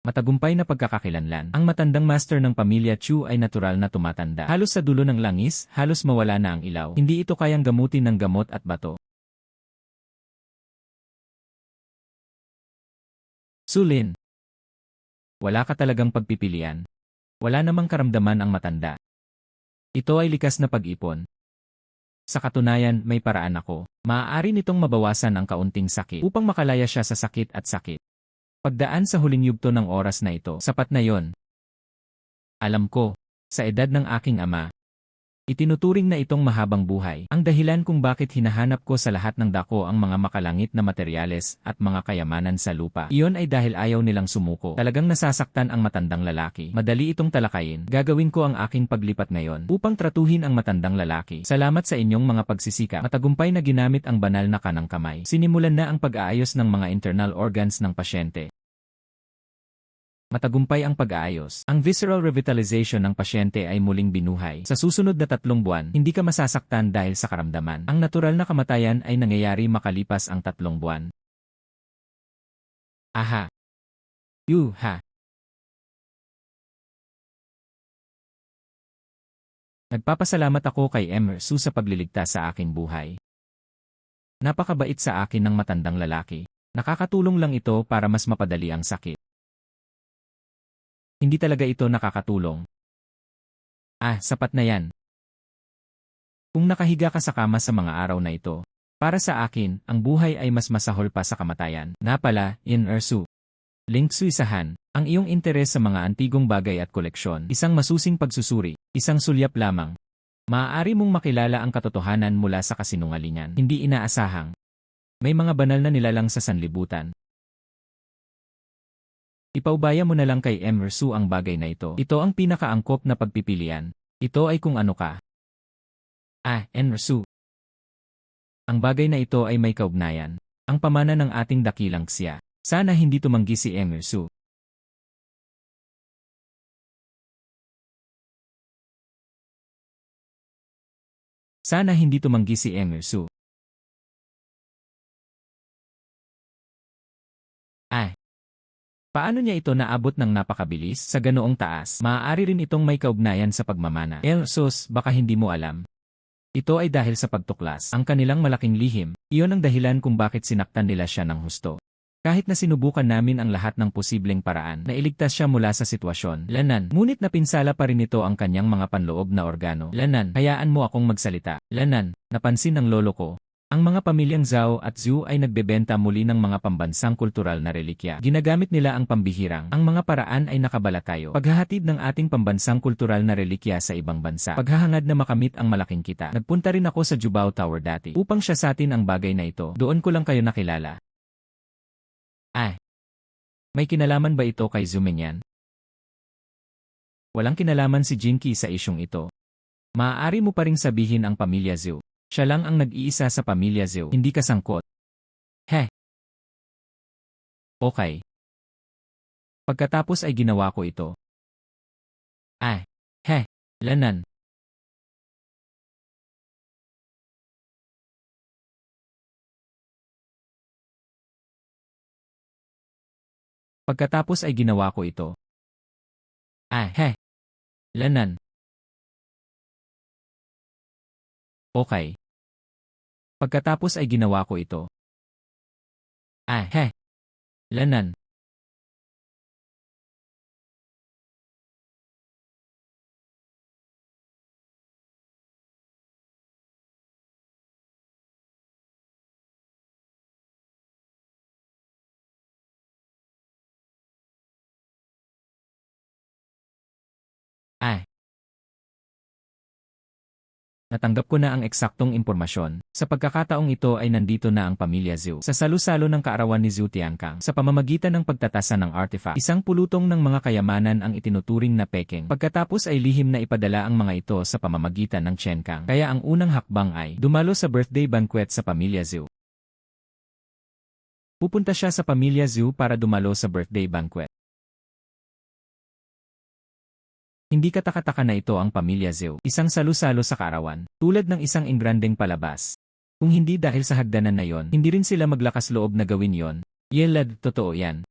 Matagumpay na pagkakakilanlan. Ang matandang master ng pamilya Chu ay natural na tumatanda. Halos sa dulo ng langis, halos mawala na ang ilaw. Hindi ito kayang gamutin ng gamot at bato. Sulin. Wala ka talagang pagpipilian. Wala namang karamdaman ang matanda. Ito ay likas na pag-ipon. Sa katunayan, may paraan ako. Maaari nitong mabawasan ang kaunting sakit upang makalaya siya sa sakit at sakit. Pagdaan sa huling yugto ng oras na ito, sapat na yon. Alam ko, sa edad ng aking ama, itinuturing na itong mahabang buhay. Ang dahilan kung bakit hinahanap ko sa lahat ng dako ang mga makalangit na materyales at mga kayamanan sa lupa. Iyon ay dahil ayaw nilang sumuko. Talagang nasasaktan ang matandang lalaki. Madali itong talakayin. Gagawin ko ang aking paglipat ngayon upang tratuhin ang matandang lalaki. Salamat sa inyong mga pagsisika. Matagumpay na ginamit ang banal na kanang kamay. Sinimulan na ang pag-aayos ng mga internal organs ng pasyente. Matagumpay ang pag-aayos. Ang visceral revitalization ng pasyente ay muling binuhay. Sa susunod na 3 buwan, hindi ka masasaktan dahil sa karamdaman. Ang natural na kamatayan ay nangyayari makalipas ang 3 buwan. Aha. Ha. Nagpapasalamat ako kay Emersu sa pagliligtas sa aking buhay. Napakabait sa akin ng matandang lalaki. Nakakatulong lang ito para mas mapadali ang sakit. Hindi talaga ito nakakatulong. Sapat na yan. Kung nakahiga ka sa kama sa mga araw na ito, para sa akin, ang buhay ay mas masahol pa sa kamatayan. Napala, Emersu. Link suisahan, ang iyong interes sa mga antigong bagay at koleksyon. Isang masusing pagsusuri, isang sulyap lamang. Maaari mong makilala ang katotohanan mula sa kasinungalingan. Hindi inaasahang. May mga banal na nilalang sa sanlibutan. Ipaubaya mo na lang kay Emersu ang bagay na ito. Ito ang pinakaangkop na pagpipilian. Ito ay kung ano ka. Emersu. Ang bagay na ito ay may kaugnayan. Ang pamana ng ating dakilang Xia. Sana hindi tumanggi si Emersu. Sana hindi tumanggi si Emersu. Paano niya ito naabot ng napakabilis sa ganoong taas? Maaari rin itong may kaugnayan sa pagmamana. Sus, baka hindi mo alam. Ito ay dahil sa pagtuklas. Ang kanilang malaking lihim, iyon ang dahilan kung bakit sinaktan nila siya ng husto. Kahit na sinubukan namin ang lahat ng posibleng paraan, nailigtas siya mula sa sitwasyon. Lanan, ngunit napinsala pa rin ito ang kanyang mga panloob na organo. Lanan, hayaan mo akong magsalita. Lanan, napansin ng lolo ko. Ang mga pamilyang Zhao at Zhu ay nagbebenta muli ng mga pambansang kultural na relikya. Ginagamit nila ang pambihirang. Ang mga paraan ay nakabalatayo. Paghahatid ng ating pambansang kultural na relikya sa ibang bansa. Paghahangad na makamit ang malaking kita. Nagpunta rin ako sa Jubao Tower dati upang siyasatin ang bagay na ito. Doon ko lang kayo nakilala. May kinalaman ba ito kay Zumingyan? Walang kinalaman si Jinky sa isyong ito. Maaari mo pa ring sabihin ang pamilya Zhu. Siya lang ang nag-iisa sa pamilya Zhu, hindi ka sangkot. Heh. Okay. Pagkatapos ay ginawa ko ito. Ay. Heh. Lanan. Pagkatapos ay ginawa ko ito. Ay. Heh. Lanan. Okay. Pagkatapos ay ginawa ko ito. Ay. Heh. Lanan. Ay. Natanggap ko na ang eksaktong impormasyon. Sa pagkakataong ito ay nandito na ang pamilya Zhu. Sa salu-salo ng kaarawan ni Zhu Tiankang. Sa pamamagitan ng pagtatasa ng artifact. Isang pulutong ng mga kayamanan ang itinuturing na Peking. Pagkatapos ay lihim na ipadala ang mga ito sa pamamagitan ng Chen Kang. Kaya ang unang hakbang ay dumalo sa birthday banquet sa pamilya Zhu. Pupunta siya sa pamilya Zhu para dumalo sa birthday banquet. Hindi katakataka na ito ang pamilya Zhu, isang salu-salo sa kaarawan, tulad ng isang ingrandeng palabas. Kung hindi dahil sa hagdanan na yon, hindi rin sila maglakas loob na gawin yon. Yelad, totoo yan.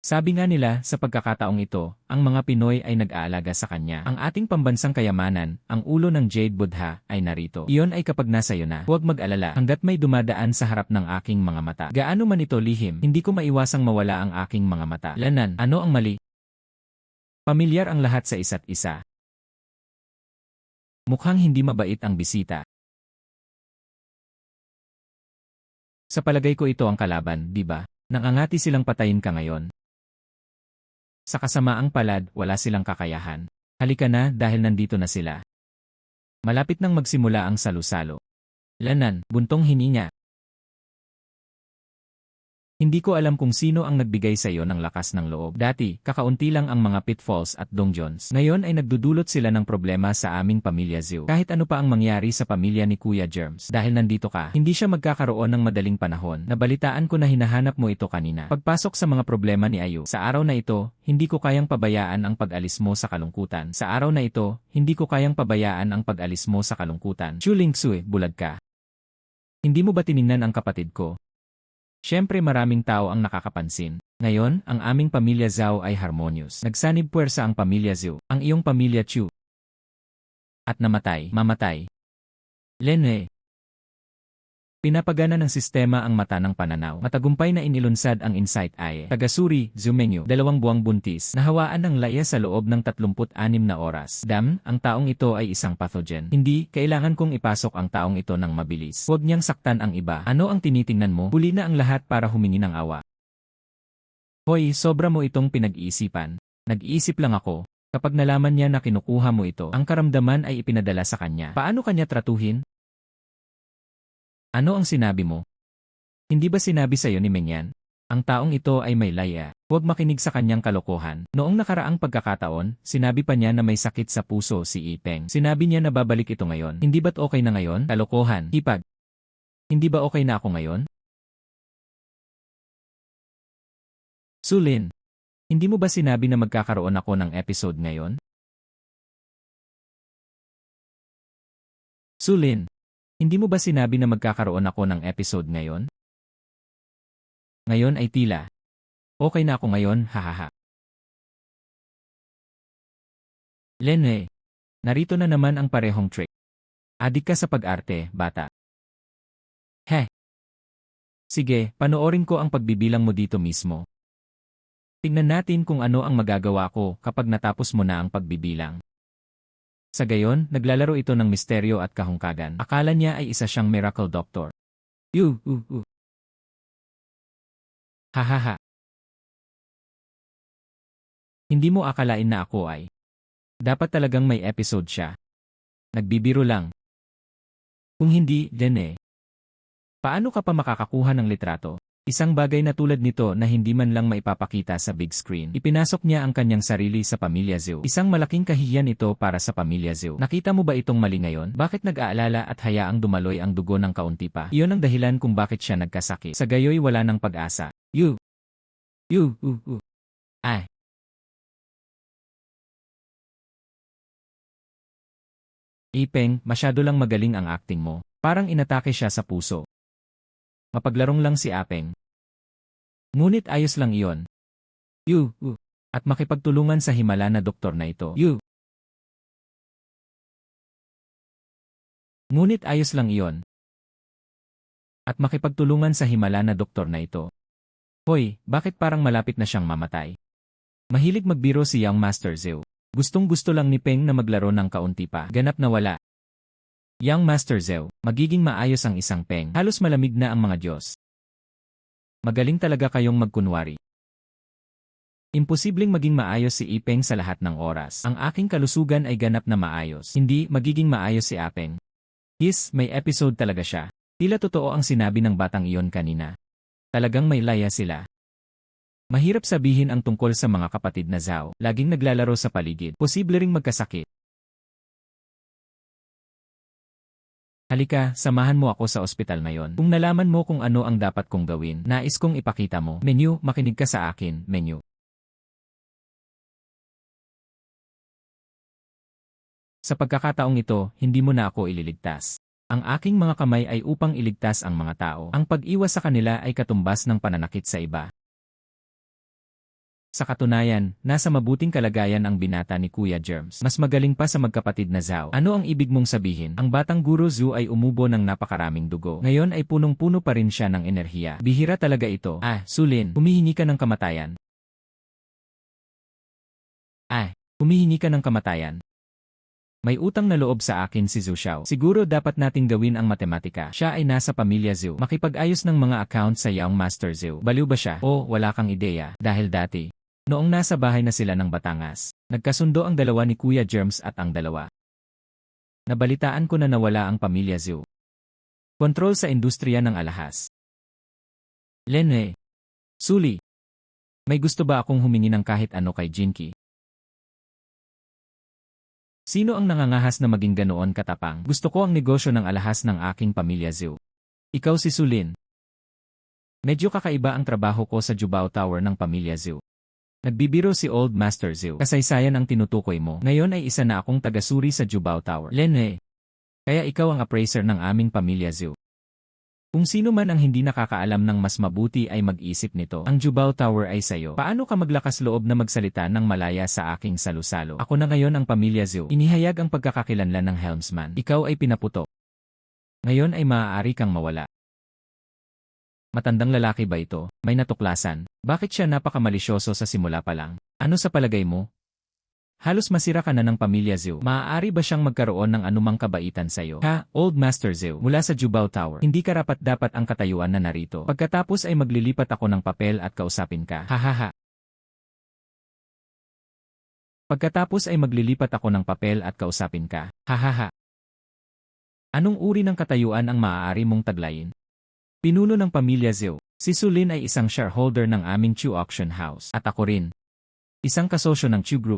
Sabi nga nila, sa pagkakataong ito, ang mga Pinoy ay nag-aalaga sa kanya. Ang ating pambansang kayamanan, ang ulo ng Jade Buddha, ay narito. Iyon ay kapag nasa iyo na, huwag mag-alala, hanggat may dumadaan sa harap ng aking mga mata. Gaano man ito lihim, hindi ko maiwasang mawala ang aking mga mata. Lanan, ano ang mali? Pamilyar ang lahat sa isa't isa. Mukhang hindi mabait ang bisita. Sa palagay ko ito ang kalaban, di ba? Nangangati silang patayin ka ngayon. Sa kasamaang palad, wala silang kakayahan. Halika na dahil nandito na sila. Malapit nang magsimula ang salu-salo. Lanan, buntong hininga. Hindi ko alam kung sino ang nagbigay sa iyo ng lakas ng loob. Dati, kakaunti lang ang mga pitfalls at dongjons. Ngayon ay nagdudulot sila ng problema sa aming pamilya Zhu. Kahit ano pa ang mangyari sa pamilya ni Kuya Germs. Dahil nandito ka, hindi siya magkakaroon ng madaling panahon. Nabalitaan ko na hinahanap mo ito kanina. Pagpasok sa mga problema ni Ayu. Sa araw na ito, hindi ko kayang pabayaan ang pag-alis mo sa kalungkutan. Sa araw na ito, hindi ko kayang pabayaan ang pag-alis mo sa kalungkutan. Chuling Sui, bulag ka. Hindi mo ba tiningnan ang kapatid ko? Siyempre maraming tao ang nakakapansin. Ngayon, ang aming pamilya Zhao ay harmonious. Nagsanib puwersa ang pamilya Zhu, ang iyong pamilya Chu. At mamatay. Lene. Pinapagana ng sistema ang mata ng pananaw. Matagumpay na inilunsad ang Insight Eye. Tagasuri, Zumenyo, 2 buwang buntis, nahawaan ng laya sa loob ng 36 na oras. Ang taong ito ay isang pathogen. Hindi, kailangan kong ipasok ang taong ito ng mabilis. Huwag niyang saktan ang iba. Ano ang tinitingnan mo? Huli na ang lahat para humingi ng awa. Hoy, sobra mo itong pinag-iisipan. Nag-iisip lang ako. Kapag nalaman niya na kinukuha mo ito, ang karamdaman ay ipinadala sa kanya. Paano kanya tratuhin? Ano ang sinabi mo? Hindi ba sinabi sa iyo ni Mengyan? Ang taong ito ay may laya. Huwag makinig sa kanyang kalokohan. Noong nakaraang pagkakataon, sinabi pa niya na may sakit sa puso si Ipeng. Sinabi niya na babalik ito ngayon. Hindi ba't okay na ngayon? Kalokohan. Hipag. Hindi ba okay na ako ngayon? Sulin. Hindi mo ba sinabi na magkakaroon ako ng episode ngayon? Sulin. Hindi mo ba sinabi na magkakaroon ako ng episode ngayon? Ngayon ay tila. Okay na ako ngayon, hahaha. Lene. Narito na naman ang parehong trick. Adik ka sa pag-arte, bata. Heh. Sige, panoorin ko ang pagbibilang mo dito mismo. Tingnan natin kung ano ang magagawa ko kapag natapos mo na ang pagbibilang. Sa gayon, naglalaro ito ng misteryo at kahungkagan. Akala niya ay isa siyang miracle doctor. Hahaha. Hindi mo akalain na ako ay. Dapat talagang may episode siya. Nagbibiro lang. Kung hindi, Lene. Paano ka pa makakakuha ng litrato? Isang bagay na tulad nito na hindi man lang maipapakita sa big screen. Ipinasok niya ang kanyang sarili sa Pamilya Zoo. Isang malaking kahihiyan ito para sa Pamilya Zoo. Nakita mo ba itong mali ngayon? Bakit nag-aalala at hayaang dumaloy ang dugo ng kaunti pa? Iyon ang dahilan kung bakit siya nagkasakit. Sa gayoy wala ng pag-asa. Ay. Ipeng, masyado lang magaling ang acting mo. Parang inatake siya sa puso. Mapaglarong lang si Apeng. Ngunit ayos lang iyon. At makipagtulungan sa himala na doktor na ito. Ngunit ayos lang iyon. At makipagtulungan sa himala na doktor na ito. Hoy, bakit parang malapit na siyang mamatay? Mahilig magbiro si Young Master Zhou. Gustong-gusto lang ni Peng na maglaro ng kaunti pa. Ganap na wala. Young Master Zhou, magiging maayos ang isang Peng. Halos malamig na ang mga Diyos. Magaling talaga kayong magkunwari. Imposibleng maging maayos si Ipeng sa lahat ng oras. Ang aking kalusugan ay ganap na maayos. Hindi magiging maayos si Apeng. May episode talaga siya. Tila totoo ang sinabi ng batang iyon kanina. Talagang may laya sila. Mahirap sabihin ang tungkol sa mga kapatid na Zhao. Laging naglalaro sa paligid. Posible ring magkasakit. Halika, samahan mo ako sa ospital ngayon. Kung nalaman mo kung ano ang dapat kong gawin, nais kong ipakita mo. Menu, makinig ka sa akin, Menu. Sa pagkakataong ito, hindi mo na ako ililigtas. Ang aking mga kamay ay upang iligtas ang mga tao. Ang pag-iwas sa kanila ay katumbas ng pananakit sa iba. Sa katunayan, nasa mabuting kalagayan ang binata ni Kuya Germs. Mas magaling pa sa magkapatid na Zhao. Ano ang ibig mong sabihin? Ang batang guro Zhu ay umubo ng napakaraming dugo. Ngayon ay punong-puno pa rin siya ng enerhiya. Bihira talaga ito. Sulin, humihingi ka ng kamatayan. Humihingi ka ng kamatayan. May utang na loob sa akin si Zhu Xiao. Siguro dapat nating gawin ang matematika. Siya ay nasa Pamilya Zhu. Makipag-ayos ng mga account sa Young Master Zhu. Baliw ba siya? O wala kang ideya? Dahil dati. Noong nasa bahay na sila ng Batangas, nagkasundo ang dalawa ni Kuya Germs at ang dalawa. Nabalitaan ko na nawala ang Pamilya Zhu. Kontrol sa industriya ng alahas. Lene. Suli. May gusto ba akong humingi ng kahit ano kay Jinky? Sino ang nangangahas na maging ganoon katapang? Gusto ko ang negosyo ng alahas ng aking Pamilya Zhu. Ikaw si Sulin. Medyo kakaiba ang trabaho ko sa Jubao Tower ng Pamilya Zhu. Nagbibiro si Old Master Zhu. Kasaysayan ang tinutukoy mo. Ngayon ay isa na akong tagasuri sa Jubao Tower. Lene. Kaya ikaw ang appraiser ng aming Pamilya Zhu. Kung sino man ang hindi nakakaalam ng mas mabuti ay mag-isip nito. Ang Jubao Tower ay sayo. Paano ka maglakas loob na magsalita ng malaya sa aking salusalo? Ako na ngayon ang Pamilya Zhu. Inihayag ang pagkakakilanlan ng helmsman. Ikaw ay pinaputo. Ngayon ay maaari kang mawala. Matandang lalaki ba ito? May natuklasan. Bakit siya napakamalisyoso sa simula pa lang? Ano sa palagay mo? Halos masira ka na ng Pamilya Zhu. Maaari ba siyang magkaroon ng anumang kabaitan sa'yo? Old Master Zhu, mula sa Jubao Tower. Hindi karapat-dapat ang katayuan na narito. Pagkatapos ay maglilipat ako ng papel at kausapin ka. Pagkatapos ay maglilipat ako ng papel at kausapin ka. Anong uri ng katayuan ang maaari mong taglayin? Pinuno ng Pamilya Zhu. Si Sulin ay isang shareholder ng aming Chu Auction House. At ako rin. Isang kasosyo ng Chu Group.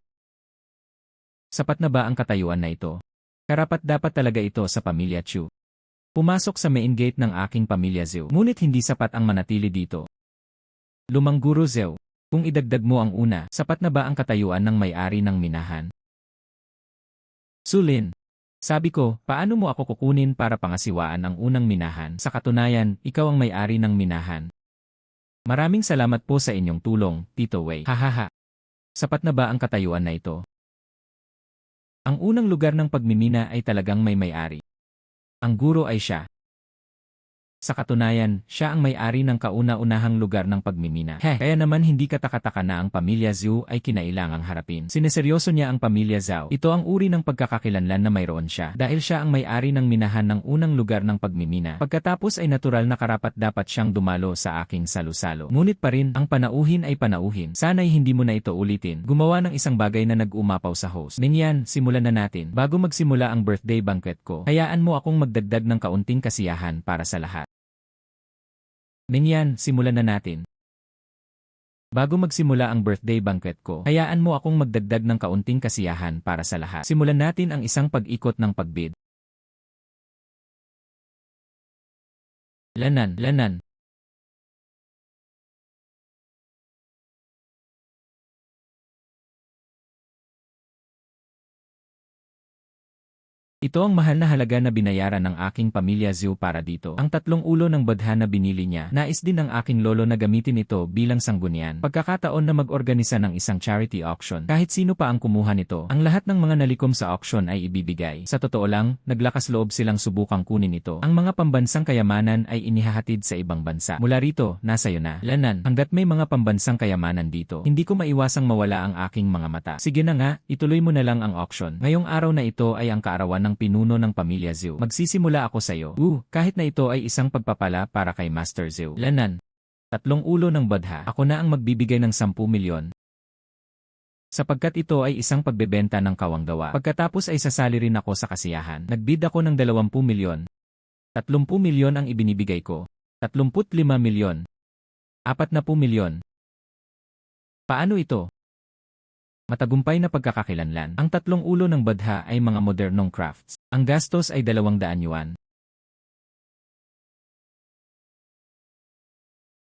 Sapat na ba ang katayuan na ito? Karapat-dapat talaga ito sa Pamilya Chu. Pumasok sa main gate ng aking Pamilya Zhu. Ngunit hindi sapat ang manatili dito. Lumang Guro Zhu. Kung idagdag mo ang una, sapat na ba ang katayuan ng may-ari ng minahan? Sulin. Sabi ko, paano mo ako kukunin para pangasiwaan ang unang minahan? Sa katunayan, ikaw ang may-ari ng minahan. Maraming salamat po sa inyong tulong, Tito Wei. Sapat na ba ang katayuan na ito? Ang unang lugar ng pagmimina ay talagang may may-ari. Ang guro ay siya. Sa katunayan, siya ang may-ari ng kauna-unahang lugar ng pagmimina. Kaya naman hindi katakataka na ang Pamilya Zhu ay kinailangang harapin. Sineseryoso niya ang Pamilya Zhao. Ito ang uri ng pagkakakilanlan na mayroon siya. Dahil siya ang may-ari ng minahan ng unang lugar ng pagmimina. Pagkatapos ay natural na karapat-dapat siyang dumalo sa aking salusalo. Ngunit pa rin, ang panauhin ay panauhin. Sana'y hindi mo na ito ulitin. Gumawa ng isang bagay na nag-umapaw sa host. Mingyan, simulan na natin. Bago magsimula ang birthday banquet ko, hayaan mo akong magdagdag ng kaunting kasiyahan para sa lahat. Ningyan, simulan na natin. Bago magsimula ang birthday banquet ko, hayaan mo akong magdagdag ng kaunting kasiyahan para sa lahat. Simulan natin ang isang pag-ikot ng pagbid. Lanan. Ito ang mahal na halaga na binayaran ng aking pamilya Zhu para dito. Ang 3 ulo ng badha na binili niya, nais din ng aking lolo na gamitin ito bilang sanggunian. Pagkakataon na mag-organisa ng isang charity auction. Kahit sino pa ang kumuha nito, ang lahat ng mga nalikom sa auction ay ibibigay. Sa totoo lang, naglakas loob silang subukang kunin ito. Ang mga pambansang kayamanan ay inihahatid sa ibang bansa. Mula rito, nasa iyo na. Lanan, hanggat may mga pambansang kayamanan dito, hindi ko maiwasang mawala ang aking mga mata. Sige na nga, ituloy mo na lang ang auction. Ngayong araw na ito ay ang kaarawan ng pinuno ng pamilya Zhu. Magsisimula ako sa iyo. Kahit na ito ay isang pagpapala para kay Master Zhu. Lanan. 3 ulo ng badha. Ako na ang magbibigay ng 10 milyon. Sapagkat ito ay isang pagbebenta ng kawanggawa. Pagkatapos ay sasali rin ako sa kasiyahan. Nagbid ako ng 20 milyon. 30 milyon ang ibinibigay ko. 35 milyon. 40 milyon. Paano ito? Matagumpay na pagkakakilanlan. Ang 3 ulo ng badha ay mga modernong crafts. Ang gastos ay 200 yuan.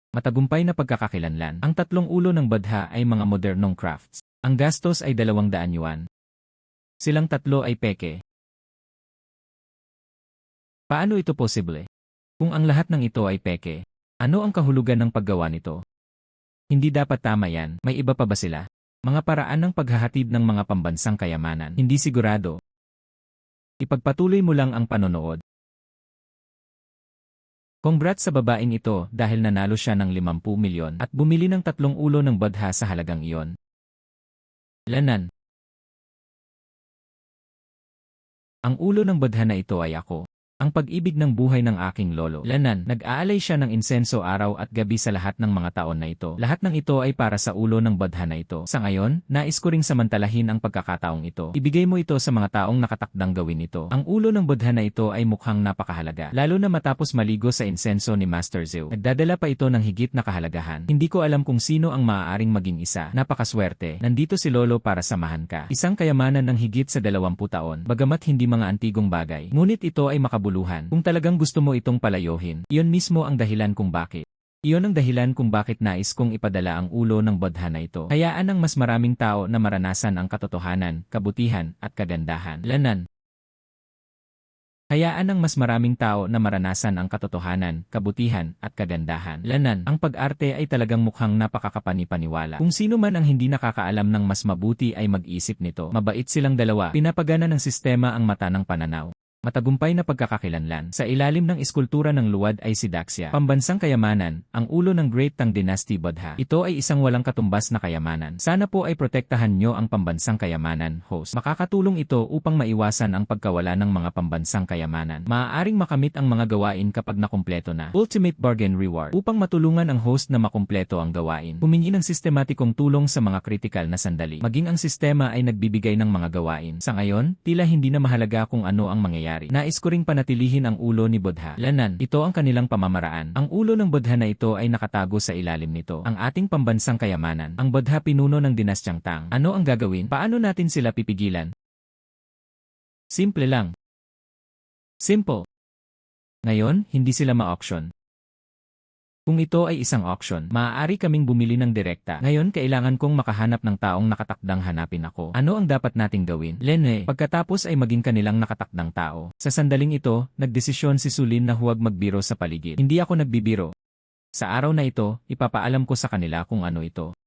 Matagumpay na pagkakakilanlan. Ang 3 ulo ng badha ay mga modernong crafts. Ang gastos ay 200 yuan. Silang tatlo ay peke. Paano ito posible? Kung ang lahat ng ito ay peke, ano ang kahulugan ng paggawa nito? Hindi dapat tama yan. May iba pa ba sila? Mga paraan ng paghahatid ng mga pambansang kayamanan. Hindi sigurado. Ipagpatuloy mo lang ang panonood. Congrats sa babaeng ito dahil nanalo siya ng 50 milyon at bumili ng 3 ulo ng badha sa halagang iyon. Lanan. Ang ulo ng badha na ito ay ako. Ang pag-ibig ng buhay ng aking lolo. Lanan, nag-aalay siya ng insenso araw at gabi sa lahat ng mga taon na ito. Lahat ng ito ay para sa ulo ng badha na ito. Sa ngayon, nais ko ring samantalahin ang pagkakataong ito. Ibigay mo ito sa mga taong nakatakdang gawin ito. Ang ulo ng badha na ito ay mukhang napakahalaga. Lalo na matapos maligo sa insenso ni Master Zhu. Nagdadala pa ito ng higit na kahalagahan. Hindi ko alam kung sino ang maaaring maging isa. Napakaswerte. Nandito si lolo para samahan ka. Isang kayamanan ng higit sa 20 taon. Bagamat hindi mga antigong bagay. Ngunit ito ay makabuluhan. Kung talagang gusto mo itong palayohin, iyon mismo ang dahilan kung bakit. Iyon ang dahilan kung bakit nais kong ipadala ang ulo ng badha na ito. Hayaan ng mas maraming tao na maranasan ang katotohanan, kabutihan, at kagandahan. Lanan. Hayaan ng mas maraming tao na maranasan ang katotohanan, kabutihan, at kagandahan. Lanan, ang pag-arte ay talagang mukhang napakakapani-paniwala. Kung sino man ang hindi nakakaalam ng mas mabuti ay mag-isip nito. Mabait silang dalawa. Pinapagana ng sistema ang mata ng pananaw. Matagumpay na pagkakakilanlan. Sa ilalim ng iskultura ng luwad ay si Daxia. Pambansang kayamanan, ang ulo ng Great Tang Dynasty Bodha. Ito ay isang walang katumbas na kayamanan. Sana po ay protektahan nyo ang pambansang kayamanan, host. Makakatulong ito upang maiwasan ang pagkawala ng mga pambansang kayamanan. Maaaring makamit ang mga gawain kapag nakumpleto na. Ultimate Bargain Reward. Upang matulungan ang host na makumpleto ang gawain. Humingi ng sistematikong tulong sa mga kritikal na sandali. Maging ang sistema ay nagbibigay ng mga gawain. Sa ngayon, tila hindi na mahalaga kung ano ang mangyayari. Nais ko ring panatilihin ang ulo ni Bodha. Lanan, ito ang kanilang pamamaraan. Ang ulo ng Bodha na ito ay nakatago sa ilalim nito. Ang ating pambansang kayamanan. Ang Bodha pinuno ng dinastyang Tang. Ano ang gagawin? Paano natin sila pipigilan? Simple lang. Simple. Ngayon, hindi sila ma-auction. Kung ito ay isang auction, maaari kaming bumili ng direkta. Ngayon kailangan kong makahanap ng taong nakatakdang hanapin ako. Ano ang dapat nating gawin? Lene, pagkatapos ay maging kanilang nakatakdang tao. Sa sandaling ito, nagdesisyon si Sulin na huwag magbiro sa paligid. Hindi ako nagbibiro. Sa araw na ito, ipapaalam ko sa kanila kung ano ito.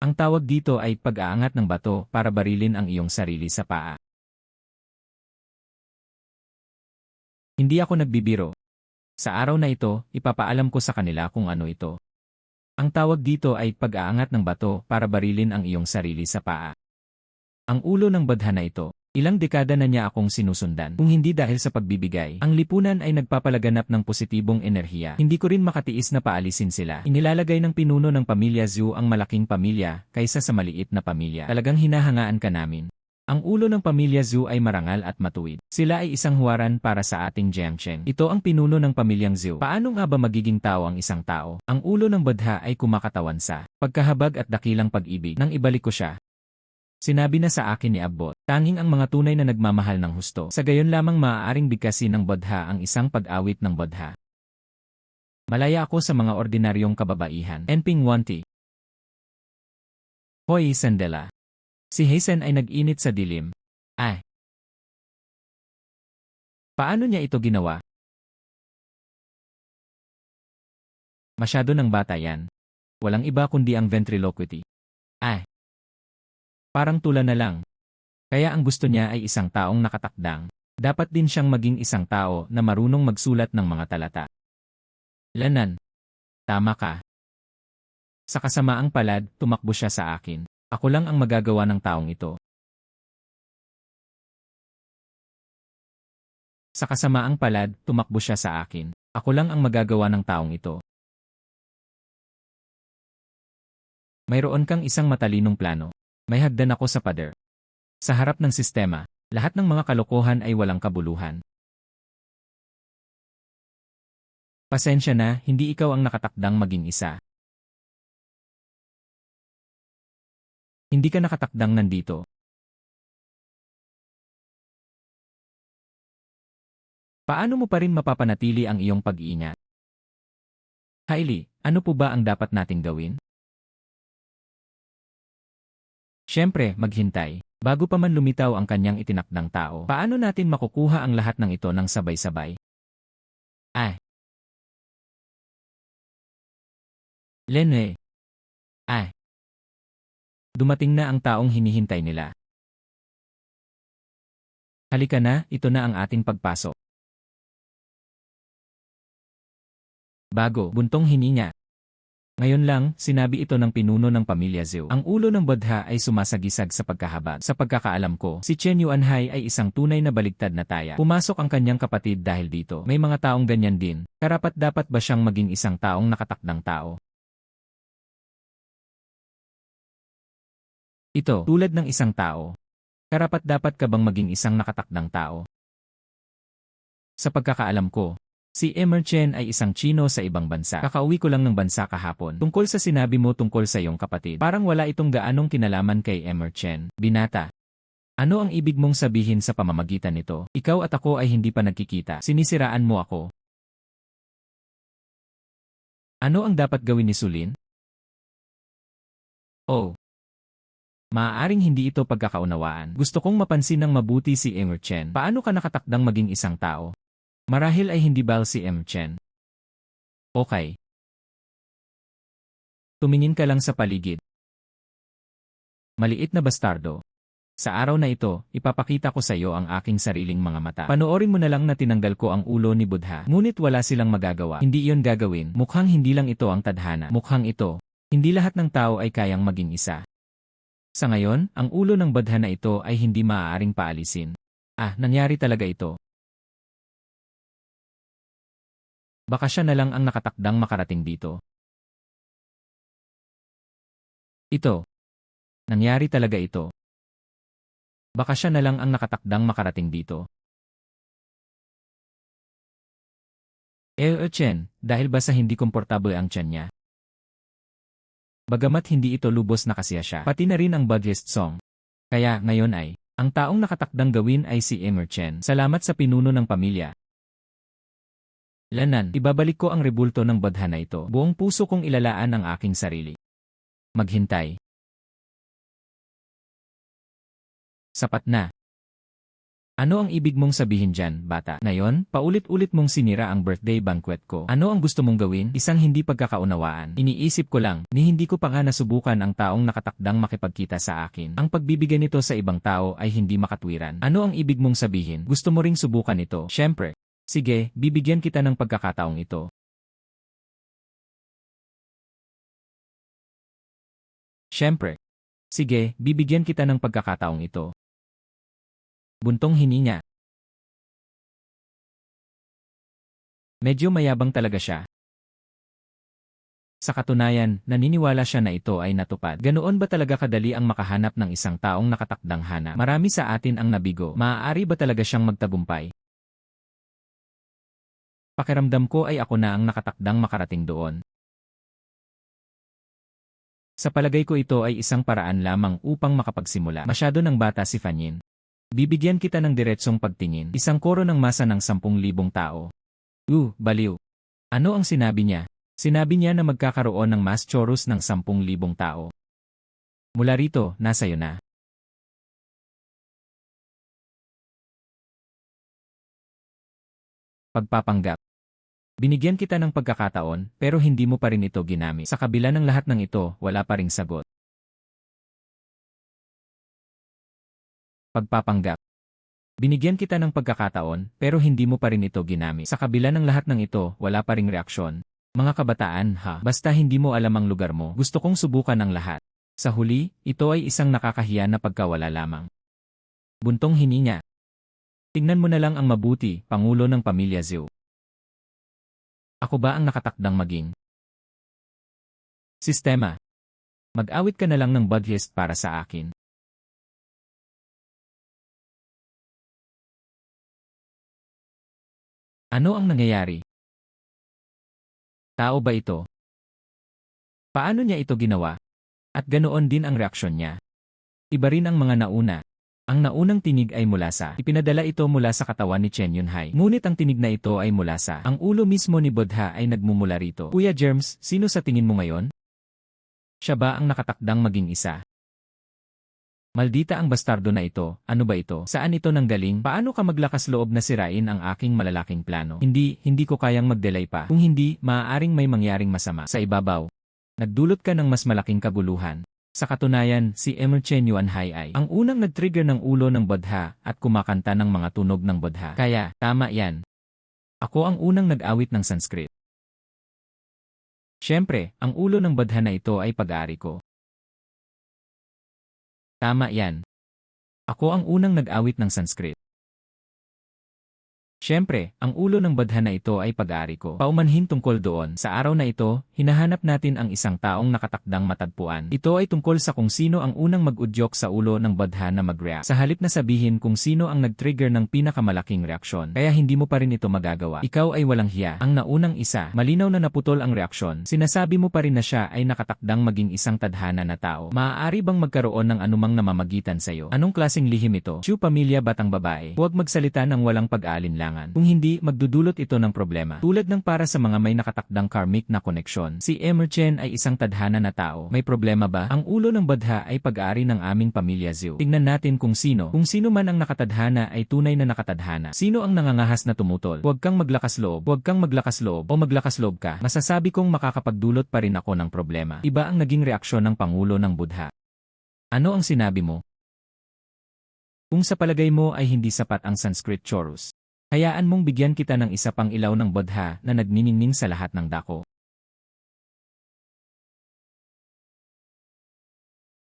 Ang tawag dito ay pag-aangat ng bato para barilin ang iyong sarili sa paa. Hindi ako nagbibiro. Sa araw na ito, ipapaalam ko sa kanila kung ano ito. Ang tawag dito ay pag-aangat ng bato para barilin ang iyong sarili sa paa. Ang ulo ng badha na ito, ilang dekada na niya akong sinusundan. Kung hindi dahil sa pagbibigay, ang lipunan ay nagpapalaganap ng positibong enerhiya. Hindi ko rin makatiis na paalisin sila. Inilalagay ng pinuno ng pamilya Zhu ang malaking pamilya kaysa sa maliit na pamilya. Talagang hinahangaan ka namin. Ang ulo ng pamilya Zhu ay marangal at matuwid. Sila ay isang huwaran para sa ating Jiangcheng. Ito ang pinuno ng pamilyang Zhu. Paano nga ba magiging tao ang isang tao? Ang ulo ng Bodha ay kumakatawan sa pagkahabag at dakilang pag-ibig. Nang ibalik ko siya, sinabi na sa akin ni Abbot, tanging ang mga tunay na nagmamahal ng husto. Sa gayon lamang maaaring bigkasin ng Bodha ang isang pag-awit ng Bodha. Malaya ako sa mga ordinaryong kababaihan. Enping Wanti. Hoy Sandela. Si Hazen ay nag-init sa dilim. Ay. Paano niya ito ginawa? Masyado ng bata yan. Walang iba kundi ang ventriloquity. Ay. Parang tula na lang. Kaya ang gusto niya ay isang taong nakatakdang. Dapat din siyang maging isang tao na marunong magsulat ng mga talata. Lanan. Tama ka. Sa kasamaang palad, tumakbo siya sa akin. Ako lang ang magagawa ng taong ito. Sa kasamaang palad, tumakbo siya sa akin. Ako lang ang magagawa ng taong ito. Mayroon kang isang matalinong plano. May hagdan ako sa pader. Sa harap ng sistema, lahat ng mga kalokohan ay walang kabuluhan. Pasensya na, hindi ikaw ang nakatakdang maging isa. Hindi ka nakatakdang nandito. Paano mo pa rin mapapanatili ang iyong pag-iingat? Hailey, ano po ba ang dapat nating gawin? Siyempre, maghintay. Bago pa man lumitaw ang kanyang itinakdang tao, paano natin makukuha ang lahat ng ito ng sabay-sabay? Ay. Lene. Ay. Dumating na ang taong hinihintay nila. Halika na, ito na ang ating pagpasok. Bago, buntong hininga. Ngayon lang, sinabi ito ng pinuno ng pamilya Zhu. Ang ulo ng Bodha ay sumasagisag sa pagkahabag. Sa pagkakaalam ko, si Chen Yuanhai ay isang tunay na baligtad na taya. Pumasok ang kanyang kapatid dahil dito. May mga taong ganyan din. Karapat-dapat ba siyang maging isang taong nakatakdang tao? Ito, tulad ng isang tao. Karapat-dapat ka bang maging isang nakatakdang tao? Sa pagkakaalam ko, si Emmer Chen ay isang Chino sa ibang bansa. Kakauwi ko lang ng bansa kahapon. Tungkol sa sinabi mo tungkol sa iyong kapatid, parang wala itong gaanong kinalaman kay Emmer Chen. Binata. Ano ang ibig mong sabihin sa pamamagitan nito? Ikaw at ako ay hindi pa nagkikita. Sinisiraan mo ako. Ano ang dapat gawin ni Sulin? Oh. Maaaring hindi ito pagkakaunawaan. Gusto kong mapansin ng mabuti si Emmer Chen. Paano ka nakatakdang maging isang tao? Marahil ay hindi bal si Emmer Chen. Okay. Tumingin ka lang sa paligid. Maliit na bastardo. Sa araw na ito, ipapakita ko sa iyo ang aking sariling mga mata. Panoorin mo na lang na tinanggal ko ang ulo ni Bodha. Ngunit wala silang magagawa. Hindi iyon gagawin. Mukhang hindi lang ito ang tadhana. Mukhang ito. Hindi lahat ng tao ay kayang maging isa. Sa ngayon, ang ulo ng Bodha na ito ay hindi maaaring paalisin. Nangyari talaga ito. Baka siya na lang ang nakatakdang makarating dito. Ito. Nangyari talaga ito. Baka siya na lang ang nakatakdang makarating dito. Chen, dahil ba sa hindi komportable ang tiyan niya? Bagamat hindi ito lubos na kasiya siya, pati na rin ang Buddhist song. Kaya, ngayon ay, ang taong nakatakdang gawin ay si Emmer Chen. Salamat sa pinuno ng pamilya. Lanan, ibabalik ko ang rebulto ng Bodha na ito. Buong puso kong ilalaan ang aking sarili. Maghintay. Sapat na. Ano ang ibig mong sabihin dyan, bata? Ngayon, paulit-ulit mong sinira ang birthday banquet ko. Ano ang gusto mong gawin? Isang hindi pagkakaunawaan. Iniisip ko lang, ni hindi ko pa nga nasubukan ang taong nakatakdang makipagkita sa akin. Ang pagbibigay nito sa ibang tao ay hindi makatwiran. Ano ang ibig mong sabihin? Gusto mo ring subukan ito? Siyempre. Sige, bibigyan kita ng pagkakataong ito. Siyempre. Sige, bibigyan kita ng pagkakataong ito. Buntong hininga. Medyo mayabang talaga siya. Sa katunayan, naniniwala siya na ito ay natupad. Ganoon ba talaga kadali ang makahanap ng isang taong nakatakdang hanap? Marami sa atin ang nabigo. Maaari ba talaga siyang magtagumpay? Pakiramdam ko ay ako na ang nakatakdang makarating doon. Sa palagay ko ito ay isang paraan lamang upang makapagsimula. Masyado ng bata si Fanyin. Bibigyan kita ng diretsong pagtingin. Isang koro ng masa ng 10,000 tao. Baliw. Ano ang sinabi niya? Sinabi niya na magkakaroon ng mass chorus ng 10,000 tao. Mula rito, nasa'yo na. Pagpapanggap. Binigyan kita ng pagkakataon, pero hindi mo pa rin ito ginamit. Sa kabila ng lahat ng ito, wala pa ring sagot. Pagpapanggap. Binigyan kita ng pagkakataon, pero hindi mo pa rin ito ginamit. Sa kabila ng lahat ng ito, wala pa ring reaksyon. Mga kabataan, basta hindi mo alam ang lugar mo, gusto kong subukan ang lahat. Sa huli, ito ay isang nakakahiya na pagkawala lamang. Buntong hininga. Tingnan mo na lang ang mabuti, Pangulo ng Pamilya Zhou. Ako ba ang nakatakdang maging sistema? Mag-awit ka na lang ng budget para sa akin. Ano ang nangyayari? Tao ba ito? Paano niya ito ginawa? At ganoon din ang reaksyon niya. Iba rin ang mga nauna. Ang naunang tinig ay mula sa, ipinadala ito mula sa katawan ni Chen Yunhai. Ngunit ang tinig na ito ay mula sa, ang ulo mismo ni Buddha ay nagmumula rito. Kuya Germs, sino sa tingin mo ngayon? Siya ba ang nakatakdang maging isa? Maldita ang bastardo na ito, ano ba ito? Saan ito nanggaling? Paano ka maglakas loob na sirain ang aking malalaking plano? Hindi ko kayang mag-delay pa. Kung hindi, maaaring may mangyaring masama. Sa ibabaw, nagdulot ka ng mas malaking kaguluhan. Sa katunayan, si Chen Yunhai ay ang unang nag-trigger ng ulo ng Buddha at kumakanta ng mga tunog ng Buddha. Kaya, tama yan. Ako ang unang nag-awit ng Sanskrit. Siyempre, ang ulo ng Buddha na ito ay pag-aari ko. Tama yan. Ako ang unang nag-awit ng Sanskrit. Siyempre, ang ulo ng Buddha na ito ay pag-aari ko. Paumanhin tungkol doon. Sa araw na ito, hinahanap natin ang isang taong nakatakdang matagpuan. Ito ay tungkol sa kung sino ang unang mag-udyok sa ulo ng Buddha na mag-react. Sa halip na sabihin kung sino ang nag-trigger ng pinakamalaking reaksyon, kaya hindi mo pa rin ito magagawa. Ikaw ay walang hiya. Ang naunang isa, malinaw na naputol ang reaksyon. Sinasabi mo pa rin na siya ay nakatakdang maging isang tadhana na tao. Maaari bang magkaroon ng anumang namamagitan sa'yo? Anong klaseng lihim ito? Chu pamilya batang babae. Huwag magsalita ng walang pag-aalinlangan. Kung hindi, magdudulot ito ng problema. Tulad ng para sa mga may nakatakdang karmic na koneksyon, si Chen ay isang tadhana na tao. May problema ba? Ang ulo ng Buddha ay pag-aari ng aming pamilya Zhou. Tingnan natin kung sino. Kung sino man ang nakatadhana ay tunay na nakatadhana. Sino ang nangangahas na tumutol? Huwag kang maglakas loob. Huwag kang maglakas loob o maglakas loob ka. Masasabi kong makakapagdulot pa rin ako ng problema. Iba ang naging reaksyon ng Pangulo ng Buddha. Ano ang sinabi mo? Kung sa palagay mo ay hindi sapat ang Sanskrit chorus, hayaan mong bigyan kita ng isa pang ilaw ng Buddha na nagniningning sa lahat ng dako.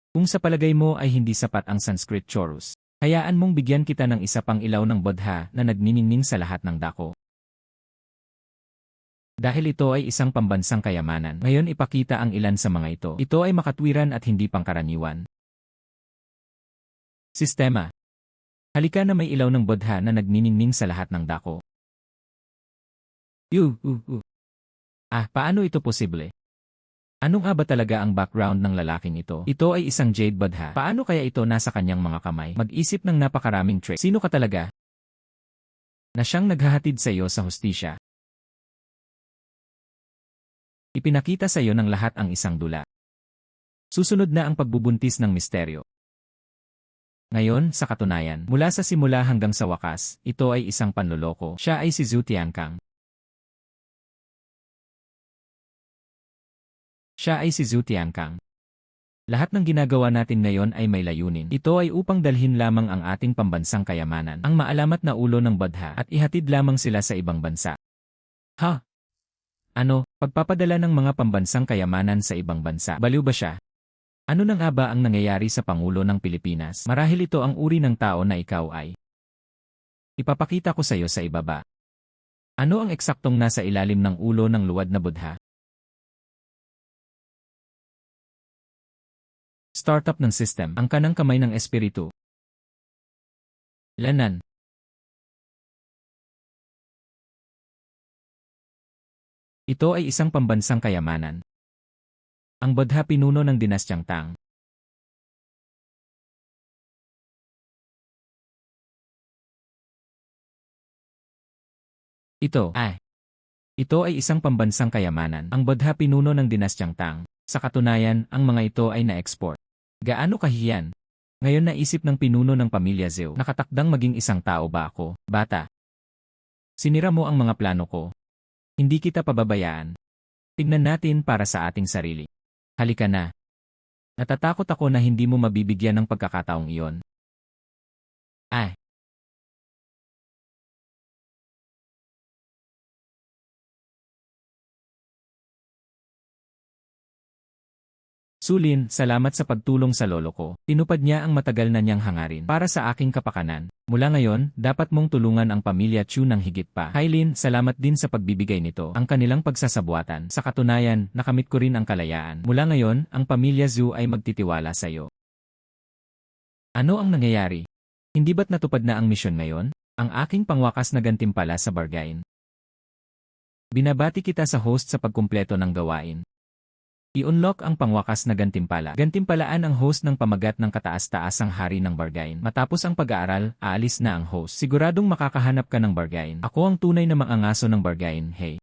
Kung sa palagay mo ay hindi sapat ang Sanskrit chorus, hayaan mong bigyan kita ng isa pang ilaw ng Buddha na nagniningning sa lahat ng dako. Dahil ito ay isang pambansang kayamanan, ngayon ipakita ang ilan sa mga ito. Ito ay makatwiran at hindi pangkaraniwan. Sistema. Halika na may ilaw ng Buddha na nagniningning sa lahat ng dako. Paano ito posible? Ano nga ba talaga ang background ng lalaking ito? Ito ay isang Jade Buddha. Paano kaya ito nasa kanyang mga kamay? Mag-isip ng napakaraming trick. Sino ka talaga? Na siyang naghahatid sa iyo sa hustisya. Ipinakita sa iyo ng lahat ang isang dula. Susunod na ang pagbubuntis ng misteryo. Ngayon, sa katunayan, mula sa simula hanggang sa wakas, ito ay isang panloloko. Siya ay si Zhu Tiankang. Siya ay si Zhu Tiankang. Lahat ng ginagawa natin ngayon ay may layunin. Ito ay upang dalhin lamang ang ating pambansang kayamanan, ang maalamat na ulo ng Buddha, at ihatid lamang sila sa ibang bansa. Pagpapadala ng mga pambansang kayamanan sa ibang bansa. Baliw ba siya? Ano na nga ba ang nangyayari sa Pangulo ng Pilipinas? Marahil ito ang uri ng tao na ikaw ay. Ipapakita ko sa iyo sa ibaba. Ano ang eksaktong nasa ilalim ng ulo ng luwad na Buddha? Startup ng system, ang kanang kamay ng espiritu. Lanan. Ito ay isang pambansang kayamanan. Ang Bodha pinuno ng dinastyang Tang. Ito ay isang pambansang kayamanan. Ang Bodha pinuno ng dinastyang Tang. Sa katunayan, ang mga ito ay na-export. Gaano kahiyan? Ngayon naisip ng pinuno ng pamilya Zhou, nakatakdang maging isang tao ba ako, bata? Sinira mo ang mga plano ko. Hindi kita pababayaan. Tignan natin para sa ating sarili. Halika na. Natatakot ako na hindi mo mabibigyan ng pagkakataong iyon. Sulin, salamat sa pagtulong sa lolo ko. Tinupad niya ang matagal na niyang hangarin para sa aking kapakanan. Mula ngayon, dapat mong tulungan ang pamilya Chu ng higit pa. Hailin, salamat din sa pagbibigay nito. Ang kanilang pagsasabuatan. Sa katunayan, nakamit ko rin ang kalayaan. Mula ngayon, ang pamilya Zhu ay magtitiwala sa iyo. Ano ang nangyayari? Hindi ba't natupad na ang misyon ngayon? Ang aking pangwakas na gantimpala sa bargain. Binabati kita sa host sa pagkumpleto ng gawain. I-unlock ang pangwakas na gantimpala. Gantimpalaan ang host ng pamagat ng kataas-taasang hari ng bargain. Matapos ang pag-aaral, aalis na ang host. Siguradong makakahanap ka ng bargain. Ako ang tunay na mangangaso ng bargain, hey.